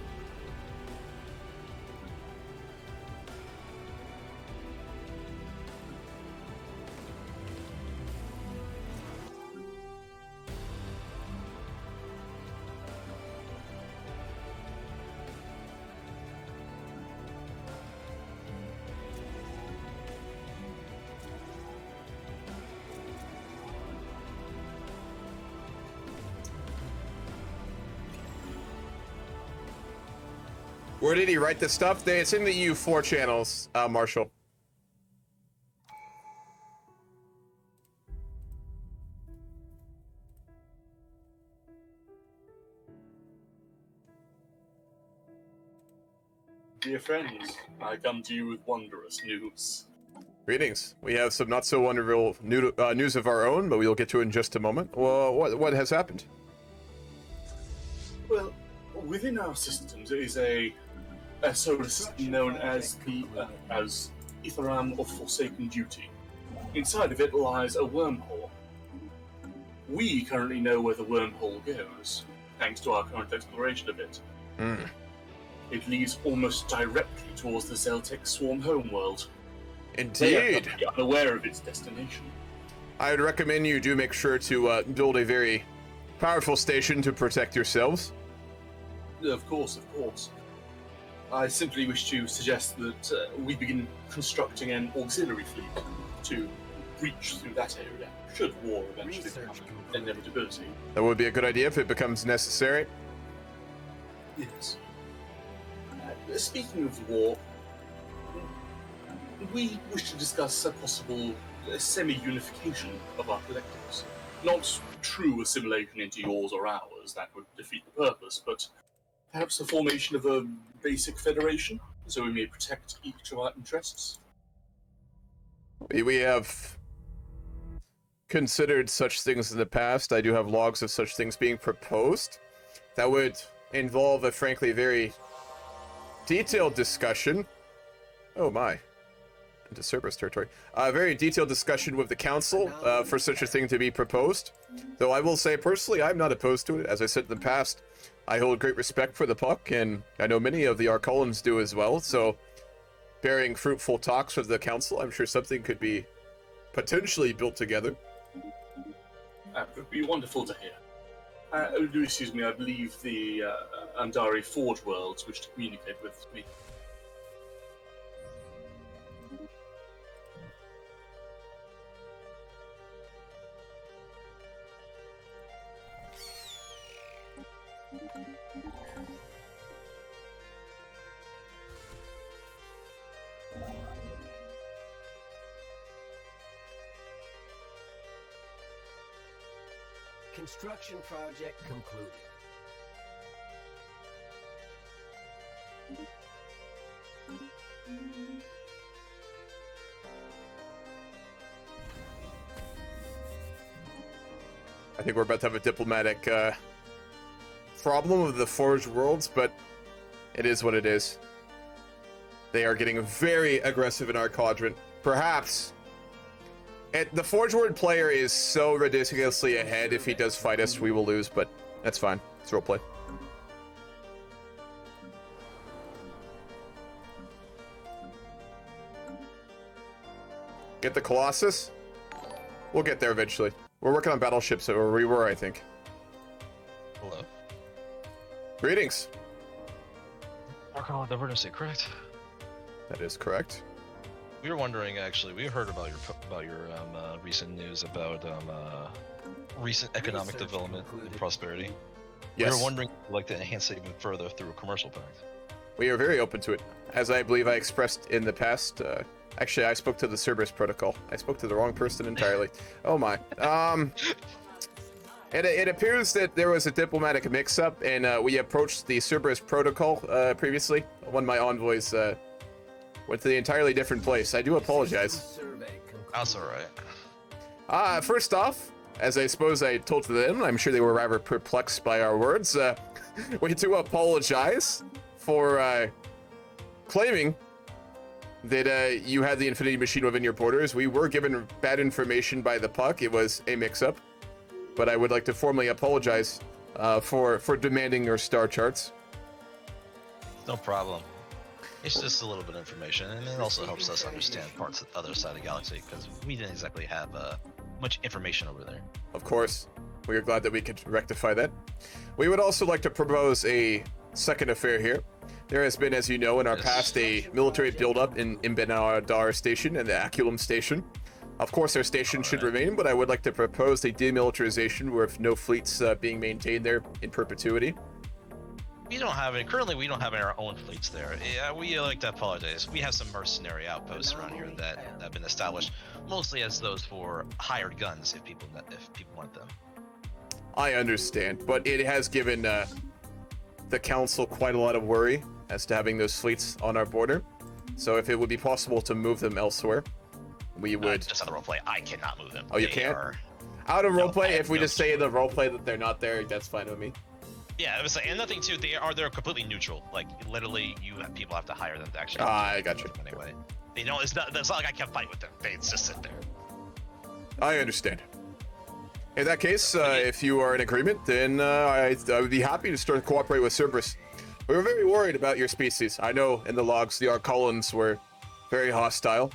S5: Where did he write this stuff? It's in the EU4 channels, Marshall.
S3: Dear friends, I come to you with wondrous news.
S5: Greetings. We have some not so wonderful news of our own, but we'll get to it in just a moment. Well, what has happened?
S3: Well, within our systems is a solar system known as the Etheram of Forsaken Duty. Inside of it lies a wormhole. We currently know where the wormhole goes, thanks to our current exploration of it. It leads almost directly towards the Xeltek swarm homeworld.
S5: Indeed.
S3: They are unaware of its destination.
S5: I would recommend you do make sure to build a very powerful station to protect yourselves.
S3: Of course, of course. I simply wish to suggest that we begin constructing an auxiliary fleet to breach through that area, should war eventually become an inevitability.
S5: That would be a good idea if it becomes necessary.
S3: Yes. Speaking of war, we wish to discuss a possible semi-unification of our collectives. Not true assimilation into yours or ours, that would defeat the purpose, but perhaps the formation of a basic federation, so we may protect each of our interests.
S5: We have considered such things in the past. I do have logs of such things being proposed. That would involve a frankly very detailed discussion. Oh my. Into Cerberus territory. A very detailed discussion with the council for such a thing to be proposed. Though I will say personally, I'm not opposed to it. As I said in the past, I hold great respect for the Puck, and I know many of the Arcalans do as well, so bearing fruitful talks with the council, I'm sure something could be potentially built together.
S3: That would be wonderful to hear. Excuse me, I believe the Andari Forge Worlds wish to communicate with me.
S10: Construction project concluded.
S5: I think we're about to have a diplomatic problem with the Forged Worlds, but it is what it is. They are getting very aggressive in our quadrant. Perhaps the Forged World player is so ridiculously ahead. If he does fight us, we will lose, but that's fine. It's roleplay. Get the Colossus? We'll get there eventually. We're working on battleships, or we were, I think.
S11: Hello.
S5: Greetings.
S11: Arcalan Divergency, correct?
S5: That is correct.
S11: We were wondering, actually, we heard about your recent news about recent economic development and prosperity.
S5: Yes.
S11: We were wondering if you'd like to enhance it even further through a commercial pact.
S5: We are very open to it. As I believe I expressed in the past, actually, I spoke to the Cerberus protocol. I spoke to the wrong person entirely. Oh my. It appears that there was a diplomatic mix-up, and we approached the Cerberus protocol previously. One of my envoys went to the entirely different place. I do apologize.
S11: That's alright.
S5: First off, as I suppose I told to them, I'm sure they were rather perplexed by our words. We do apologize for claiming that you had the Infinity Machine within your borders. We were given bad information by the Puck. It was a mix-up. But I would like to formally apologize for demanding your star charts.
S11: No problem. It's just a little bit of information, and it also helps us understand parts of the other side of the galaxy, because we didn't exactly have much information over there.
S5: Of course. We are glad that we could rectify that. We would also like to propose a second affair here. There has been, as you know, in our past, a military buildup in Benadar Station and the Aculum Station. Of course, our station should remain, but I would like to propose a demilitarization with no fleets being maintained there in perpetuity.
S11: We don't have any. Currently, we don't have our own fleets there. Yeah, we like to apologize. We have some mercenary outposts around here that have been established, mostly as those for hired guns, if people want them.
S5: I understand, but it has given the council quite a lot of worry as to having those fleets on our border. So if it would be possible to move them elsewhere, we would.
S11: Just on the roleplay, I cannot move them.
S5: Oh, you
S11: They
S5: can't?
S11: are-
S5: Out of
S11: No,
S5: roleplay,
S11: I have
S5: if we
S11: no
S5: just say in the roleplay that they're not there, that's fine with me.
S11: Yeah, I was saying, and nothing too. They're completely neutral. Like literally, people have to hire them to actually.
S5: I got you.
S11: Anyway, they don't. It's not like I can fight with them. They just sit there.
S5: I understand. In that case, if you are in agreement, then I would be happy to start to cooperate with Cerberus. We were very worried about your species. I know in the logs the Arcalans were very hostile.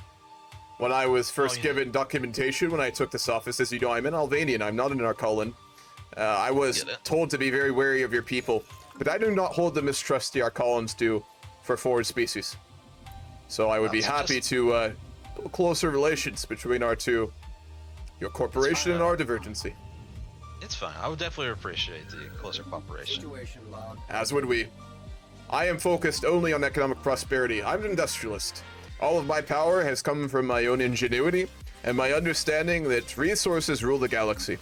S5: When I was first given documentation when I took this office, as you know, I'm an Alvanian, I'm not an Arcalan. I was told to be very wary of your people, but I do not hold the mistrust the Arcalans do for forward species. So I would be happy to build closer relations between our two, your corporation and our divergency.
S11: It's fine. I would definitely appreciate the closer cooperation.
S5: As would we. I am focused only on economic prosperity. I'm an industrialist. All of my power has come from my own ingenuity and my understanding that resources rule the galaxy.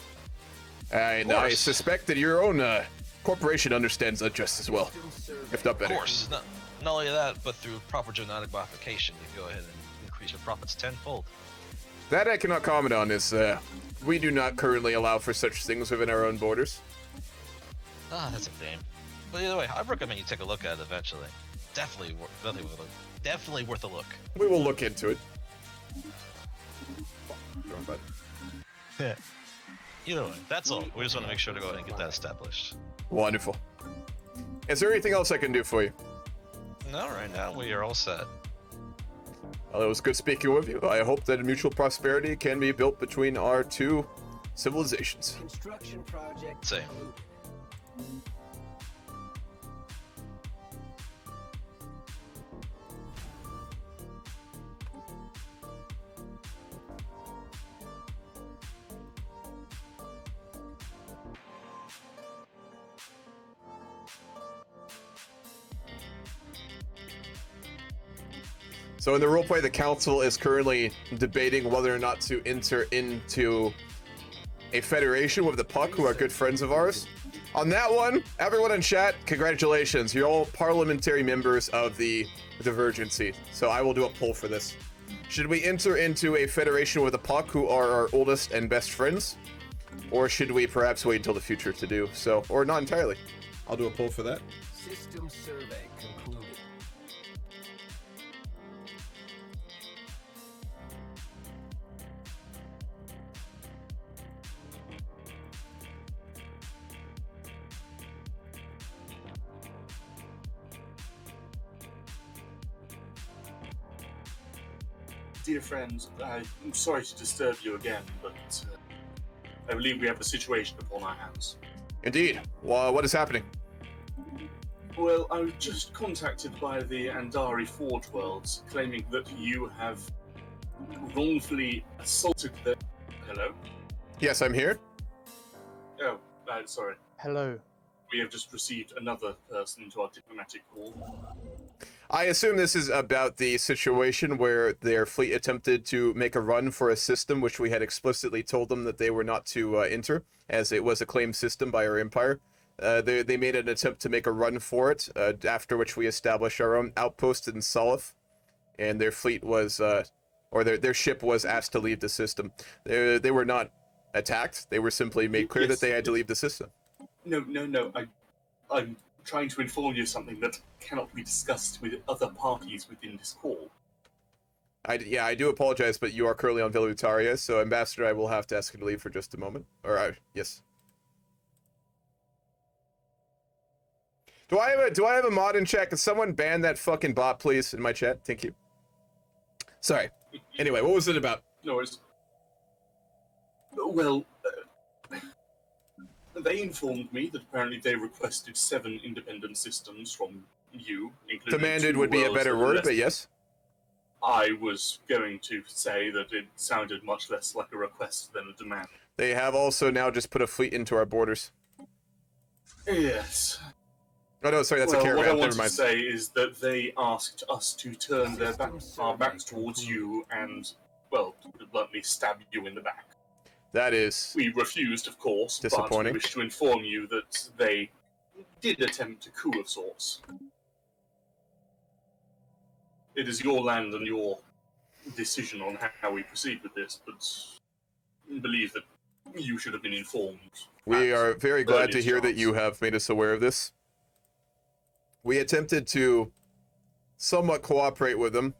S5: And I suspect that your own corporation understands that just as well, if not better.
S11: Of course. Not only that, but through proper genetic modification, you go ahead and increase your profits tenfold.
S5: That I cannot comment on, is we do not currently allow for such things within our own borders.
S11: Ah, that's a shame. But either way, I recommend you take a look at it eventually. Definitely worth a look.
S5: We will look into it.
S11: Either way, that's all. We just want to make sure to go ahead and get that established.
S5: Wonderful. Is there anything else I can do for you?
S11: No, right now we are all set.
S5: Well, it was good speaking with you. I hope that mutual prosperity can be built between our two civilizations.
S10: Construction project.
S11: Same.
S5: So in the roleplay, the council is currently debating whether or not to enter into a federation with the Puck, who are good friends of ours. On that one, everyone in chat, congratulations. You're all parliamentary members of the Divergency. So I will do a poll for this. Should we enter into a federation with the Puck, who are our oldest and best friends? Or should we perhaps wait until the future to do so? Or not entirely. I'll do a poll for that.
S10: System survey concluded.
S3: Dear friends, I'm sorry to disturb you again, but I believe we have a situation upon our hands.
S5: Indeed. Well, what is happening?
S3: Well, I was just contacted by the Andari Forge Worlds, claiming that you have wrongfully assaulted the... Hello?
S5: Yes, I'm here.
S3: Oh, sorry.
S1: Hello.
S3: We have just received another person to our diplomatic call.
S5: I assume this is about the situation where their fleet attempted to make a run for a system which we had explicitly told them that they were not to enter, as it was a claimed system by our empire. They made an attempt to make a run for it, after which we established our own outpost in Salif, and their fleet was, or their ship was asked to leave the system. They were not attacked, they were simply made clear that they had to leave the system.
S3: No, I'm trying to inform you of something that cannot be discussed with other parties within this call.
S5: I do apologize, but you are currently on Velutaria, so Ambassador, I will have to ask you to leave for just a moment. Yes. Do I have a mod in chat? Can someone ban that fucking bot, please, in my chat? Thank you. Sorry. Anyway, what was it about?
S3: No worries. Well, they informed me that apparently they requested 7 independent systems from you, including
S5: Demanded
S3: 2
S5: would be a
S3: worlds
S5: better
S3: that were
S5: word,
S3: less-
S5: but yes.
S3: I was going to say that it sounded much less like a request than a demand.
S5: They have also now just put a fleet into our borders.
S3: Yes.
S5: Oh no, sorry, that's a
S3: What I
S5: caravan.
S3: want
S5: Never
S3: to
S5: mind.
S3: say is that they asked us to turn our backs towards you and, well, to put it bluntly, stab you in the back.
S5: That is
S3: We refused, of course, but
S5: disappointing.
S3: we wish to inform you that they did attempt a coup of sorts. It is your land and your decision on how we proceed with this, but I believe that you should have been informed.
S5: We are very glad to
S3: earliest
S5: hear that
S3: chance.
S5: you have made us aware of this. We attempted to somewhat cooperate with them,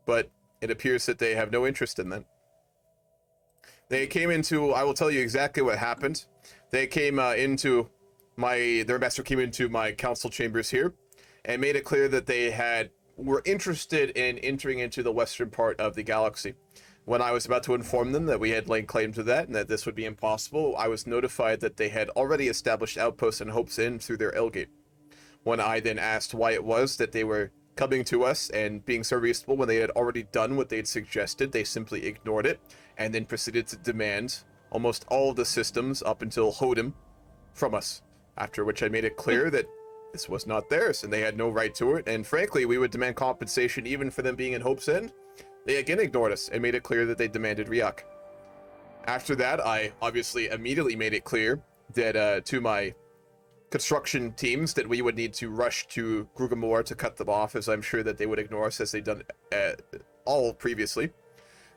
S5: but it appears that they have no interest in that. They came into, I will tell you exactly what happened. They came into their ambassador came into my council chambers here and made it clear that they were interested in entering into the western part of the galaxy. When I was about to inform them that we had laid claim to that and that this would be impossible, I was notified that they had already established outposts in Hope's Inn through their L-gate. When I then asked why it was that they were coming to us and being so reasonable when they had already done what they had suggested, they simply ignored it and then proceeded to demand almost all of the systems up until Hodem from us, after which I made it clear that this was not theirs and they had no right to it, and frankly we would demand compensation even for them being in Hope's End. They again ignored us and made it clear that they demanded Riak. After that, I obviously immediately made it clear that to my construction teams that we would need to rush to Grugamore to cut them off, as I'm sure that they would ignore us as they've done all previously.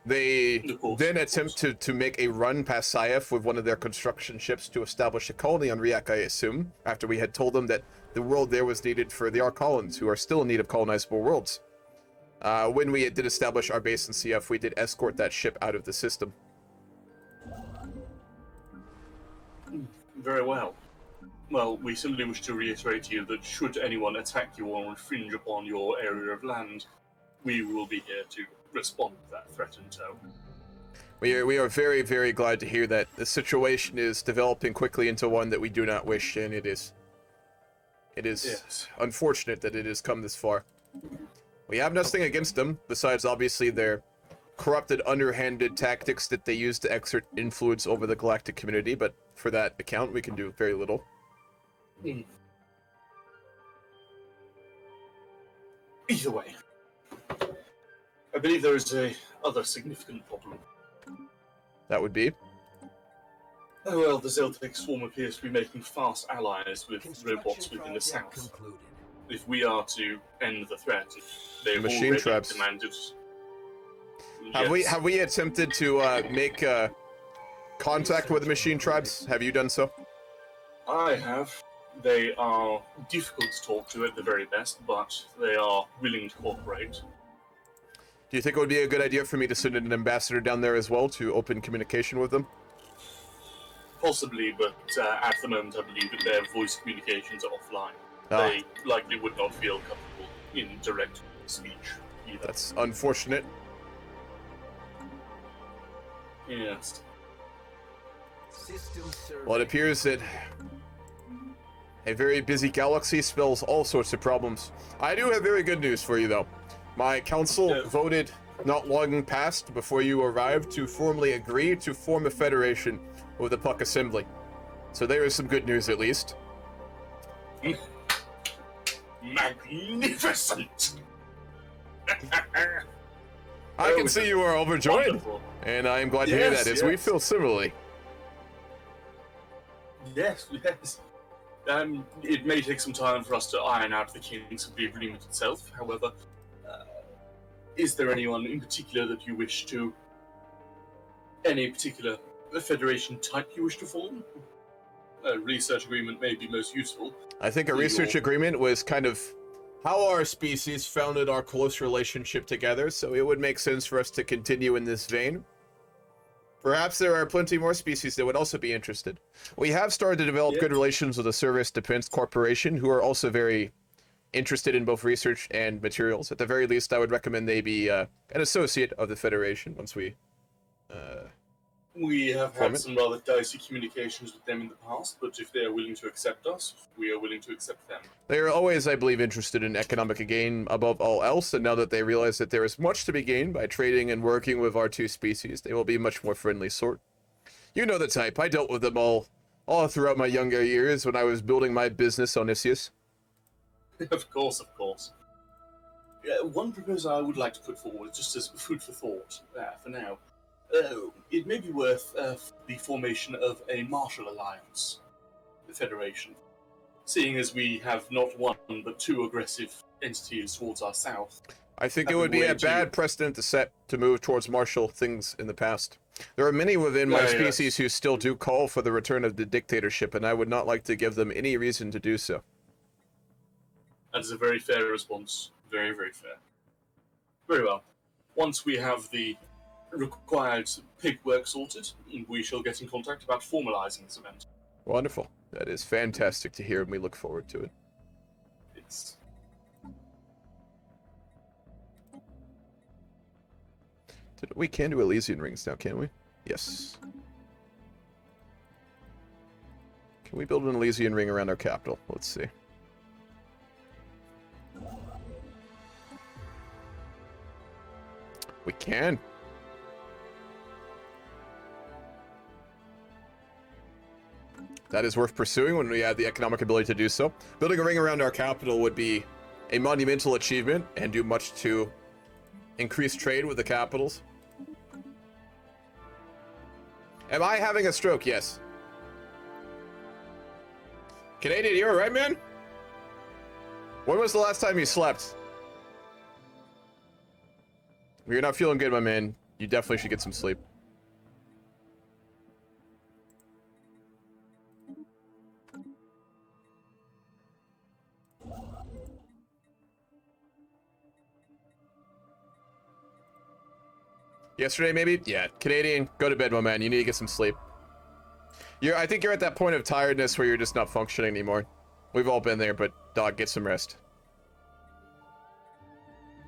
S5: They then attempt to make a run past Saif with one of their construction ships to establish a colony on Riak, I assume, after we had told them that the world there was needed for the Arcalans, who are still in need of colonizable worlds. When we did establish our base in CF, we did escort that ship out of the system.
S3: Very well. Well, we simply wish to reiterate to you that should anyone attack you or infringe upon your area of land, we will be here to respond to that threat in tow.
S5: We are very, very glad to hear that the situation is developing quickly into one that we do not wish, and it is
S3: Yes.
S5: unfortunate that it has come this far. We have nothing against them, besides obviously their corrupted, underhanded tactics that they use to exert influence over the galactic community, but for that account, we can do very little.
S3: Either way, I believe there is a other significant problem.
S5: That would be?
S3: Well, the Xeltek swarm appears to be making fast allies with robots within the south.
S10: Concluded.
S3: If we are to end the threat, they've
S5: Machine
S3: already
S5: traps.
S3: demanded.
S5: Have we attempted to make contact with the machine tribes? Have you done so?
S3: I have. They are difficult to talk to at the very best, but they are willing to cooperate.
S5: Do you think it would be a good idea for me to send an ambassador down there as well to open communication with them?
S3: Possibly, but at the moment I believe that their voice communications are offline. They likely would not feel comfortable in direct speech either.
S5: That's unfortunate.
S3: Yes.
S5: Well, it appears that a very busy galaxy spells all sorts of problems. I do have very good news for you, though. My council voted not long past, before you arrived, to formally agree to form a federation with the Puck Assembly. So there is some good news, at least.
S3: Magnificent!
S5: I can see you are overjoyed,
S3: Wonderful.
S5: and I am glad to hear that, as we feel similarly.
S3: Yes, yes. It may take some time for us to iron out the kinks of the agreement itself. However, is there anyone in particular that you wish to... Any particular federation type you wish to form? A research agreement may be most useful.
S5: I think a research agreement was kind of how our species founded our close relationship together, so it would make sense for us to continue in this vein. Perhaps there are plenty more species that would also be interested. We have started to develop good relations with the Service Defense Corporation, who are also very interested in both research and materials. At the very least, I would recommend they be an associate of the Federation once we...
S3: We have had some rather dicey communications with them in the past, but if they are willing to accept us, we are willing to accept them.
S5: They are always, I believe, interested in economic gain above all else, and now that they realize that there is much to be gained by trading and working with our two species, they will be a much more friendly sort. You know the type. I dealt with them all throughout my younger years when I was building my business on Isius.
S3: Of course, of course. One proposal I would like to put forward, just as food for thought, for now. It may be worth the formation of a martial alliance, the Federation. Seeing as we have not one, but two aggressive entities towards our south.
S5: I think it would be a bad precedent to set to move towards martial things in the past. There are many within my species who still do call for the return of the dictatorship, and I would not like to give them any reason to do so.
S3: That is a very fair response. Very, very fair. Very well. Once we have the required paperwork sorted, we shall get in contact about formalizing this event.
S5: Wonderful. That is fantastic to hear, and we look forward to it.
S3: It's...
S5: We can do Elysian rings now, can't we? Yes. Can we build an Elysian ring around our capital? Let's see. We can. That is worth pursuing when we have the economic ability to do so. Building a ring around our capital would be a monumental achievement and do much to increase trade with the capitals. Am I having a stroke? Yes. Canadian, you alright, man? When was the last time you slept? If you're not feeling good, my man, you definitely should get some sleep. Yesterday, maybe? Yeah. Canadian, go to bed, my man. You need to get some sleep. I think you're at that point of tiredness where you're just not functioning anymore. We've all been there, but dog, get some rest.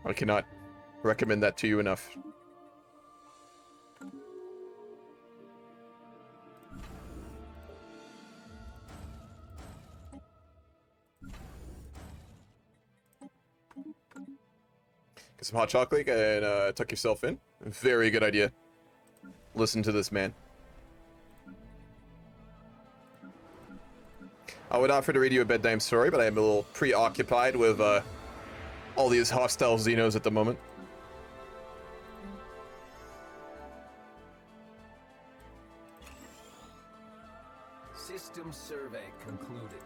S5: I cannot recommend that to you enough. Get some hot chocolate and tuck yourself in. Very good idea. Listen to this man. I would offer to read you a bedtime story, but I am a little preoccupied with all these hostile Xenos at the moment.
S10: System survey concluded.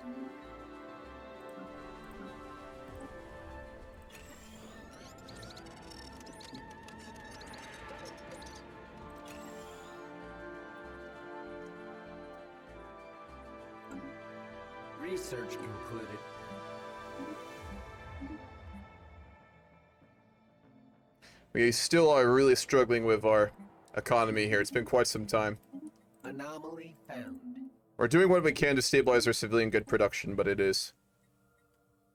S10: Research concluded.
S5: We still are really struggling with our economy here. It's been quite some time.
S10: Anomaly found.
S5: We're doing what we can to stabilize our civilian good production, but it is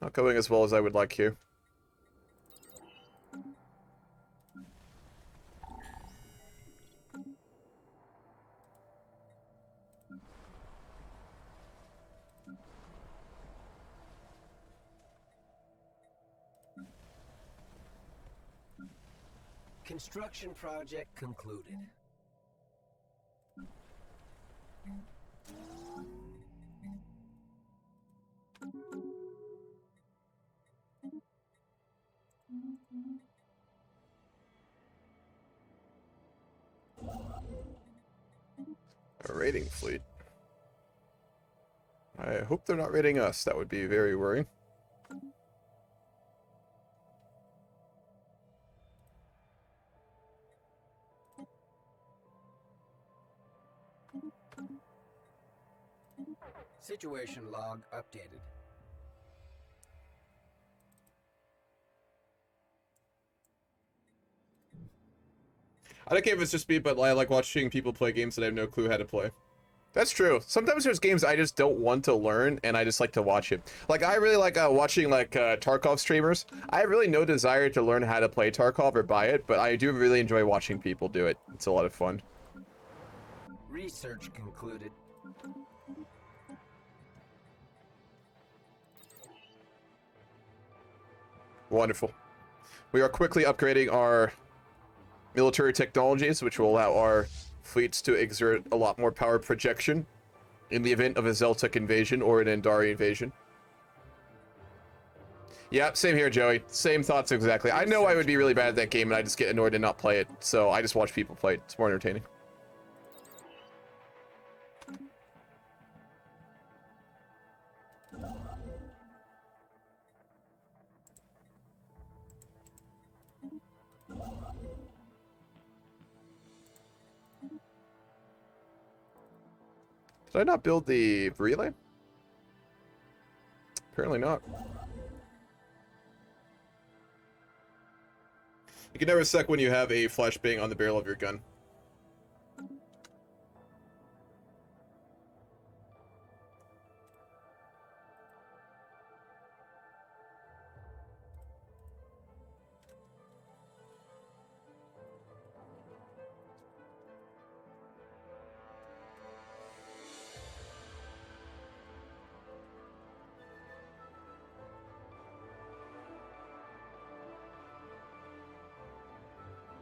S5: not going as well as I would like here.
S10: Construction project concluded.
S5: A raiding fleet. I hope they're not raiding us. That would be very worrying.
S10: Situation log updated.
S5: I don't care if it's just me, but I like watching people play games that I have no clue how to play. That's true. Sometimes there's games I just don't want to learn, and I just like to watch it. Like, I really like watching, like, Tarkov streamers. I have really no desire to learn how to play Tarkov or buy it, but I do really enjoy watching people do it. It's a lot of fun.
S10: Research concluded.
S5: Wonderful. We are quickly upgrading our military technologies, which will allow our fleets to exert a lot more power projection in the event of a Xeltek invasion or an Andari invasion. Yeah, same here, Joey. Same thoughts exactly. I know I would be really bad at that game, and I just get annoyed and not play it, so I just watch people play it. It's more entertaining. Did I not build the relay? Apparently not. You can never suck when you have a flashbang on the barrel of your gun.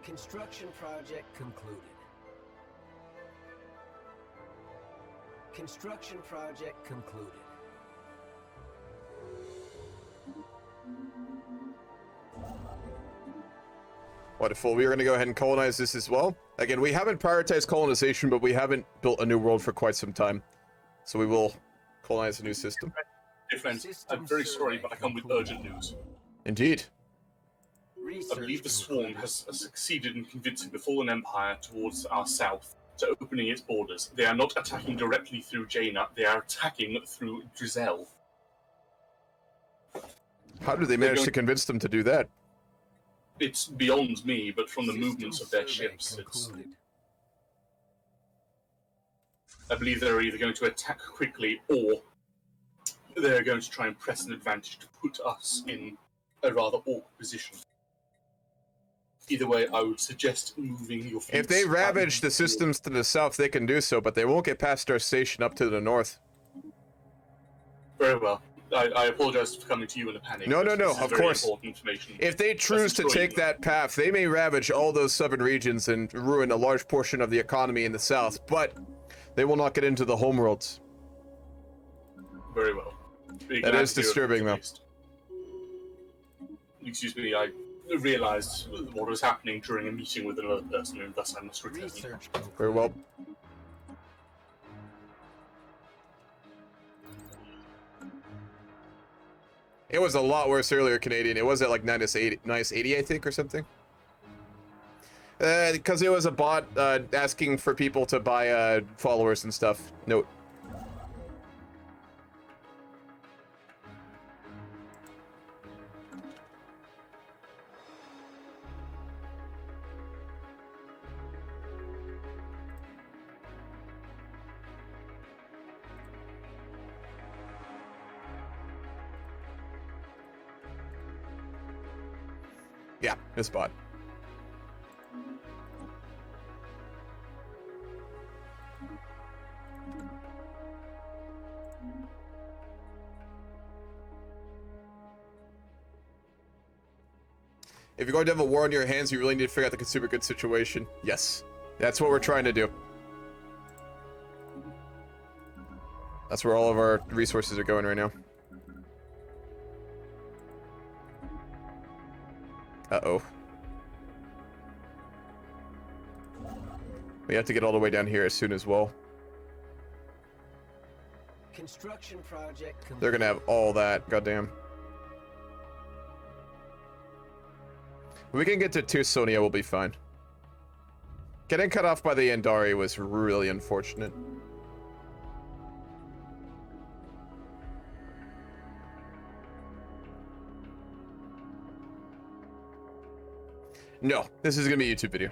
S10: Construction project concluded. Construction project concluded.
S5: Wonderful. We are going to go ahead and colonize this as well. Again, we haven't prioritized colonization, but we haven't built a new world for quite some time. So we will colonize a new system.
S3: Dear friends, I'm very sorry, but I come with urgent news.
S5: Indeed.
S3: I believe the Swarm has succeeded in convincing the Fallen Empire towards our south to opening its borders. They are not attacking directly through Jaina, they are attacking through Drizel.
S5: How did they manage to convince them to do that?
S3: It's beyond me, but from the movements of their ships, I believe they're either going to attack quickly, or they're going to try and press an advantage to put us in a rather awkward position. Either way, I would suggest moving your fleets.
S5: If they ravage the systems to the south, they can do so, but they won't get past our station up to the north.
S3: Very well. I apologize for coming to you in a panic.
S5: No, of course.
S3: Information.
S5: If they choose to take that path, they may ravage all those southern regions and ruin a large portion of the economy in the south, but they will not get into the homeworlds.
S3: Very well.
S5: That is disturbing, though.
S3: Excuse me, I realized what was happening during a meeting with another person, and thus I must return.
S5: Very well. It was a lot worse earlier, Canadian. It was at like -80, I think, or something. Because it was a bot asking for people to buy followers and stuff. Note. Yeah, it's bot. If you're going to have a war on your hands, you really need to figure out the consumer goods situation. Yes, that's what we're trying to do. That's where all of our resources are going right now. Uh-oh. We have to get all the way down here as soon as well.
S10: Construction project
S5: They're gonna have all that, goddamn. If we can get to Tucsonia, we'll be fine. Getting cut off by the Andari was really unfortunate. No, this is gonna be a YouTube video.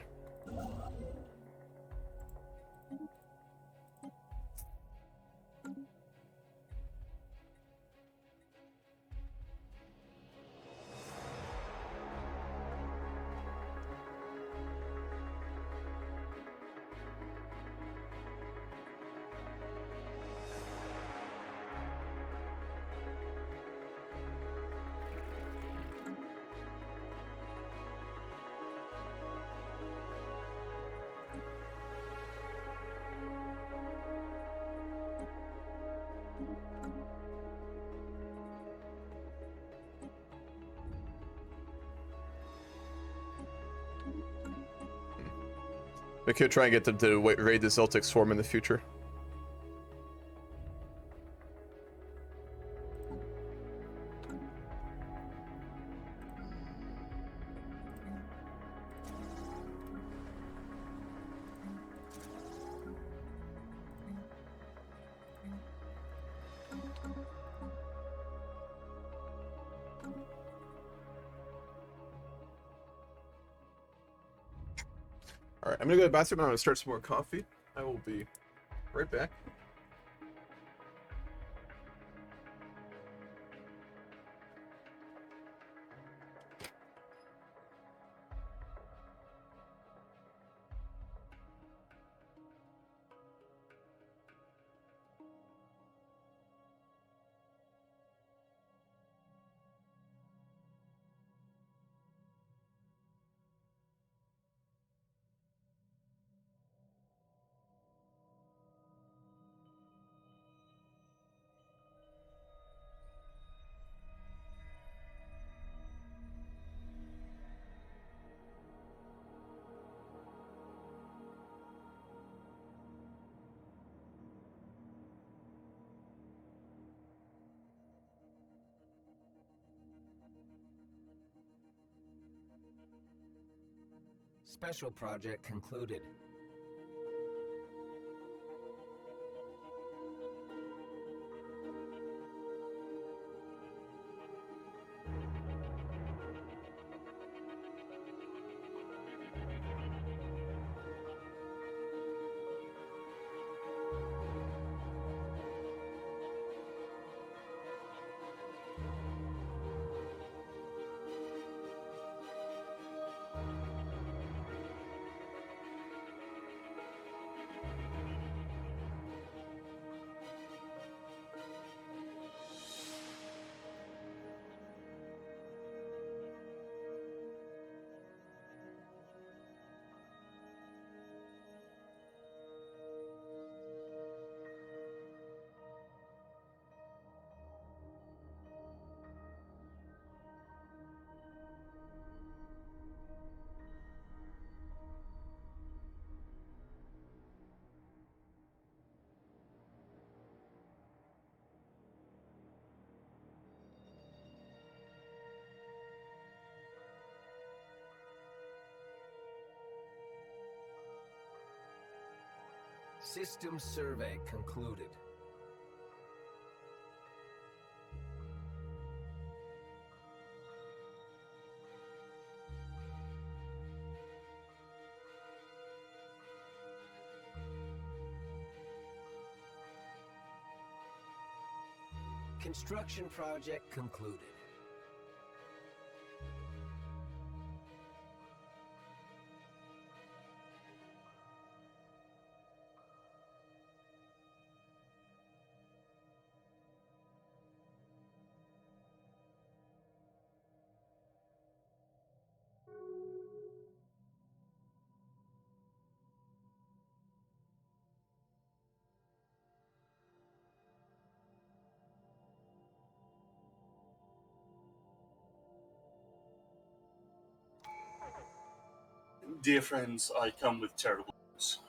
S5: We could try and get them to raid the Xeltek swarm in the future. Alright, I'm gonna go to the bathroom and I'm gonna start some more coffee. I will be right back.
S10: Special project concluded. System survey concluded. Construction project concluded.
S3: Dear friends, I come with terrible news.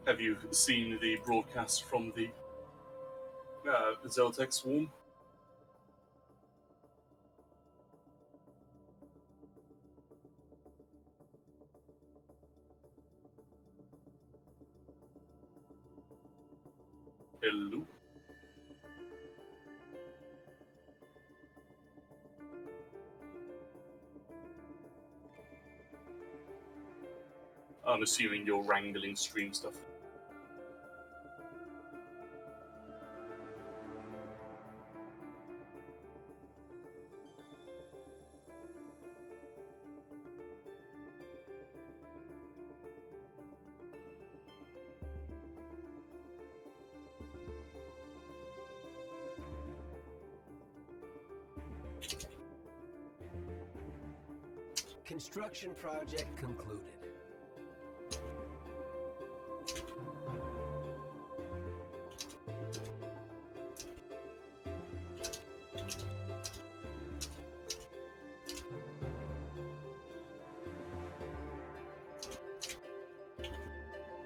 S3: Have you seen the broadcast from the Xeltek swarm? Hello? I'm assuming you're wrangling stream stuff.
S10: Construction project concluded.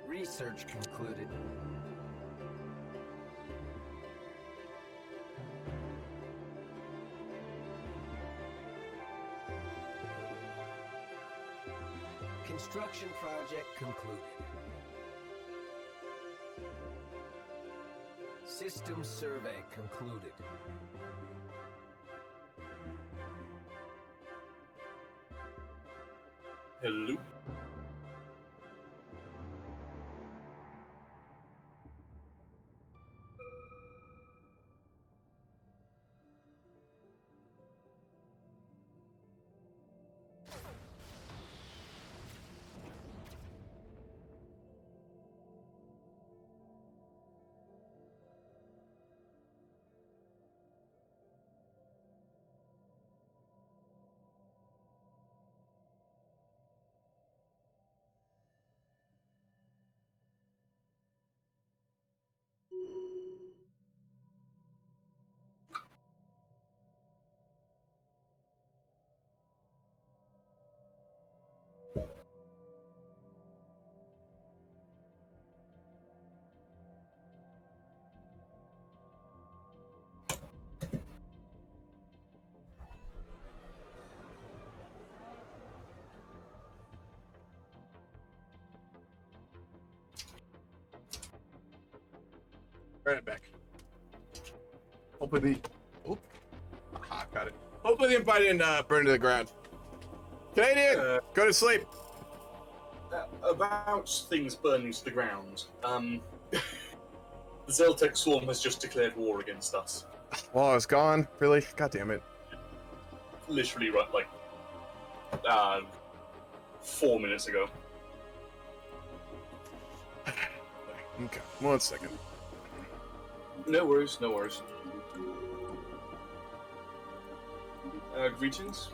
S10: Research concluded. Construction project concluded. System survey concluded.
S3: Hello?
S5: Right it back. Hopefully the... Oop. Aha, got it. Hopefully the invite didn't burn to the ground. Canadian, go to sleep.
S3: About things burning to the ground, the Xeltek swarm has just declared war against us.
S5: Oh, it's gone? Really? God damn it.
S3: Literally, right, like, 4 minutes ago.
S5: Okay, 1 second.
S3: No worries, no worries. Greetings.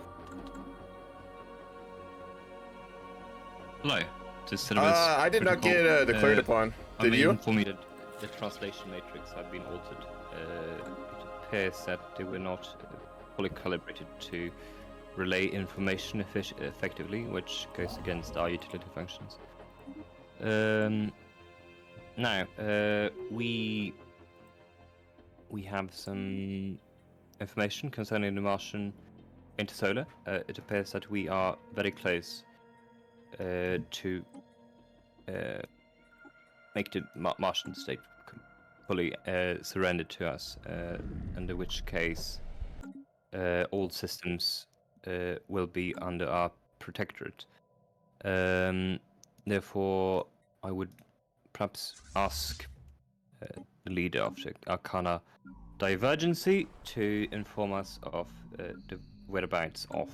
S2: Hello. To Stellaris
S5: I did not get declared upon. Did you?
S2: Inform me that the translation matrix had been altered. It appears that they were not fully calibrated to relay information effectively, which goes against our utility functions. Now, we have some information concerning the Martian intersolar. It appears that we are very close to make the Martian state fully surrendered to us, under which case all systems will be under our protectorate. Therefore, I would perhaps ask the leader of the Arcana Divergency to inform us of the whereabouts of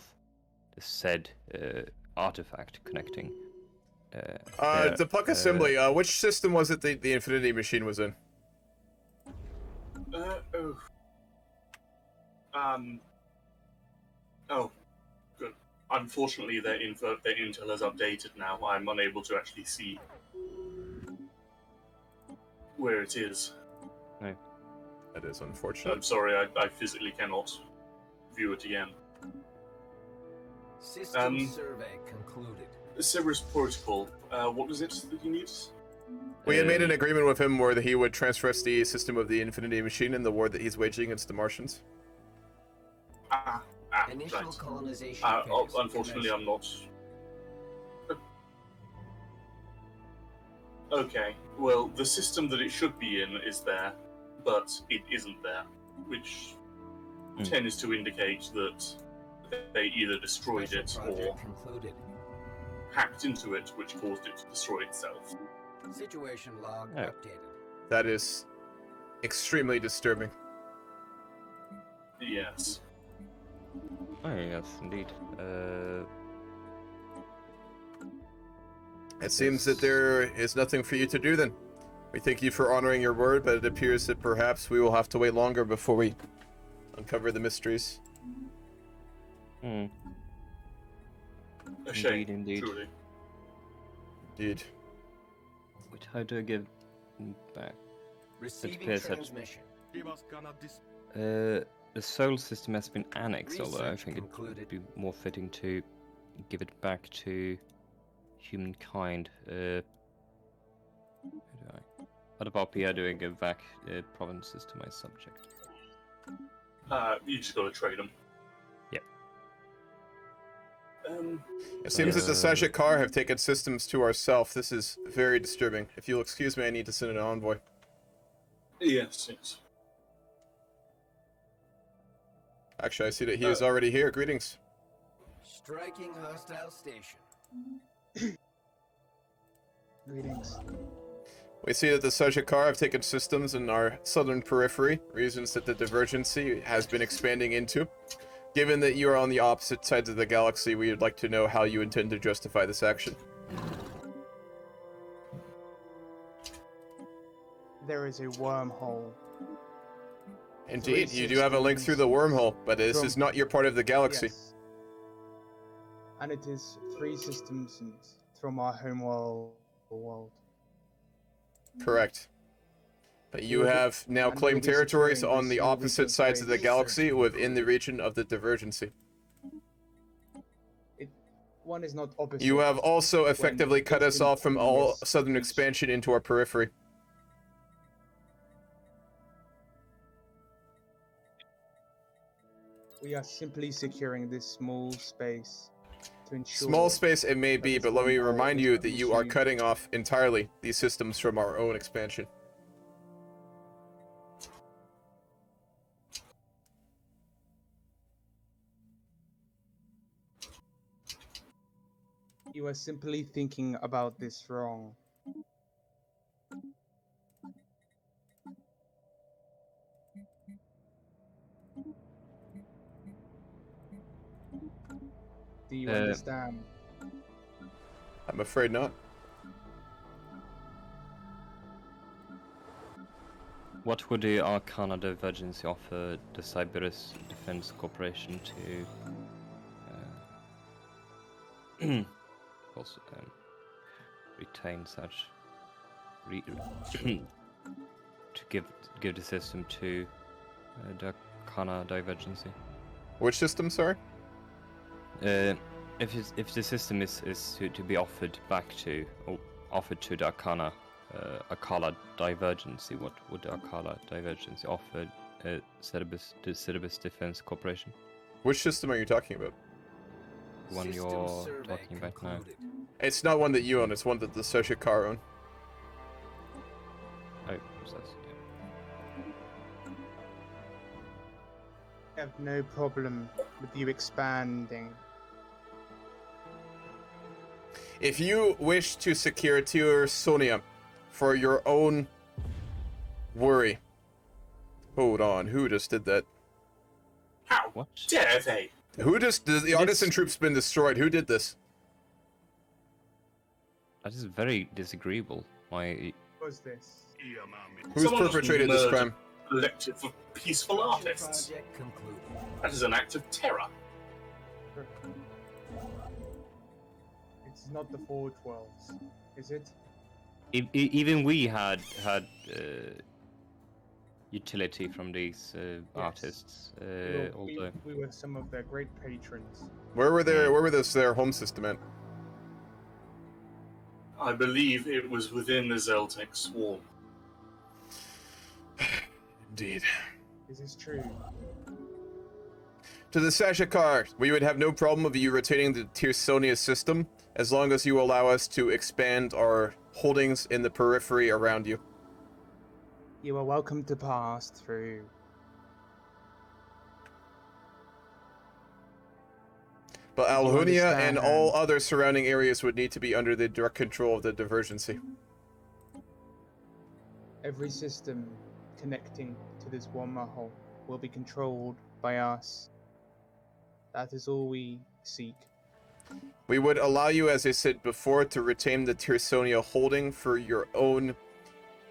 S2: the said artifact connecting.
S5: The Puck Assembly, which system was it the Infinity Machine was in?
S3: Oh, good. Unfortunately, their intel has updated now. I'm unable to actually see where it is.
S2: No.
S5: That is unfortunate.
S3: I'm sorry, I physically cannot view it again.
S10: System survey concluded.
S3: Cerberus Protocol, what was it that you need?
S5: We had made an agreement with him where he would transfer us the system of the Infinity Machine in the war that he's waging against the Martians.
S10: Initial
S3: Right.
S10: colonization
S3: Unfortunately, I'm not. Okay, well, the system that it should be in is there, but it isn't there, which tends to indicate that they either destroyed it or hacked into it, which caused it to destroy itself.
S10: Situation log updated.
S5: That is extremely disturbing.
S3: Yes.
S2: Oh, yes, indeed.
S5: It seems that there is nothing for you to do then. We thank you for honoring your word, but it appears that perhaps we will have to wait longer before we uncover the mysteries.
S2: Hmm.
S3: A shame,
S2: Indeed.
S3: truly.
S5: Indeed.
S2: Wait, how do I give back?
S10: Receiving
S2: appears that-
S10: transmission.
S2: The soul system has been annexed, although I
S10: Research
S2: think it
S10: concluded.
S2: would be more fitting to give it back to humankind. What about Pierre doing a back provinces to my subject?
S3: You just gotta trade them.
S2: Yeah.
S5: It seems that the Sajikar have taken systems to ourself. This is very disturbing. If you'll excuse me, I need to send an envoy.
S3: Yes, yes.
S5: Actually, I see that he is already here. Greetings.
S10: Striking hostile station.
S12: Greetings.
S5: We see that the Sajikar have taken systems in our southern periphery, regions that the Divergency has been expanding into. Given that you are on the opposite sides of the galaxy, we would like to know how you intend to justify this action.
S12: There is a wormhole.
S5: Indeed, you do have a link through the wormhole, but this is not your part of the galaxy.
S12: Yes. And it is 3 systems from our home world.
S5: Correct. But you
S12: will be-
S5: have now
S12: and
S5: claimed
S12: we'll be
S5: territories
S12: securing
S5: on
S12: this
S5: the
S12: small
S5: opposite
S12: region
S5: sides of the
S12: space.
S5: galaxy within the region of the Divergency.
S12: One is not opposite.
S5: You have also effectively cut us off from all
S12: continuous
S5: southern
S12: reach.
S5: expansion into our periphery.
S12: We are simply securing this small space to ensure.
S5: Small space it may be,
S12: this
S5: but let me
S12: wormhole
S5: remind
S12: is
S5: you
S12: not
S5: that you are
S12: issued.
S5: cutting off entirely these systems from our own expansion.
S12: You are simply thinking about this wrong. Do you understand?
S5: I'm afraid not.
S2: What would the Arcana Divergency offer the Cyberus Defense Corporation to also retain such to give the system to the Arcana Divergency?
S5: Which system, sorry?
S2: If the system is to be offered back to or offered to the Arcala Divergency, what would the Arcala Divergency offer the Cerberus Defense Corporation?
S5: Which system are you talking about?
S2: The one you're talking about now.
S5: It's not one that you own, it's one that the Sajikar own.
S2: process.
S12: I have no problem with you expanding.
S5: If you wish to secure Tiersonia for your own worry. Hold on, who just did that?
S3: How
S2: What?
S3: dare they?
S5: Who just... The artisan troop's been destroyed. Who did this?
S2: That is very disagreeable. Why?
S12: What was this?
S5: Who's
S3: Someone just
S5: perpetrated this
S3: murdered
S5: crime?
S3: a collective of peaceful artists.
S10: Project concluded.
S3: That is an act of terror.
S12: It's not the Forge Worlds, is it?
S2: Even we had utility from these artists. Although
S12: We were some of their great patrons.
S5: Where were their home system at?
S3: I believe it was within the Xeltek swarm.
S5: Indeed.
S12: Is this true?
S5: To the Sashakar, we would have no problem of you retaining the Tiersonia system, as long as you allow us to expand our holdings in the periphery around you.
S12: You are welcome to pass through.
S5: But
S12: You
S5: Alhunia and
S12: understand.
S5: all other surrounding areas would need to be under the direct control of the Divergency.
S12: Every system connecting to this wormhole will be controlled by us. That is all we seek.
S5: We would allow you, as I said before, to retain the Tiersonia holding for your own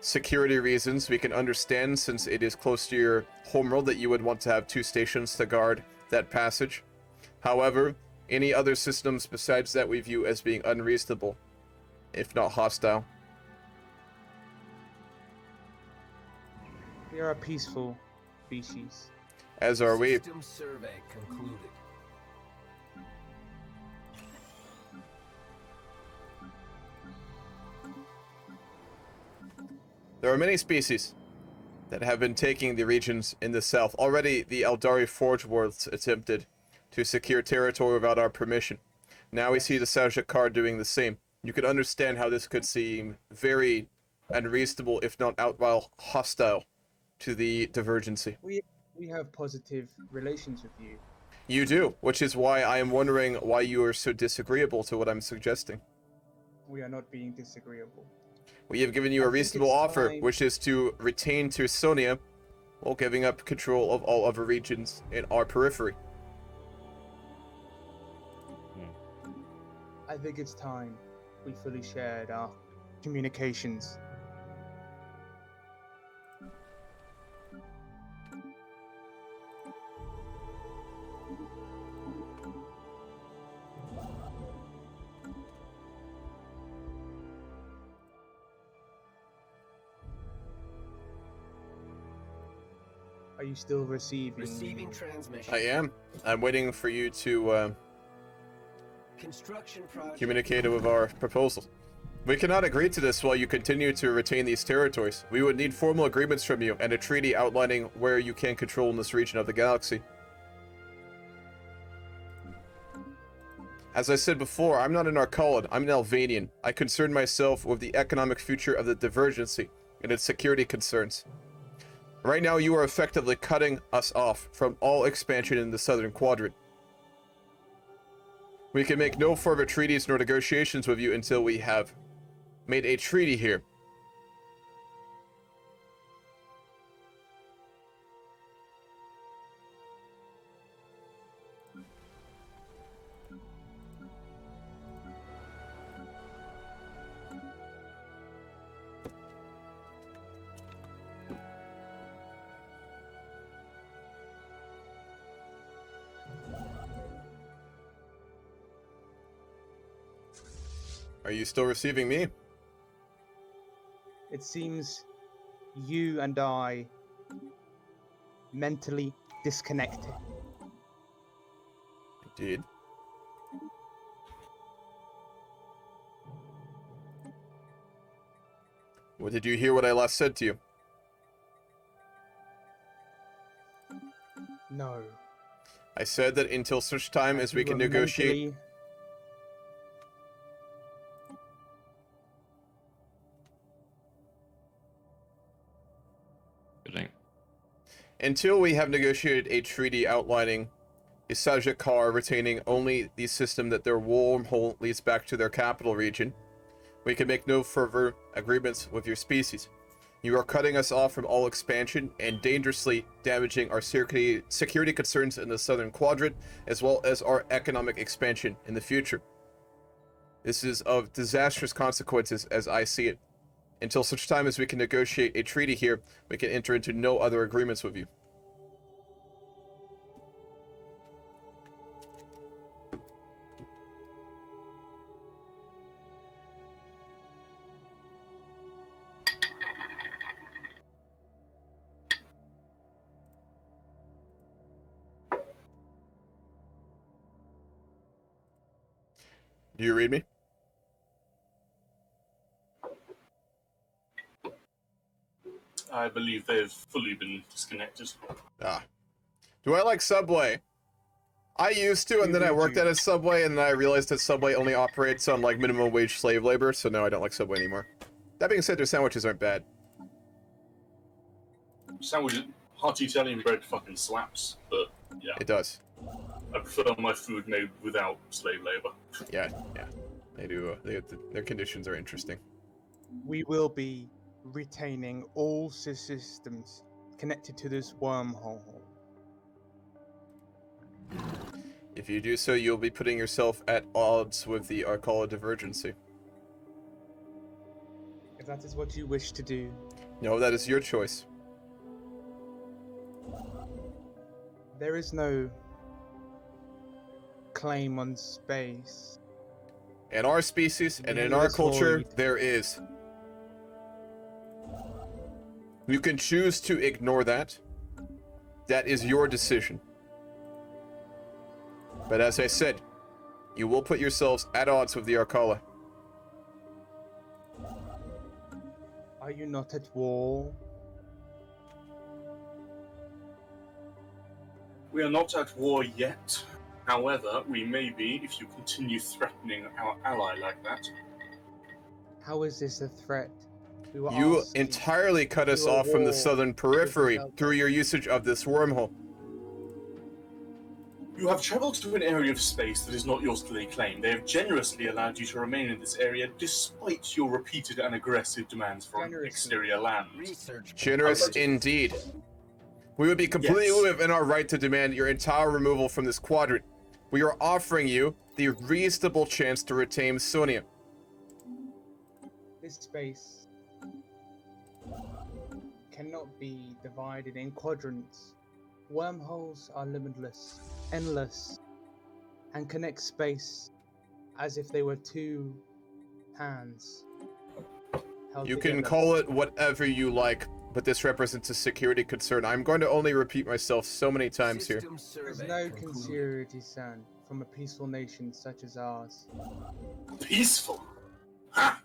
S5: security reasons. We can understand, since it is close to your homeworld, that you would want to have 2 stations to guard that passage. However, any other systems besides that we view as being unreasonable, if not hostile.
S12: We are a peaceful species.
S5: As are we.
S10: System survey concluded.
S5: There are many species that have been taking the regions in the south. Already, the Eldari Forge Worlds attempted to secure territory without our permission. Now we see the Sajakar doing the same. You can understand how this could seem very unreasonable, if not outright hostile, to the Divergency.
S12: We have positive relations with you.
S5: You do, which is why I am wondering why you are so disagreeable to what I'm suggesting.
S12: We are not being disagreeable.
S5: We have given you
S12: I
S5: a
S12: think
S5: reasonable
S12: it's
S5: offer,
S12: time-
S5: which is to retain Tiersonia while giving up control of all other regions in our periphery.
S12: I think it's time we fully shared our communications. Are you still receiving?
S10: Receiving transmission.
S5: I am. I'm waiting for you to
S10: Construction project.
S5: communicate with our proposal. We cannot agree to this while you continue to retain these territories. We would need formal agreements from you and a treaty outlining where you can control in this region of the galaxy. As I said before, I'm not an Arcalan, I'm an Alvanian. I concern myself with the economic future of the Divergency and its security concerns. Right now, you are effectively cutting us off from all expansion in the Southern Quadrant. We can make no further treaties nor negotiations with you until we have made a treaty here. Are you still receiving me?
S12: It seems you and I mentally disconnected.
S5: Indeed. Well, did you hear what I last said to you?
S12: No.
S5: I said that until such time as we can negotiate... Until we have negotiated a treaty outlining a Sajakar retaining only the system that their wormhole leads back to their capital region, we can make no further agreements with your species. You are cutting us off from all expansion and dangerously damaging our security concerns in the southern quadrant, as well as our economic expansion in the future. This is of disastrous consequences as I see it. Until such time as we can negotiate a treaty here, we can enter into no other agreements with you. Do you read me?
S3: I believe they've fully been disconnected.
S5: Ah. Do I like Subway? I used to, and then I worked at a Subway, and then I realized that Subway only operates on, like, minimum wage slave labor, so now I don't like Subway anymore. That being said, their sandwiches aren't bad.
S3: Sandwiches, hot Italian bread fucking slaps, but yeah.
S5: It does.
S3: I prefer my food made without slave labor.
S5: Yeah. They do. Their conditions are interesting.
S12: We will be retaining all systems connected to this wormhole.
S5: If you do so, you'll be putting yourself at odds with the Arcala Divergency.
S12: If that is what you wish to do.
S5: No, that is your choice.
S12: There is no claim on space.
S5: In our species and in our culture, there is. You can choose to ignore that. That is your decision. But as I said, you will put yourselves at odds with the Arcala.
S12: Are you not at war?
S3: We are not at war yet. However, we may be if you continue threatening our ally like that.
S12: How is this a threat?
S5: You entirely cut us off from the southern periphery through your usage of this wormhole.
S3: You have traveled to an area of space that is not yours to lay claim. They have generously allowed you to remain in this area despite your repeated and aggressive demands for exterior land.
S5: Generous indeed. We would be completely within our right to demand your entire removal from this quadrant. We are offering you the reasonable chance to retain Sonia.
S12: This space cannot be divided in quadrants. Wormholes are limitless, endless, and connect space as if they were two hands.
S5: You can call it whatever you like, but this represents a security concern. I'm going to only repeat myself so many times here.
S12: There's no security, son, from a peaceful nation such as ours.
S3: Peaceful? Ha!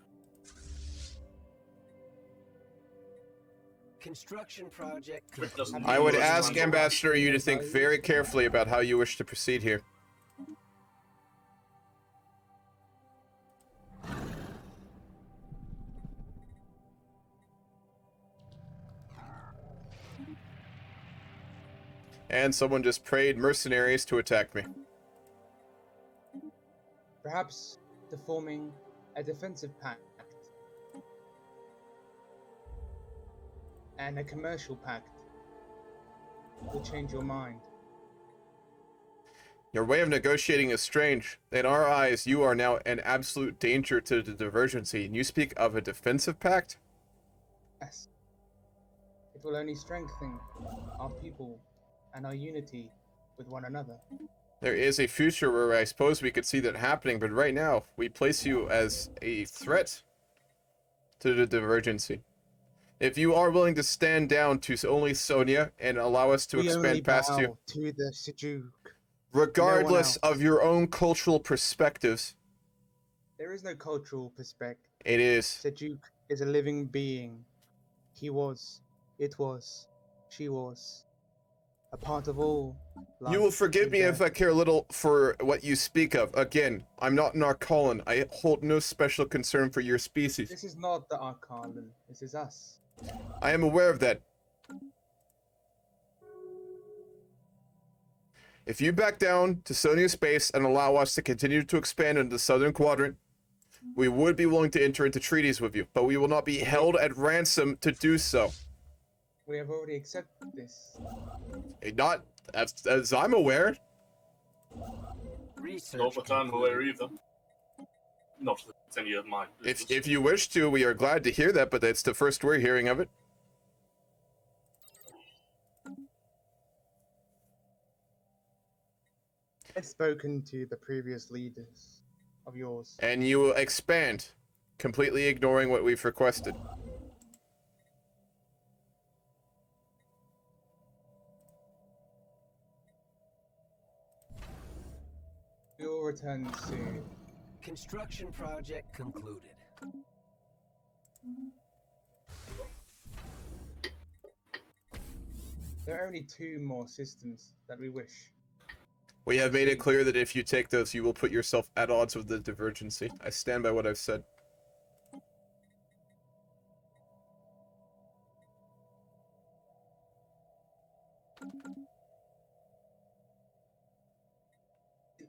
S10: Construction project.
S5: I would ask Ambassador you to think very carefully about how you wish to proceed here. And someone just prayed mercenaries to attack me.
S12: Perhaps forming a defensive pact and a commercial pact will change your mind.
S5: Your way of negotiating is strange. In our eyes, you are now an absolute danger to the Divergency, and you speak of a defensive pact?
S12: Yes. It will only strengthen our people and our unity with one another.
S5: There is a future where I suppose we could see that happening, but right now, we place you as a threat to the Divergency. If you are willing to stand down to only Sonia and allow us to expand past you,
S12: to the Sejuk.
S5: Regardless of your own cultural perspectives.
S12: There is no cultural perspective.
S5: It is.
S12: Sejuk is a living being. He was, it was, she was. A part of all life.
S5: You will forgive me if I care little for what you speak of. Again, I'm not an Arcalan. I hold no special concern for your species.
S12: This is not the Arcalan. This is us.
S5: I am aware of that. If you back down to Sonia space and allow us to continue to expand into the southern quadrant, we would be willing to enter into treaties with you, but we will not be held at ransom to do so.
S12: We have already accepted this.
S5: Not as I'm aware.
S3: Not that I'm aware either. Not that it's any of my business.
S5: If you wish to, we are glad to hear that, but that's the first we're hearing of it.
S12: I've spoken to the previous leaders of yours.
S5: And you will expand, completely ignoring what we've requested.
S12: We will return soon.
S10: Construction project concluded.
S12: There are only 2 more systems that we wish.
S5: We have made it clear that if you take those, you will put yourself at odds with the divergency. I stand by what I've said.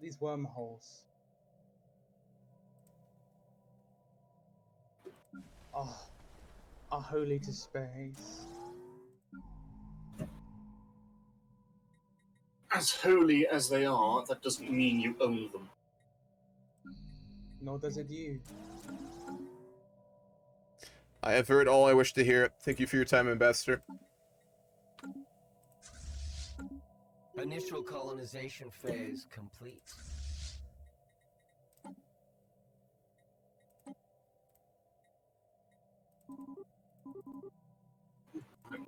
S12: These wormholes. Are holy to space.
S3: As holy as they are, that doesn't mean you own them.
S12: Nor does it you.
S5: I have heard all I wish to hear. Thank you for your time, Ambassador.
S10: Initial colonization phase complete.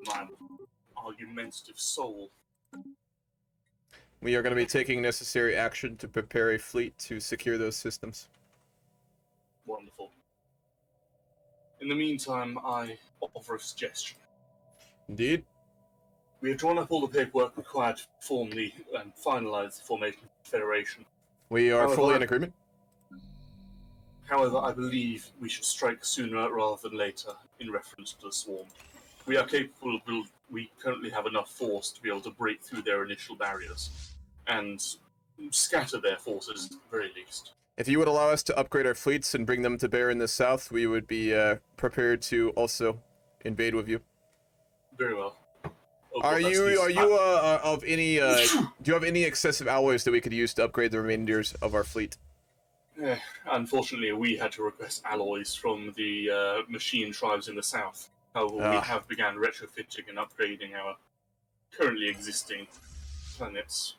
S3: My argumentative soul.
S5: We are going to be taking necessary action to prepare a fleet to secure those systems.
S3: Wonderful. In the meantime, I offer a suggestion.
S5: Indeed.
S3: We have drawn up all the paperwork required to form and finalize the formation of the Federation.
S5: We are fully in agreement.
S3: However, I believe we should strike sooner rather than later in reference to the swarm. We are capable of, we currently have enough force to be able to break through their initial barriers and scatter their forces at the very least.
S5: If you would allow us to upgrade our fleets and bring them to bear in the south, we would be prepared to also invade with you.
S3: Very well.
S5: Are you of any? Do you have any excessive alloys that we could use to upgrade the remainders of our fleet?
S3: Unfortunately, we had to request alloys from the machine tribes in the south. However, we have begun retrofitting and upgrading our currently existing planets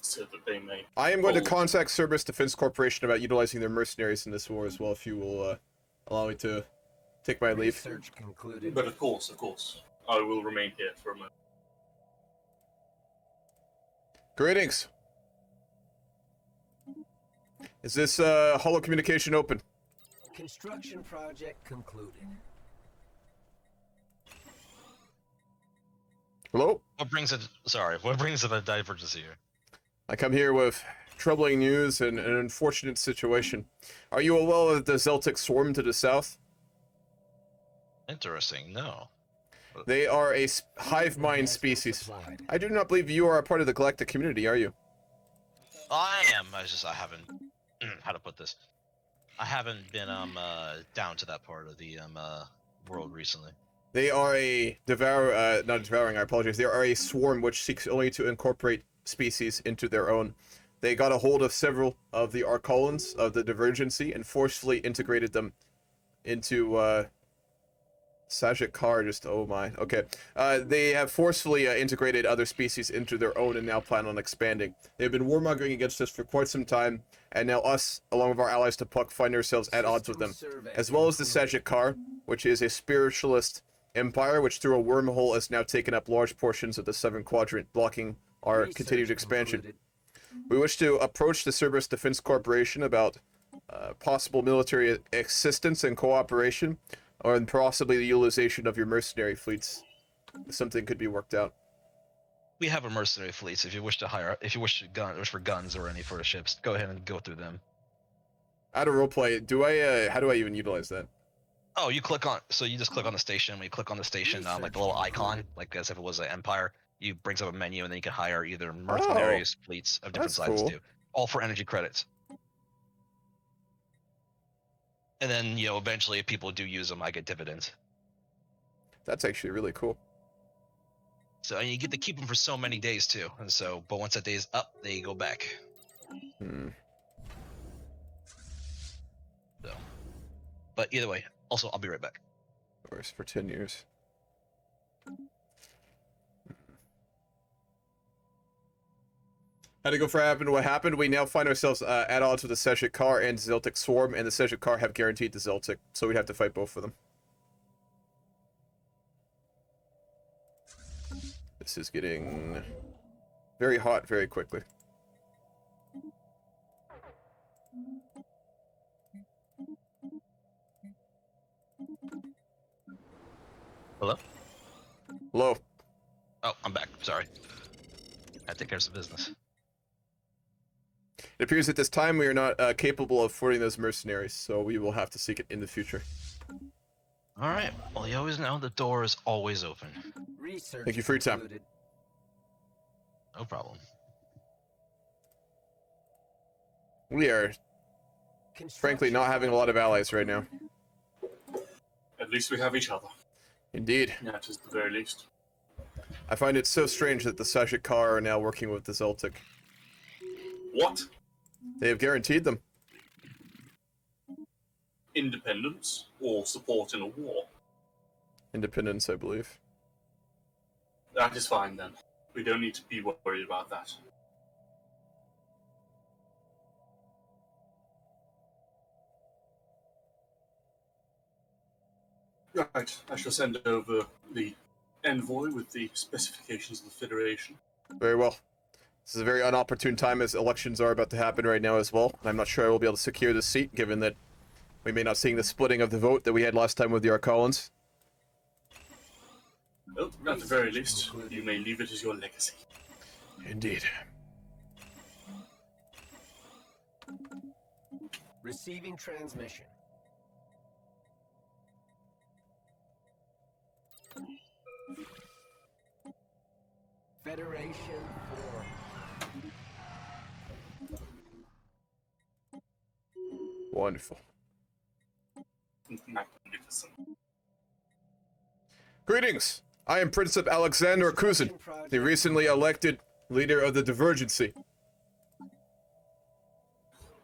S3: so that they may...
S5: I am going to contact Cerberus Defense Corporation about utilizing their mercenaries in this war as well, if you will allow me to take my leave.
S10: Research concluded.
S3: But of course, I will remain here for a moment.
S5: Greetings. Is this holo communication open?
S10: Construction project concluded.
S5: Hello?
S11: What brings it a divergency here?
S5: I come here with troubling news and an unfortunate situation. Are you aware of the Xeltek swarm to the south?
S11: Interesting, no.
S5: They are a hive mind species. I do not believe you are a part of the galactic community, are you?
S11: I am. I haven't. How to put this? I haven't been down to that part of the world recently.
S5: They are a not devouring. I apologize. They are a swarm which seeks only to incorporate species into their own. They got a hold of several of the Arcalans of the Divergency and forcefully integrated them into Sajik Kar. Just oh my. Okay. They have forcefully integrated other species into their own and now plan on expanding. They've been warmongering against us for quite some time, and now us, along with our allies to Puck, find ourselves at odds with them, as well as the Sajik Kar, which is a spiritualist empire which through a wormhole has now taken up large portions of the southern quadrant, blocking our continued expansion. We wish to approach the Cerberus Defense Corporation about possible military assistance and cooperation, or possibly the utilization of your mercenary fleets. Something could be worked out.
S11: We have a mercenary fleet. So if you wish for guns or any for ships, go ahead and go through them.
S5: Out of roleplay, how do I even utilize that?
S11: Oh, you just click on the station. When you click on the station, like the little icon, like as if it was an empire, You brings up a menu, and then you can hire either mercenaries, fleets of different
S5: that's
S11: sizes
S5: cool.
S11: too, all for energy credits. And then eventually, if people do use them, I get dividends.
S5: That's actually really cool.
S11: So you get to keep them for so many days too. And so, but once that day is up, they go back. So, but either way, also I'll be right back.
S5: Of course, for 10 years. How'd it go for what happened? We now find ourselves at odds with the Xeltek and Xeltek Swarm, and the Xeltek have guaranteed the Xeltek, so we'd have to fight both of them. This is getting very hot very quickly.
S11: Hello?
S5: Hello.
S11: Oh, I'm back. Sorry. I take care of some business.
S5: It appears at this time we are not capable of affording those mercenaries, so we will have to seek it in the future.
S11: All right. Well, you always know the door is always open.
S10: Research
S5: Thank you for your time.
S10: concluded.
S11: No problem.
S5: We are, frankly, not having a lot of allies right now.
S3: At least we have each other.
S5: Indeed.
S3: That is the very least.
S5: I find it so strange that the Xeltek are now working with the Xeltek.
S3: What?
S5: They have guaranteed them.
S3: Independence or support in a war?
S5: Independence, I believe.
S3: That is fine then. We don't need to be worried about that. Right, I shall send over the envoy with the specifications of the Federation.
S5: Very well. This is a very inopportune time as elections are about to happen right now as well. I'm not sure I will be able to secure this seat, given that we may not see the splitting of the vote that we had last time with the Arcalans.
S3: Well, at the very least, you may leave it as your legacy.
S5: Indeed.
S10: Receiving transmission. Federation for
S5: Wonderful.
S3: Magnificent.
S5: Greetings! I am Prince Alexander Kuzin, the recently elected leader of the Divergency.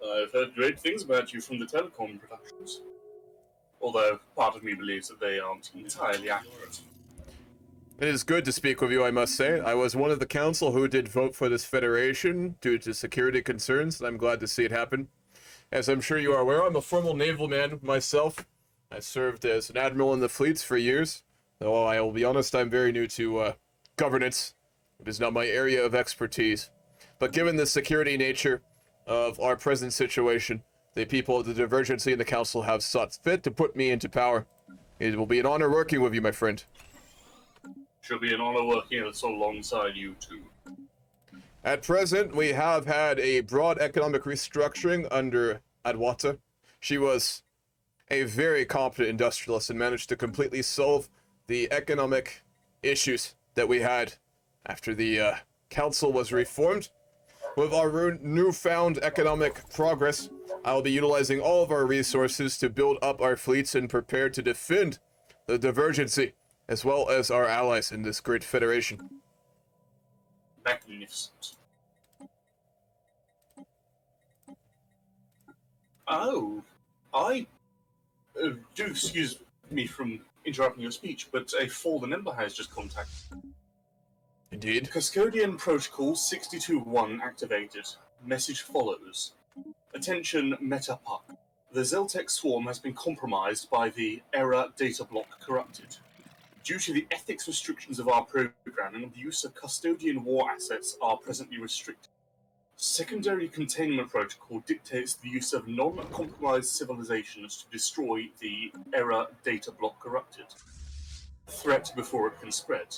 S3: I've heard great things about you from the telecom productions. Although, part of me believes that they aren't entirely accurate.
S5: It is good to speak with you, I must say. I was one of the council who did vote for this federation due to security concerns, and I'm glad to see it happen. As I'm sure you are aware, I'm a formal naval man myself. I served as an admiral in the fleets for years, though I will be honest, I'm very new to governance. It is not my area of expertise. But given the security nature of our present situation, the people of the Divergency and the council have sought fit to put me into power. It will be an honor working with you, my friend.
S3: Shall be an honor working alongside you too.
S5: At present, we have had a broad economic restructuring under Adwata. She was a very competent industrialist and managed to completely solve the economic issues that we had after the council was reformed. With our newfound economic progress, I will be utilizing all of our resources to build up our fleets and prepare to defend the Divergency, as well as our allies in this great federation.
S3: Magnificent. Oh, I do excuse me from interrupting your speech, but a fallen ember has just contacted.
S5: Indeed.
S3: Custodian Protocol 62-1 activated. Message follows. Attention, Meta Puck. The Xeltek swarm has been compromised by the error data block corrupted. Due to the ethics restrictions of our programming, the use of custodian war assets are presently restricted. Secondary Containment Protocol dictates the use of non-compromised civilizations to destroy the error data block corrupted. Threat before it can spread.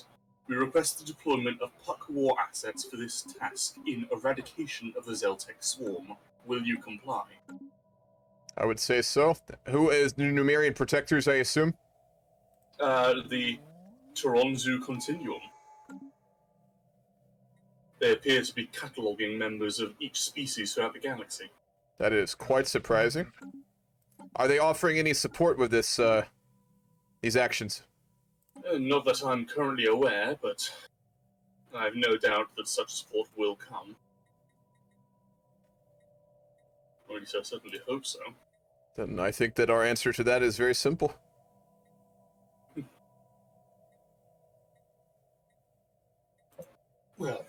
S3: We request the deployment of Puck war assets for this task in eradication of the Xeltek swarm. Will you comply?
S5: I would say so. Who is the Numerian protectors, I assume?
S3: The Toronzu Continuum. They appear to be cataloguing members of each species throughout the galaxy.
S5: That is quite surprising. Are they offering any support with this, these actions?
S3: Not that I'm currently aware, but I have no doubt that such support will come. Or at least I certainly hope so.
S5: Then I think that our answer to that is very simple.
S3: Well,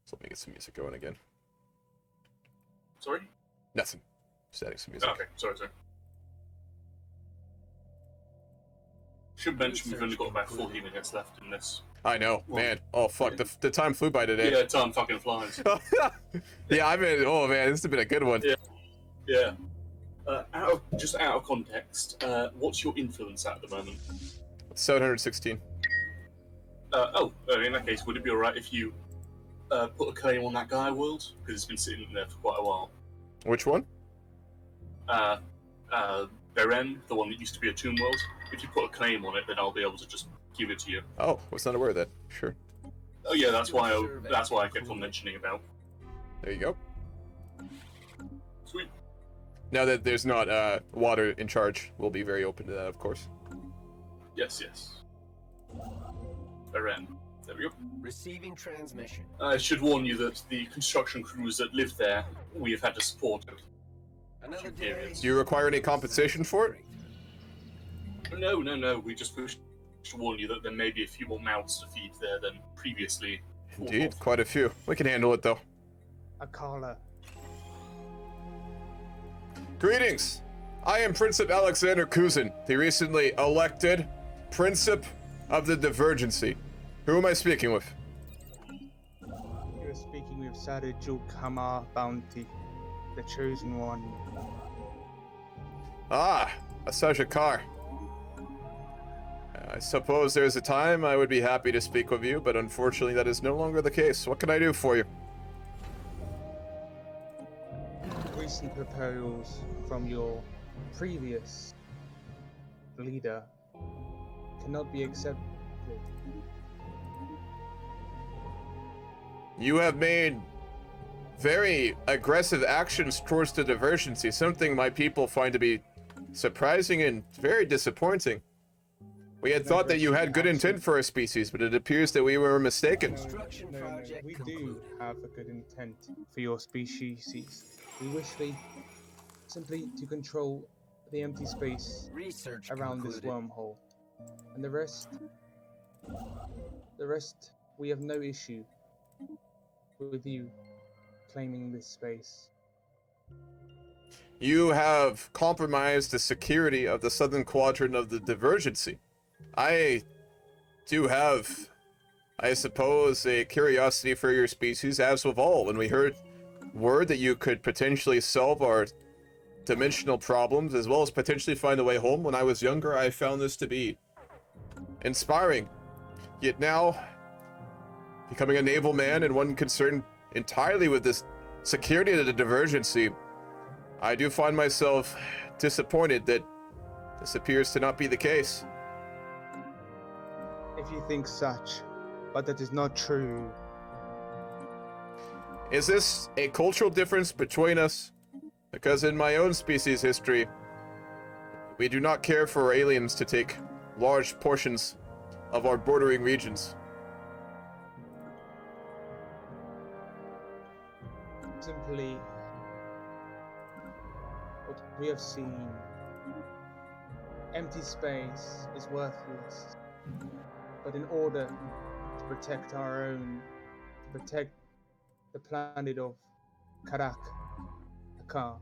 S5: So let me get some music going again.
S3: sorry?
S5: Nothing. Just adding some music.
S3: Okay, sorry. Should mention we've only got about 40 minutes left in this.
S5: I know, man. Oh, fuck. The time flew by today.
S3: Yeah, time fucking flies.
S5: Yeah, oh, man, this has been a good one.
S3: Yeah. Out of context, what's your influence at the moment?
S5: 716.
S3: In that case, would it be alright if you put a claim on that Gaia world? Because it's been sitting there for quite a while.
S5: Which one?
S3: Beren, the one that used to be a tomb world. If you put a claim on it, then I'll be able to just give it to you.
S5: Oh, was not aware of that. Sure.
S3: Oh yeah, that's why I kept on mentioning about.
S5: There you go.
S3: Sweet.
S5: Now that there's not water in charge, we'll be very open to that, of course.
S3: Yes. Beren. There we go.
S10: Receiving transmission.
S3: I should warn you that the construction crews that live there, we have had to support it.
S10: Another day.
S5: Do you require any compensation for it?
S3: No. We just wish to warn you that there may be a few more mouths to feed there than previously.
S5: Indeed, quite a few. We can handle it, though.
S12: Arcala.
S5: Greetings! I am Princip Alexander Kuzin, the recently elected Princip of the Divergency. Who am I speaking with?
S12: You're speaking with Sadajuk Hamar Bounty, the chosen one.
S5: Ah, Asajakar. I suppose there's a time I would be happy to speak with you, but unfortunately that is no longer the case. What can I do for you?
S12: Recent proposals from your previous leader cannot be accepted.
S5: You have made very aggressive actions towards the Divergency, something my people find to be surprising and very disappointing. We had thought that you had good intent for our species, but it appears that we were mistaken.
S12: No, we do have a good intent for your species. We wish simply to control the empty space around this wormhole. And the rest, we have no issue with you claiming this space.
S5: You have compromised the security of the southern quadrant of the Divergency. I do have, I suppose, a curiosity for your species, as with all. When we heard word that you could potentially solve our dimensional problems, as well as potentially find a way home when I was younger, I found this to be inspiring. Yet now, becoming a naval man and one concerned entirely with this security of the Divergency, I do find myself disappointed that this appears to not be the case.
S12: If you think such, but that is not true.
S5: Is this a cultural difference between us? Because in my own species history, we do not care for aliens to take large portions of our bordering regions.
S12: Simply, what we have seen, empty space is worthless. But in order to protect our own, to protect the planet of Akar,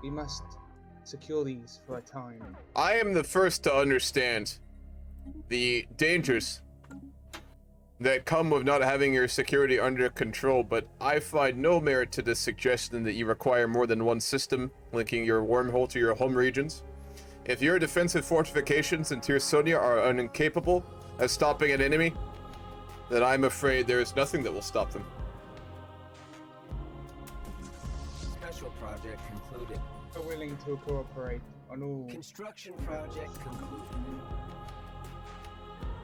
S12: we must secure these for a time.
S5: I am the first to understand the dangers that come with not having your security under control, but I find no merit to the suggestion that you require more than one system linking your wormhole to your home regions. If your defensive fortifications in Tirsonia are incapable of stopping an enemy, then I'm afraid there is nothing that will stop them.
S10: Special project
S12: willing to cooperate on all.
S10: Construction project concluded.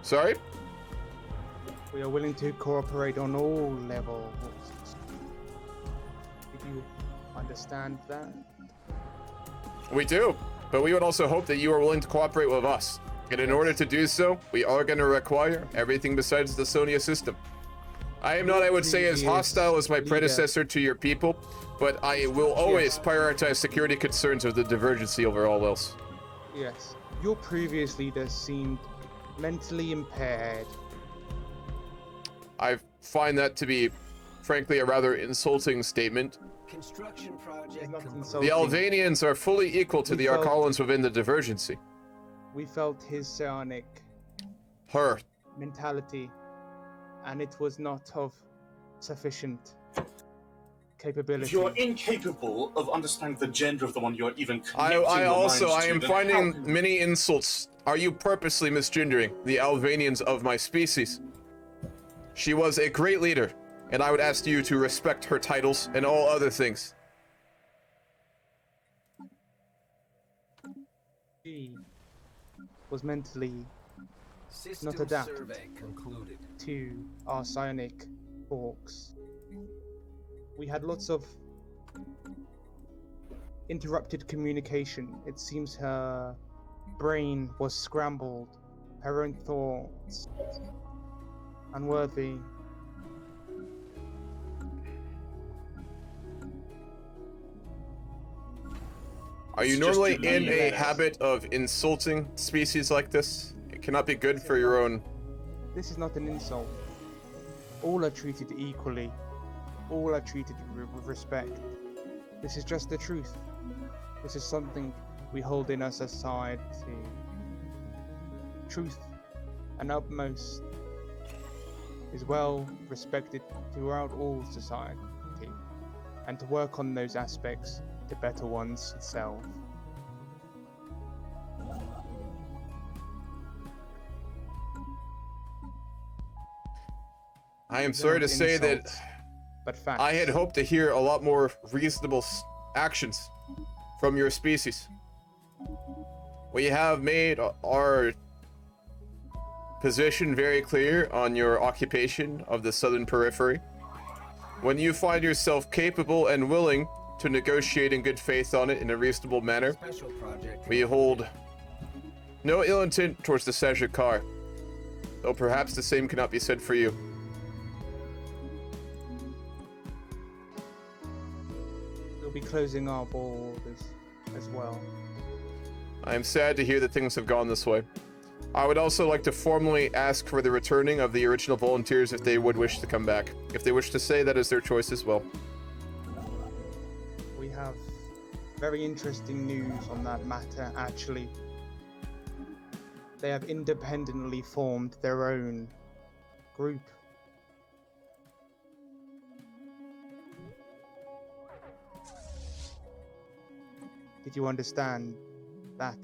S5: Sorry?
S12: We are willing to cooperate on all levels. Did you understand that?
S5: We do, but we would also hope that you are willing to cooperate with us. And in order to do so, we are going to require everything besides the Sonia system. I am not, I would say, as hostile as my predecessor to your people, but I will always prioritize security concerns of the Divergency over all else.
S12: Yes. Your previous leader seemed mentally impaired.
S5: I find that to be, frankly, a rather insulting statement.
S10: Construction project
S5: The Alvanians are fully equal to the Arcalans within the Divergency.
S12: We felt his psionic
S5: Her.
S12: mentality, and it was not of sufficient capability.
S3: If you're incapable of understanding the gender of the one you're even connecting
S5: I
S3: your
S5: also,
S3: minds
S5: I
S3: to,
S5: am
S3: then
S5: finding
S3: how can-
S5: many insults. Are you purposely misgendering the Alvanians of my species? She was a great leader, and I would ask you to respect her titles and all other things.
S12: She was mentally
S10: System
S12: not adapted
S10: survey concluded.
S12: to our psionic forks. We had lots of interrupted communication. It seems her brain was scrambled, her own thoughts unworthy.
S5: Are you
S3: It's just
S5: normally
S3: to
S5: in
S3: me
S5: a
S3: that-
S5: habit of insulting species like this? It cannot be good for your own.
S12: This is not an insult. All are treated equally. All are treated with respect. This is just the truth. This is something we hold in our society. Truth and utmost is well respected throughout all society, and to work on those aspects to better one's self.
S5: I am
S12: These are
S5: sorry to
S12: not
S5: say that
S12: insults, but facts.
S5: I had hoped to hear a lot more reasonable actions from your species. We have made our position very clear on your occupation of the southern periphery. When you find yourself capable and willing to negotiate in good faith on it in a reasonable manner,
S10: Special project.
S5: we hold no ill intent towards the Sajikar, though perhaps the same cannot be said for you.
S12: We'll be closing our borders as well.
S5: I am sad to hear that things have gone this way. I would also like to formally ask for the returning of the original volunteers if they would wish to come back. If they wish to stay, that is their choice as well.
S12: We have very interesting news on that matter, actually. They have independently formed their own group. Did you understand that?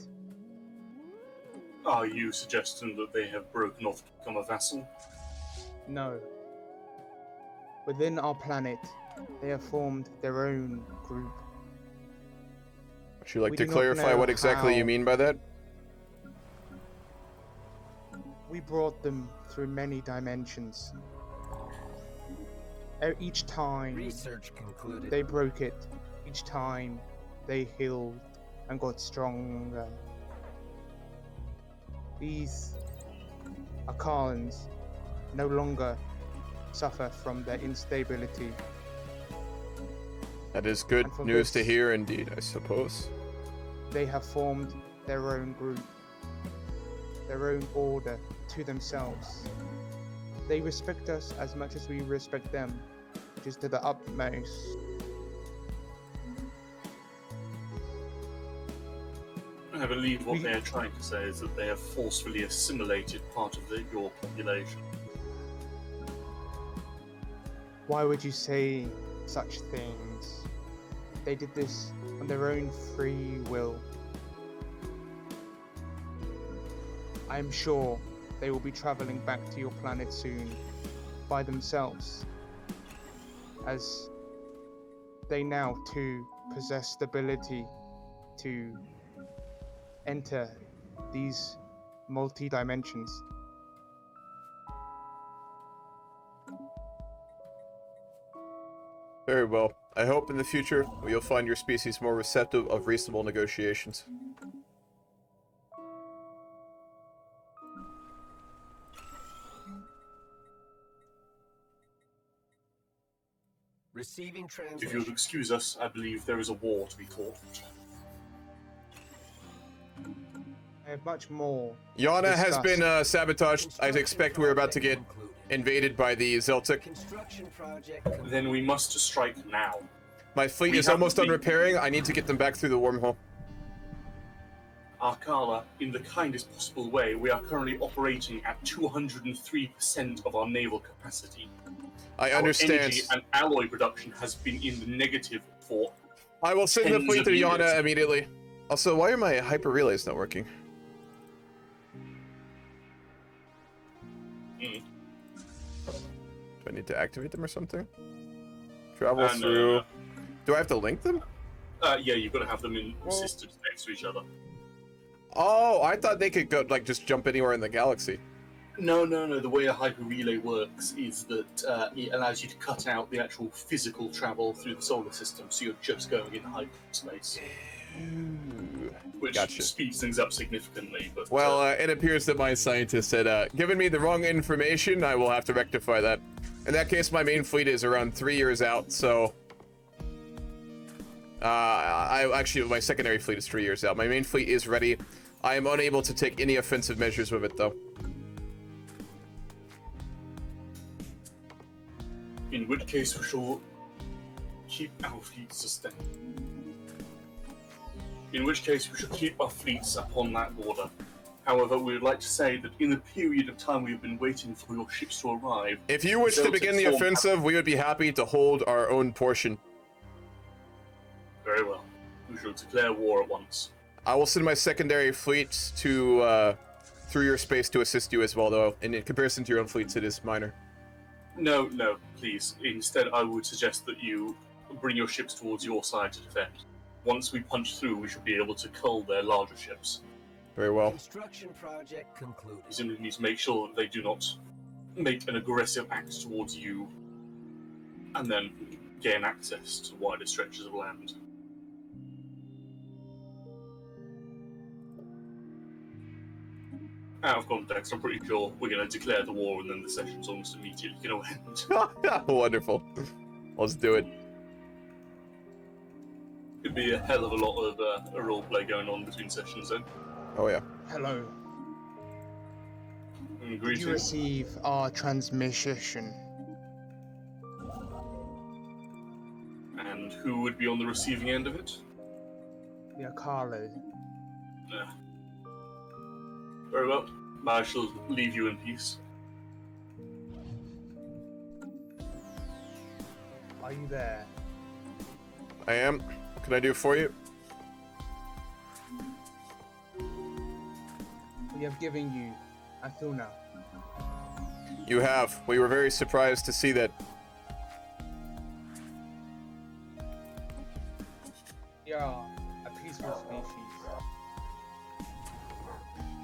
S3: Are you suggesting that they have broken off to become a vassal?
S12: No. Within our planet, they have formed their own group.
S5: Would you like
S12: We
S5: to
S12: do not
S5: clarify
S12: know
S5: what exactly you
S12: how-
S5: mean by that?
S12: We brought them through many dimensions. Each time
S10: Research concluded.
S12: they broke it, each time they healed and got stronger. These Arcalans no longer suffer from their instability.
S5: That is good
S12: And for
S5: news to
S12: this-
S5: hear indeed, I suppose.
S12: They have formed their own group, their own order to themselves. They respect us as much as we respect them, which is to the utmost.
S3: I believe what they are trying to say is that they have forcefully assimilated part of your population.
S12: Why would you say such things? They did this on their own free will. I am sure they will be traveling back to your planet soon by themselves, as they now too possess stability to enter these multi-dimensions.
S5: Very well. I hope in the future you'll find your species more receptive of reasonable negotiations.
S10: Receiving
S3: If you'll
S10: translation.
S3: excuse us, I believe there is a war to be fought.
S12: I have much more.
S5: Yana has
S12: discuss.
S5: been sabotaged. I expect we're about to get invaded by the Xeltek.
S10: Construction project
S3: Then we must strike now.
S5: My fleet
S3: We
S5: is
S3: have
S5: almost
S3: the
S5: done
S3: fleet.
S5: repairing. I need to get them back through the wormhole.
S3: Arcala, in the kindest possible way, we are currently operating at 203% of our naval capacity.
S5: I
S3: Our
S5: understand.
S3: energy and alloy production has been in the negative for
S5: I will send the
S3: tens
S5: fleet
S3: of
S5: to
S3: years.
S5: Yana immediately. Also, why are my hyper relays not working?
S3: Mm.
S5: Do I need to activate them or something? Travel
S3: No,
S5: through.
S3: no.
S5: Do I have to link them?
S3: Yeah, you've got to have them in systems next to each other.
S5: Oh, I thought they could go like just jump anywhere in the galaxy.
S3: No. The way a hyper relay works is that it allows you to cut out the actual physical travel through the solar system, so you're just going in hyperspace, which
S5: Gotcha.
S3: speeds things up significantly. But
S5: Well, it appears that my scientist had given me the wrong information. I will have to rectify that. In that case, my main fleet is around 3 years out, so... actually, my secondary fleet is 3 years out. My main fleet is ready. I am unable to take any offensive measures with it, though.
S3: in which case we shall keep our fleet sustained. In which case we shall keep our fleets upon that border. However, we would like to say that in the period of time we have been waiting for your ships to arrive...
S5: If you wish to
S3: Xeltek
S5: begin the
S3: form-
S5: offensive, we would be happy to hold our own portion.
S3: Very well. We shall declare war at once.
S5: I will send my secondary fleet to through your space to assist you as well, though. And in comparison to your own fleets, it is minor.
S3: No, please. Instead, I would suggest that you bring your ships towards your side to defend. Once we punch through, we should be able to cull their larger ships.
S5: Very well.
S10: Construction project concluded.
S3: We simply need to make sure that they do not make an aggressive act towards you and then gain access to wider stretches of land. Out of context, I'm pretty sure we're going to declare the war and then the session's almost immediately going to end.
S5: Wonderful. Let's do it.
S3: Could be a hell of a lot of roleplay going on between sessions then.
S5: Oh yeah.
S12: Hello.
S3: And
S12: Did
S3: greetings.
S12: you receive our transmission?
S3: And who would be on the receiving end of it?
S12: The Arcala.
S3: Yeah. Very well. I shall leave you in peace.
S12: Are you there?
S5: I am. What can I do for you?
S12: We have given you Athuna.
S5: You have. We were very surprised to see that.
S12: We are a peaceful species.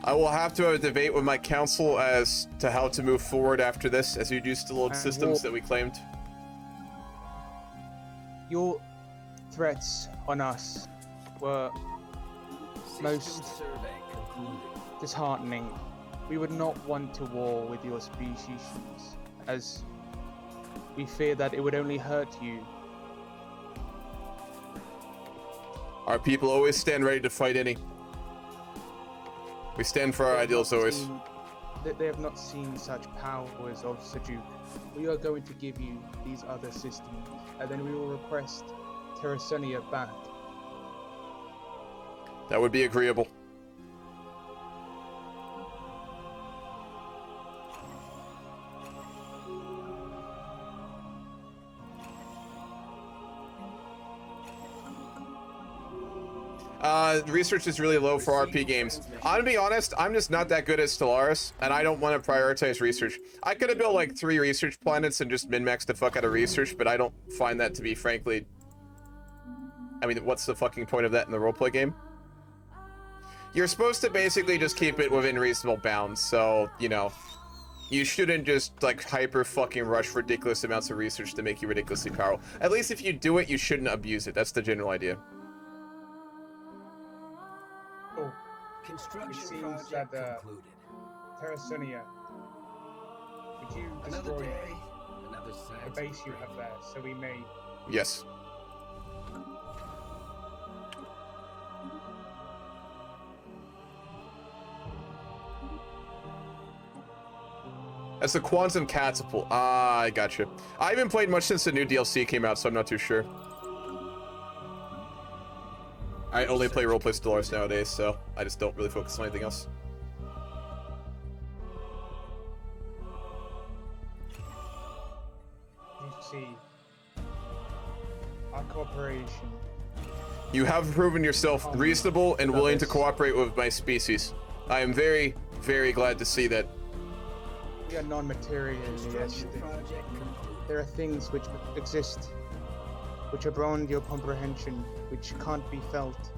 S5: I will have to have a debate with my council as to how to move forward after this, as you do still hold
S12: And
S5: systems
S12: war-
S5: that we claimed.
S12: Your threats on us were most
S10: System survey concluded.
S12: disheartening. We would not want to war with your species, as we fear that it would only hurt you.
S5: Our people always stand ready to fight any. We stand for our
S12: They have
S5: ideals
S12: not
S5: always.
S12: seen- They have not seen such powers of Sejuk. We are going to give you these other systems, and then we will request Terrasonia back.
S5: That would be agreeable. Research is really low for RP games. I'm gonna be honest, I'm just not that good at Stellaris, and I don't want to prioritize research. I could have built like 3 research planets and just min-max the fuck out of research, but I don't find that to be, frankly... I mean, what's the fucking point of that in the roleplay game? You're supposed to basically just keep it within reasonable bounds, so, you know, you shouldn't just, like, hyper fucking rush ridiculous amounts of research to make you ridiculously powerful. At least if you do it, you shouldn't abuse it. That's the general idea.
S12: Oh, it
S10: Construction
S12: seems
S10: project
S12: that
S10: concluded.
S12: Terra Sonia, would you
S10: Another
S12: destroy
S10: day, another
S12: the
S10: science
S12: base you
S10: break.
S12: have there so we may...
S5: Yes. That's the quantum catapult. Ah, I gotcha. I haven't played much since the new DLC came out, so I'm not too sure. I only play Roleplay Stellaris nowadays, so I just don't really focus on anything else.
S12: You see, our cooperation...
S5: You have proven yourself reasonable and willing to cooperate with my species. I am very, very glad to see that.
S12: We are non-material in the essence. There are things which exist, which are beyond your comprehension, which can't be felt,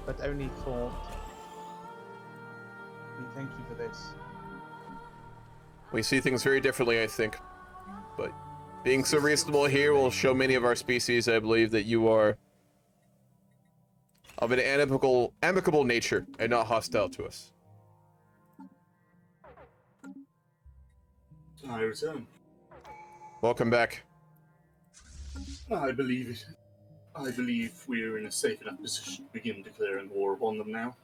S12: but only thought. We thank you for this.
S5: We see things very differently, I think. But being so reasonable here will show many of our species, I believe, that you are of an amicable nature and not hostile to us.
S3: I return.
S5: Welcome back.
S3: I believe it. I believe we are in a safe enough position to begin declaring war upon them now.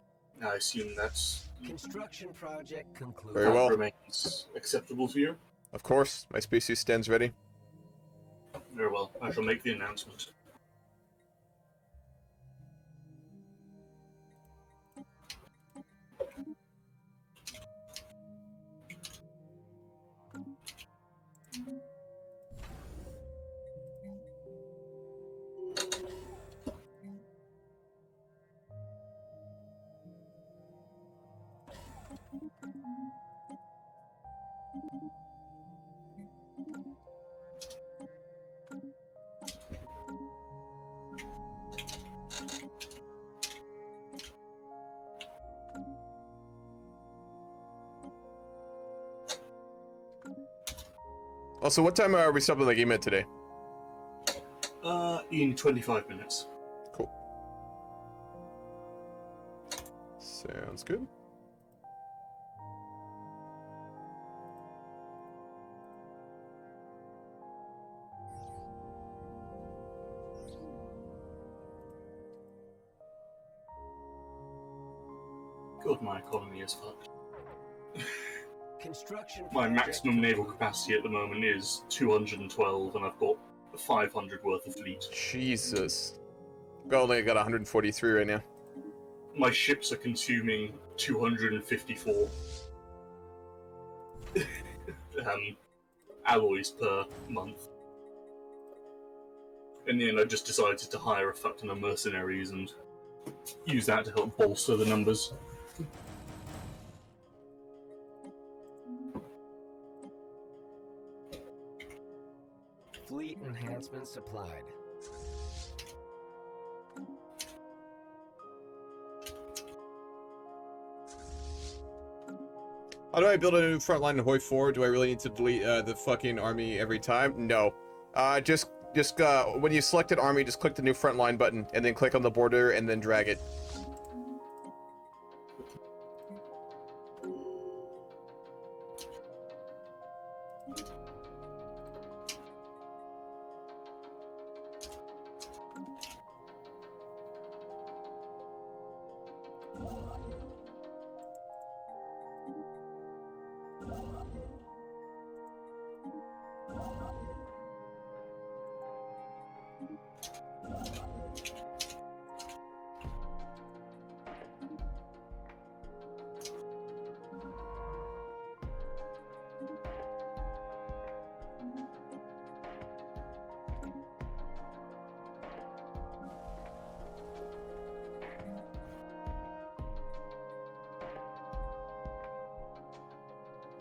S3: I assume that's...
S10: Construction project concluded.
S5: Very well.
S3: Remains acceptable to you?
S5: Of course, my species stands ready.
S3: Very well. I shall make the announcement.
S5: Also, what time are we stopping the game at today?
S3: In 25 minutes.
S5: Cool. Sounds good.
S3: God, my economy is fucked.
S10: Construction
S3: My
S10: project
S3: maximum naval capacity at the moment is 212, and I've got 500 worth of fleet.
S5: Jesus. I've only got 143 right now.
S3: My ships are consuming 254 alloys per month. In the end, I just decided to hire a fuck ton of mercenaries and use that to help bolster the numbers.
S10: Fleet enhancement supplied.
S5: How do I build a new front line in Hoi 4? Do I really need to delete the fucking army every time? No. Just when you select an army, just click the new front line button, and then click on the border, and then drag it.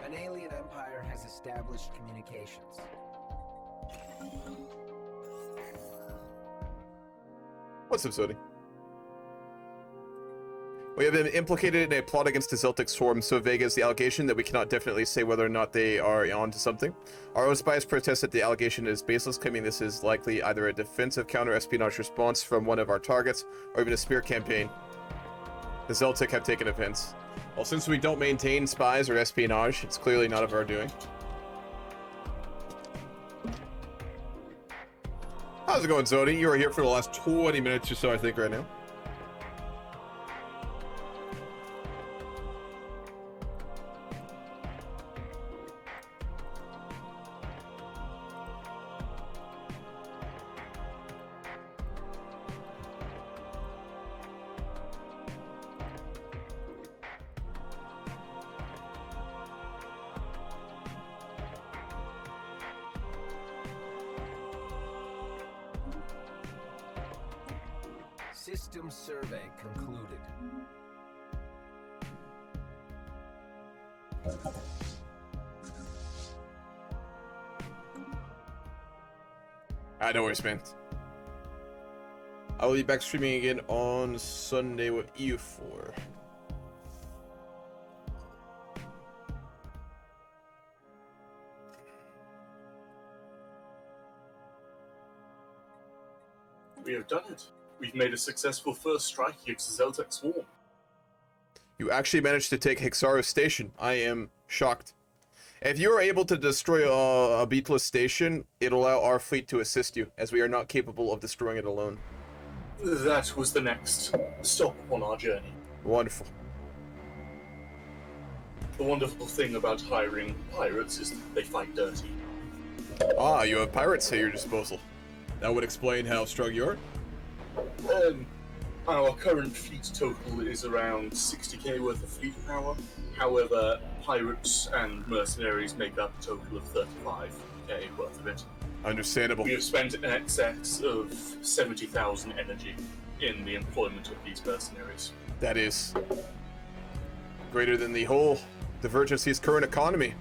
S10: An alien empire has established communications.
S5: What's up, Sody? We have been implicated in a plot against the Xeltek swarm, so vague is the allegation that we cannot definitely say whether or not they are onto something. Our own spies protest that the allegation is baseless, claiming this is likely either a defensive counter-espionage response from one of our targets, or even a smear campaign. The Xeltek have taken offense. Well, since we don't maintain spies or espionage, it's clearly not of our doing. How's it going, Zodi? You are here for the last 20 minutes or so, I think, right now.
S10: System survey concluded.
S5: No worries, man. I will be back streaming again on Sunday with you for.
S3: We have done it. We've made a successful first strike against the Xeltek swarm.
S5: You actually managed to take Hexaros Station. I am shocked. If you are able to destroy a beatless station, it'll allow our fleet to assist you, as we are not capable of destroying it alone.
S3: That was the next stop on our journey.
S5: Wonderful.
S3: The wonderful thing about hiring pirates is that they fight dirty.
S5: Ah, you have pirates at your disposal. That would explain how strong you are.
S3: Our current fleet total is around 60k worth of fleet power. However, pirates and mercenaries make up a total of 35k worth of it.
S5: Understandable.
S3: We have spent in excess of 70,000 energy in the employment of these mercenaries.
S5: That is greater than the whole Divergency's current economy.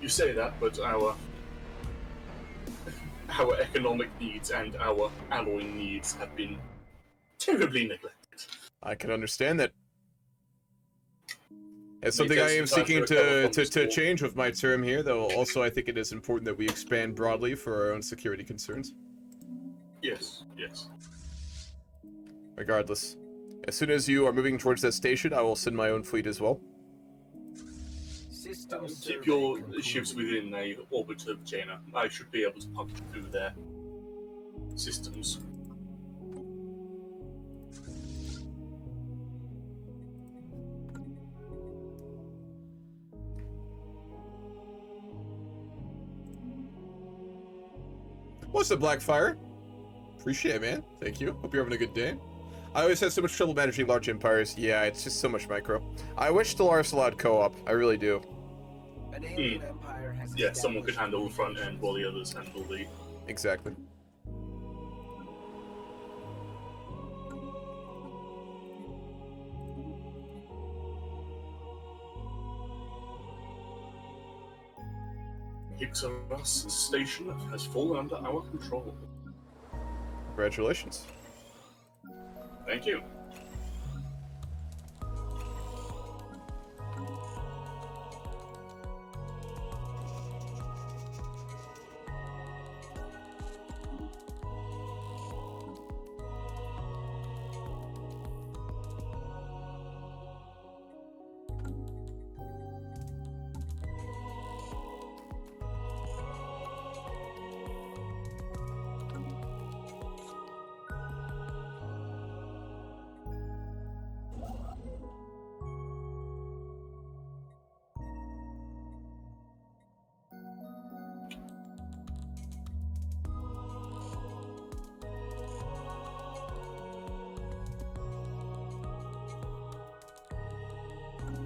S3: You say that, but our economic needs and our alloy needs have been terribly neglected.
S5: I can understand that. It's something I am seeking to change with my term here, though also I think it is important that we expand broadly for our own security concerns.
S3: Yes, yes.
S5: Regardless, as soon as you are moving towards that station, I will send my own fleet as well.
S3: Keep your ships within a orbit of Jaina. I should be able to pump through their systems.
S5: What's up, Blackfire? Appreciate it, man. Thank you. Hope you're having a good day. I always had so much trouble managing large empires. Yeah, it's just so much micro. I wish Stellaris allowed co-op. I really do.
S3: Yeah, someone could handle the front end while the others handle the...
S5: Exactly.
S3: Xeltek station has fallen under our control.
S5: Congratulations.
S3: Thank you.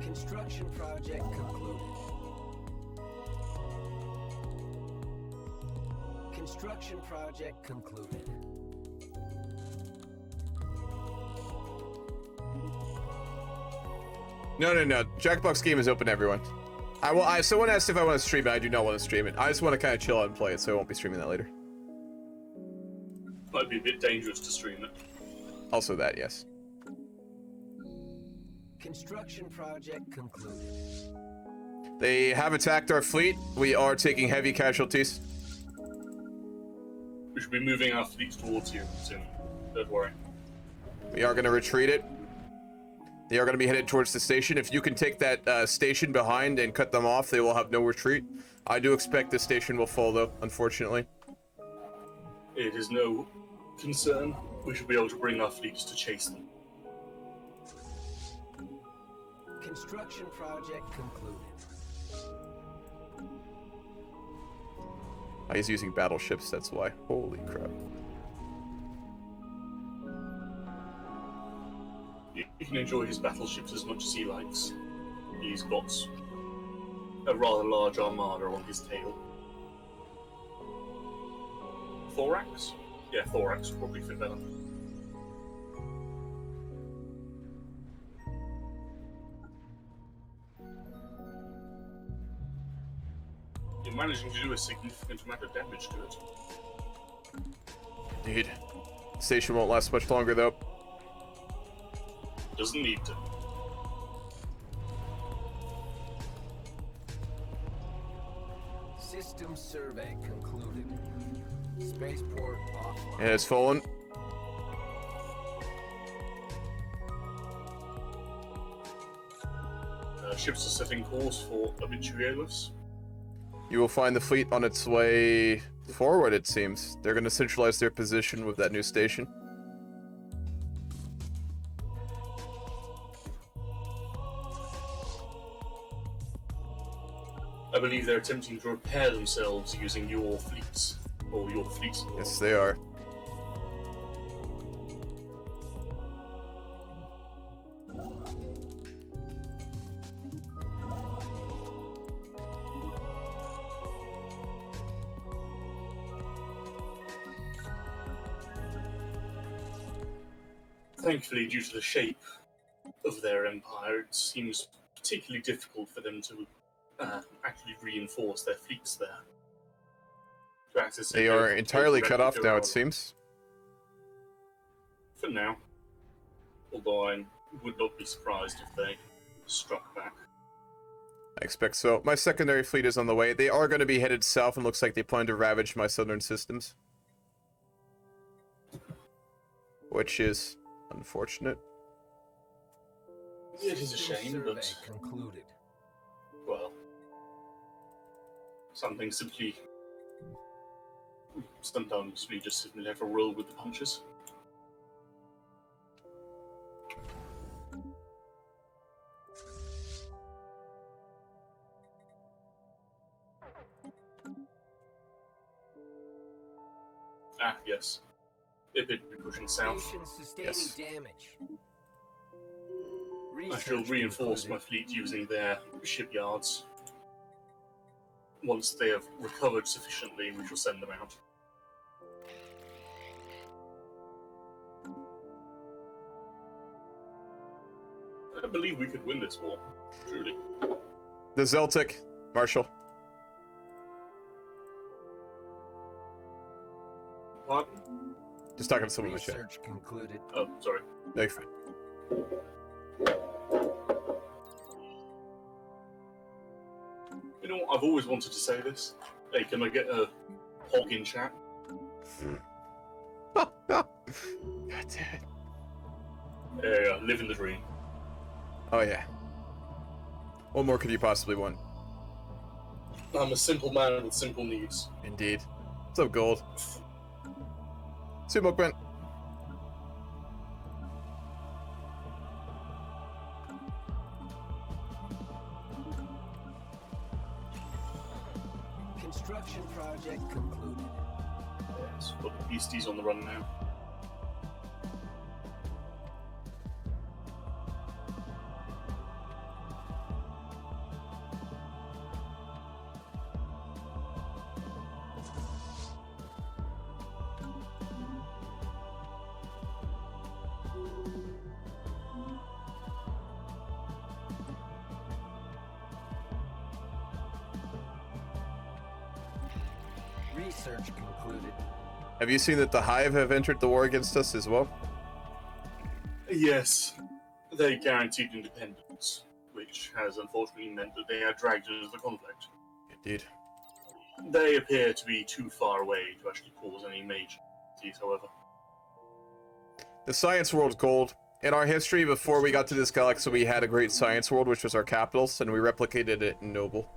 S10: Construction project concluded. Construction project concluded.
S5: No. Jackbox game is open to everyone. Someone asked if I want to stream it. I do not want to stream it. I just want to kind of chill out and play it, so I won't be streaming that later.
S3: Might be a bit dangerous to stream it.
S5: Also that, yes.
S10: Construction project concluded.
S5: They have attacked our fleet. We are taking heavy casualties.
S3: We should be moving our fleets towards you soon. Don't worry.
S5: We are going to retreat it. They are going to be headed towards the station. If you can take that station behind and cut them off, they will have no retreat. I do expect the station will fall, though, unfortunately.
S3: It is no concern. We should be able to bring our fleets to chase them.
S10: Construction project concluded.
S5: He's using battleships, that's why. Holy crap.
S3: He can enjoy his battleships as much as he likes. He's got a rather large armada on his tail. Thorax? Yeah, Thorax would probably fit better. You're managing to do a significant amount of damage to it.
S5: Indeed. The station won't last much longer, though.
S3: Doesn't need to.
S10: System survey concluded. Spaceport offline.
S5: It has fallen.
S3: Ships are setting course for Habitualus.
S5: You will find the fleet on its way forward, it seems. They're going to centralize their position with that new station.
S3: I believe they're attempting to repair themselves using your fleets. Or your fleets.
S5: Yes, they are.
S3: Thankfully, due to the shape of their empire, it seems particularly difficult for them to actually reinforce their fleets there.
S5: They are entirely cut off now, it seems.
S3: For now. Although I would not be surprised if they struck back.
S5: I expect so. My secondary fleet is on the way. They are going to be headed south and looks like they plan to ravage my southern systems. Which is unfortunate.
S3: It is a shame, but...
S10: concluded.
S3: Well... Something simply... Sometimes we just simply have to roll with the punches. Ah, yes. It did be pushing south.
S10: Yes. Damage.
S3: I shall reinforce my fleet using their shipyards. Once they have recovered sufficiently, we shall send them out. I believe we could win this war, truly.
S5: The Xeltek, Marshal.
S3: Pardon?
S5: Just talking to someone in the chat.
S10: Research concluded.
S3: Oh, sorry.
S5: No, you're fine.
S3: You know what? I've always wanted to say this. Hey, can I get a hog in chat?
S5: God damn it.
S3: Yeah, living the dream.
S5: Oh, yeah. What more could you possibly want?
S3: I'm a simple man with simple needs.
S5: Indeed. What's up, Gold? Sumo Quint.
S10: Construction project concluded.
S3: Yes, got the beasties on the run now.
S10: Research concluded.
S5: Have you seen that the Hive have entered the war against us as well?
S3: Yes. they guaranteed independence, which has unfortunately meant that they are dragged into the conflict.
S5: Indeed.
S3: They appear to be too far away to actually cause any major disease, however.
S5: The science world's gold. In our history, before we got to this galaxy, we had a great science world, which was our capital, and we replicated it in Noble.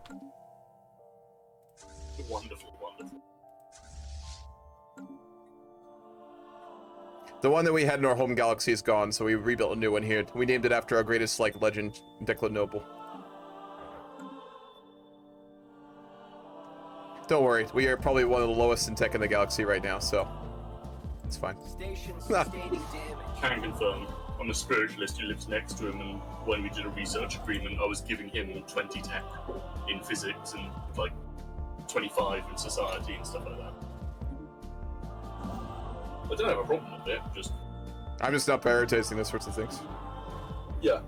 S3: Wonderful, wonderful.
S5: The one that we had in our home galaxy is gone, so we rebuilt a new one here. We named it after our greatest, like, legend, Declan Noble. Don't worry, we are probably one of the lowest in tech in the galaxy right now, so it's fine.
S3: Can confirm. I'm a spiritualist who lives next to him, and when we did a research agreement, I was giving him 20 tech in physics and like 25 in society and stuff like that. I don't have a problem with it.
S5: I'm just not prioritizing those sorts of things.
S3: Yeah.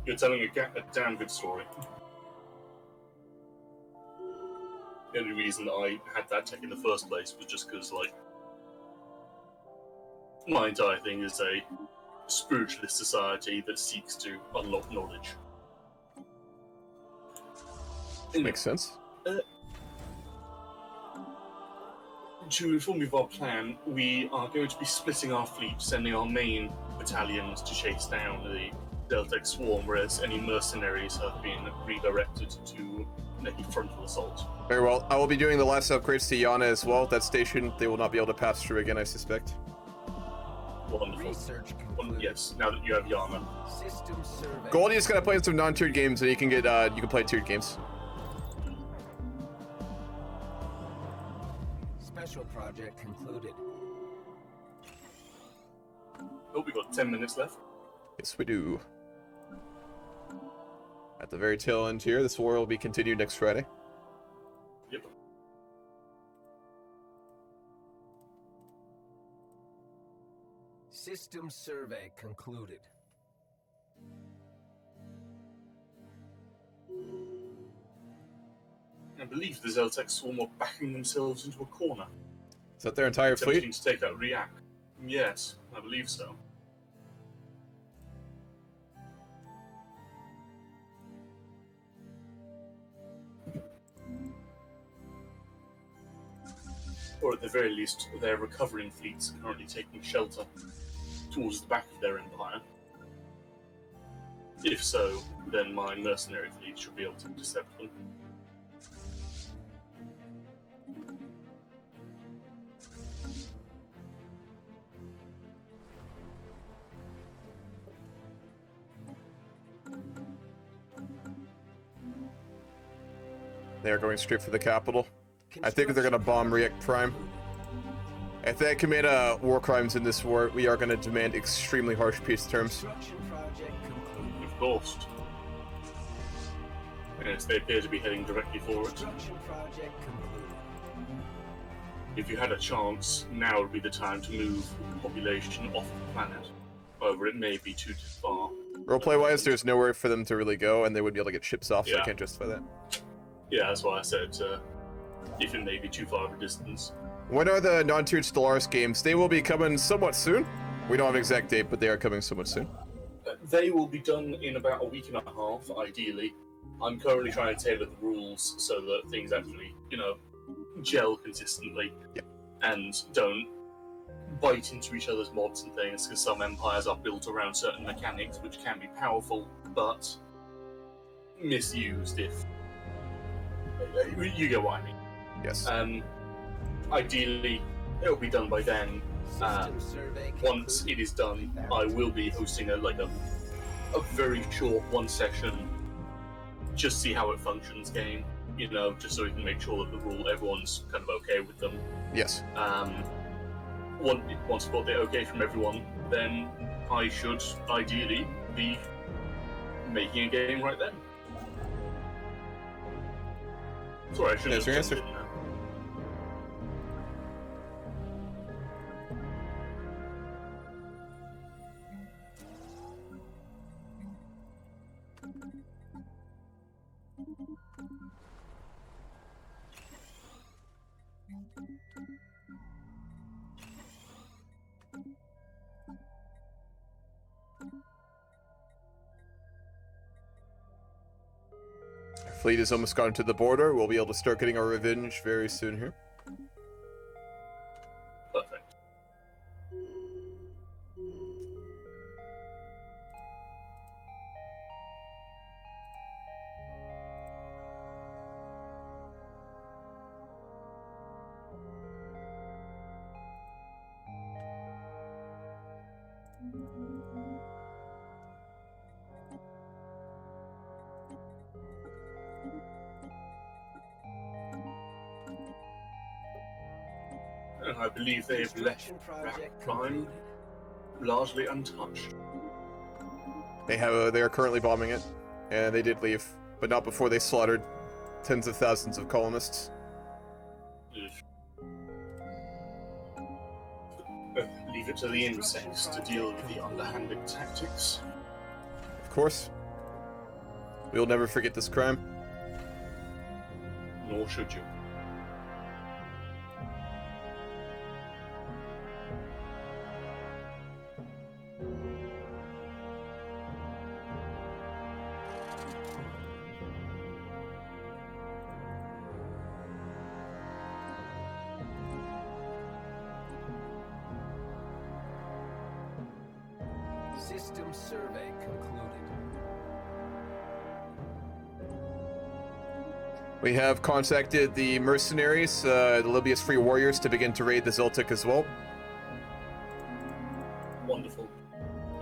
S3: You're telling a damn good story. The only reason that I had that tech in the first place was just because, like, my entire thing is a spiritualist society that seeks to unlock knowledge.
S5: Makes sense.
S3: To inform you of our plan, we are going to be splitting our fleet, sending our main battalions to chase down the Xeltek swarm, whereas any mercenaries have been redirected to make a frontal assault.
S5: Very well. I will be doing the last upgrades to Yana as well. That station, they will not be able to pass through again, I suspect.
S3: Wonderful. Yes, now that you have Yana.
S5: Goldie's gonna play some non-tiered games, and you can play tiered games.
S10: Special project concluded.
S3: Oh, we got 10 minutes left.
S5: Yes, we do. At the very tail end here, this war will be continued next Friday.
S3: Yep.
S10: System survey concluded.
S3: I believe the Xeltek swarm are backing themselves into a corner.
S5: Is that their entire fleet?
S3: Attempting to take out React. Yes, I believe so. Or at the very least, their recovering fleets are currently taking shelter towards the back of their empire. If so, then my mercenary fleet should be able to intercept them.
S5: They are going straight for the capital. I think they're going to bomb React Prime. If they commit war crimes in this war, we are going to demand extremely harsh peace terms.
S3: Of course. Yes, they appear to be heading directly for it. If you had a chance, now would be the time to move the population off the planet. However, it may be too far.
S5: Roleplay-wise, there's nowhere for them to really go, and they would be able to get ships off, so I can't justify that.
S3: Yeah, that's why I said if it may be too far of a distance.
S5: When are the non-tiered Stellaris games? They will be coming somewhat soon. We don't have an exact date, but they are coming somewhat soon.
S3: They will be done in about a week and a half, ideally. I'm currently trying to tailor the rules so that things actually, gel consistently and don't bite into each other's mods and things, because some empires are built around certain mechanics which can be powerful, but misused if... You get what I mean.
S5: Yes.
S3: Ideally, it'll be done by then. Once it is done, I will be hosting a very short one session, just see how it functions game, just so we can make sure that everyone's kind of okay with them.
S5: Yes.
S3: Once we've got the okay from everyone, then I should ideally be making a game right then. Sorry, I should have
S5: answer.
S3: jumped in there.
S5: Fleet has almost gone to the border. We'll be able to start getting our revenge very soon here.
S3: Perfect. And I believe they have left that prime largely untouched.
S5: They are currently bombing it, and they did leave, but not before they slaughtered tens of thousands of colonists.
S3: Leave it to the insects to deal with the underhanded tactics.
S5: Of course. We'll never forget this crime.
S3: Nor should you.
S10: System survey concluded.
S5: We have contacted the mercenaries, the Libya's Free Warriors, to begin to raid the Xeltek as well.
S3: Wonderful.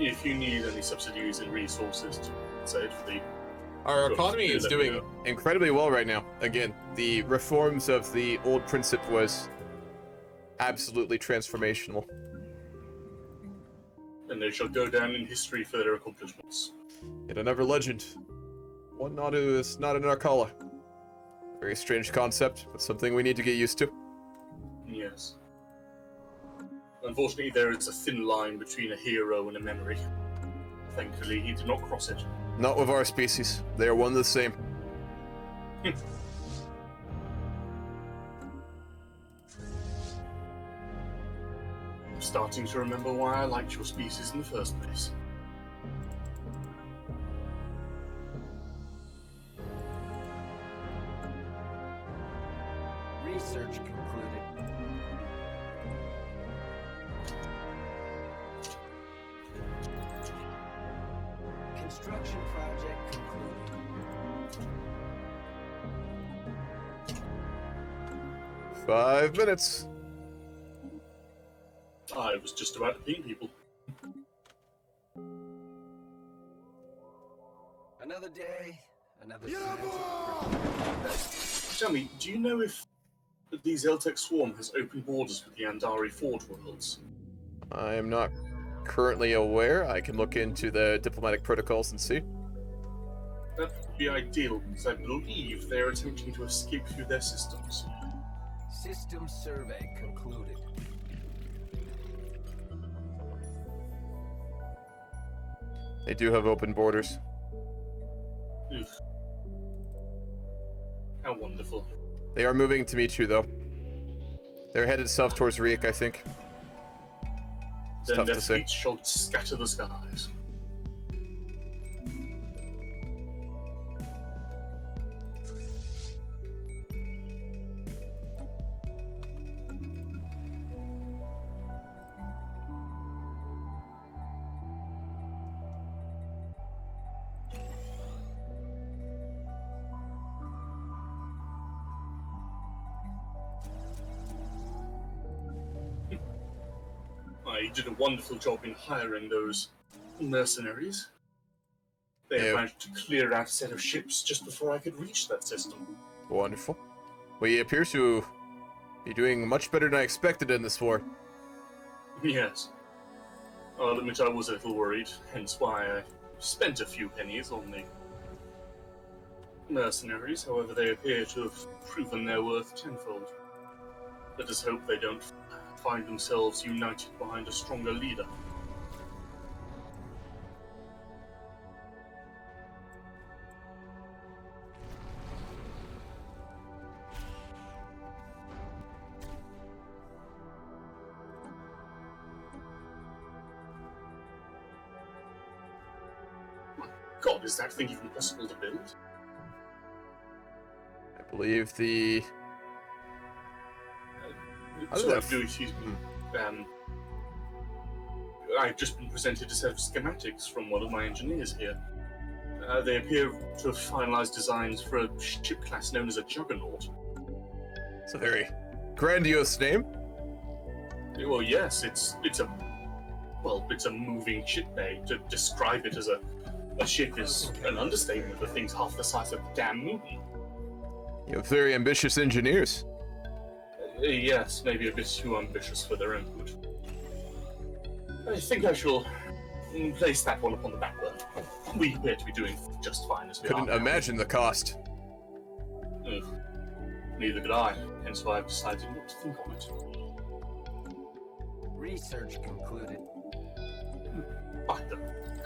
S3: If you need any subsidies and resources to save the...
S5: Our economy is doing incredibly well right now. Again, the reforms of the old Principe was absolutely transformational.
S3: And they shall go down in history for their accomplishments.
S5: Yet another legend. One not who is not an Arcala. Very strange concept, but something we need to get used to.
S3: Yes. Unfortunately, there is a thin line between a hero and a memory. Thankfully, he did not cross it.
S5: Not with our species. They are one and the same.
S3: I'm starting to remember why I liked your species in the first place.
S10: Research concluded. Construction project concluded.
S5: 5 minutes.
S3: I was just about to ping people.
S10: Another day, another
S3: Tell me, do you know if the Xeltek swarm has open borders with the Andari Forge worlds?
S5: I am not currently aware. I can look into the diplomatic protocols and see.
S3: That would be ideal, because I believe they are attempting to escape through their systems.
S10: System survey concluded.
S5: They do have open borders.
S3: Oof. How wonderful.
S5: They are moving to meet you, though. They're headed south towards Riek, I think. It's
S3: Then
S5: tough
S3: their
S5: to say.
S3: fleets shall scatter the skies. You did a wonderful job in hiring those mercenaries. They
S5: Yeah.
S3: managed to clear out a set of ships just before I could reach that system.
S5: Wonderful. We appear to be doing much better than I expected in this war.
S3: Yes. I'll admit I was a little worried, hence why I spent a few pennies on the mercenaries. However, they appear to have proven their worth tenfold. Let us hope they don't find themselves united behind a stronger leader. My God, is that thing even possible to build?
S5: believe the...
S3: So I do, excuse me. I've just been presented a set of schematics from one of my engineers here. They appear to have finalized designs for a ship class known as a Juggernaut.
S5: It's a very grandiose name.
S3: Well, yes, it's a moving ship bay. To describe it as a ship is an understatement. The thing's half the size of the damn moon.
S5: You have very ambitious engineers.
S3: Yes, maybe a bit too ambitious for their own good. I think I shall place that one upon the back burner. We appear to be doing just fine as we
S5: Couldn't
S3: are.
S5: imagine the cost.
S3: Ugh. Neither could I, hence why I've decided not to think on it.
S10: Research concluded.
S3: By the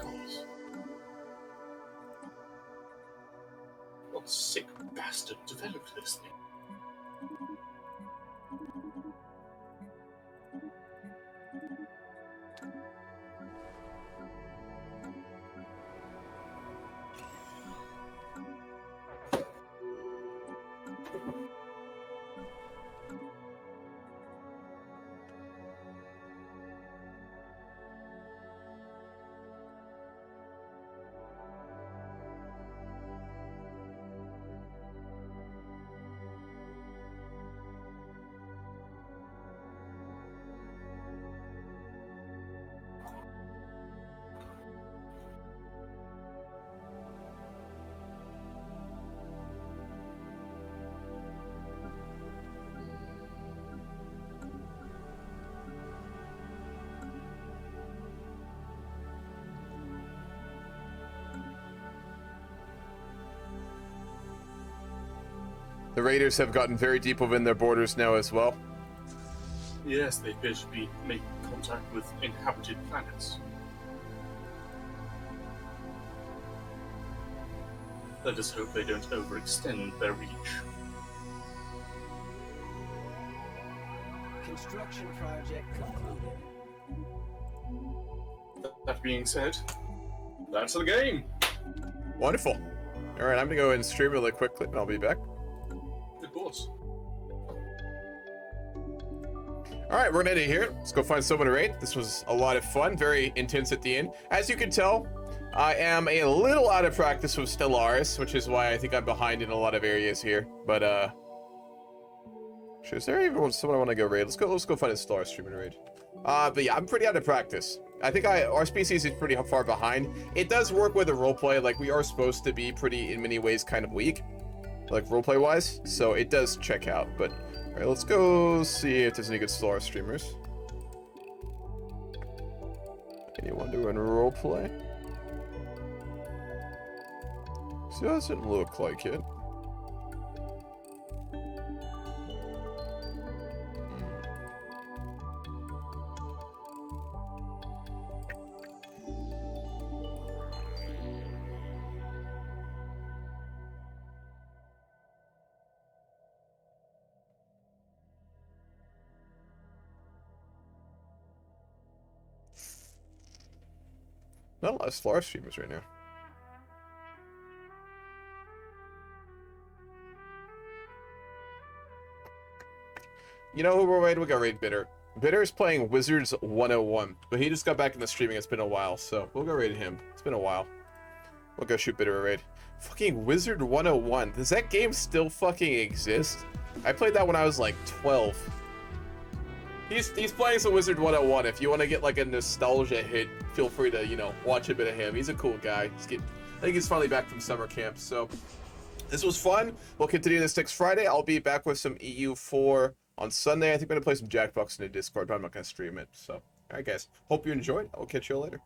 S3: gods. What sick bastard developed this thing?
S5: The raiders have gotten very deep within their borders now as well.
S3: Yes, they appear to be making contact with inhabited planets. Let us hope they don't overextend their reach.
S10: Construction project concluded.
S3: That being said, that's the game.
S5: Wonderful. All right, I'm gonna go ahead and stream really quickly, and I'll be back.
S3: Of course.
S5: All right, we're gonna end it here. Let's go find someone to raid. This was a lot of fun, very intense at the end. As you can tell, I am a little out of practice with Stellaris, which is why I think I'm behind in a lot of areas here. But is there even someone I want to go raid? Let's go find a Stellaris streamer to raid. But yeah, I'm pretty out of practice. I think our species is pretty far behind. It does work with the roleplay. Like, we are supposed to be pretty, in many ways, kind of weak, like roleplay wise. So it does check out. But all right, let's go see if there's any good Stellaris streamers. Anyone doing roleplay? So it doesn't look like it. Not a lot of Stellaris streamers right now. You know who we're raid? We got raid Bitter. Bitter is playing Wizards 101, but he just got back into streaming. It's been a while, so we'll go raid him. It's been a while. We'll go shoot Bitter a raid. Fucking Wizard 101. Does that game still fucking exist? I played that when I was like 12. He's playing some Wizard 101. If you want to get like a nostalgia hit, feel free to, you know, watch a bit of him. He's a cool guy. I think he's finally back from summer camp. So this was fun. We'll continue this next Friday. I'll be back with some EU4 on Sunday. I think I'm going to play some Jackbox in the Discord, but I'm not going to stream it. So, all right, guys. Hope you enjoyed. I'll catch you all later.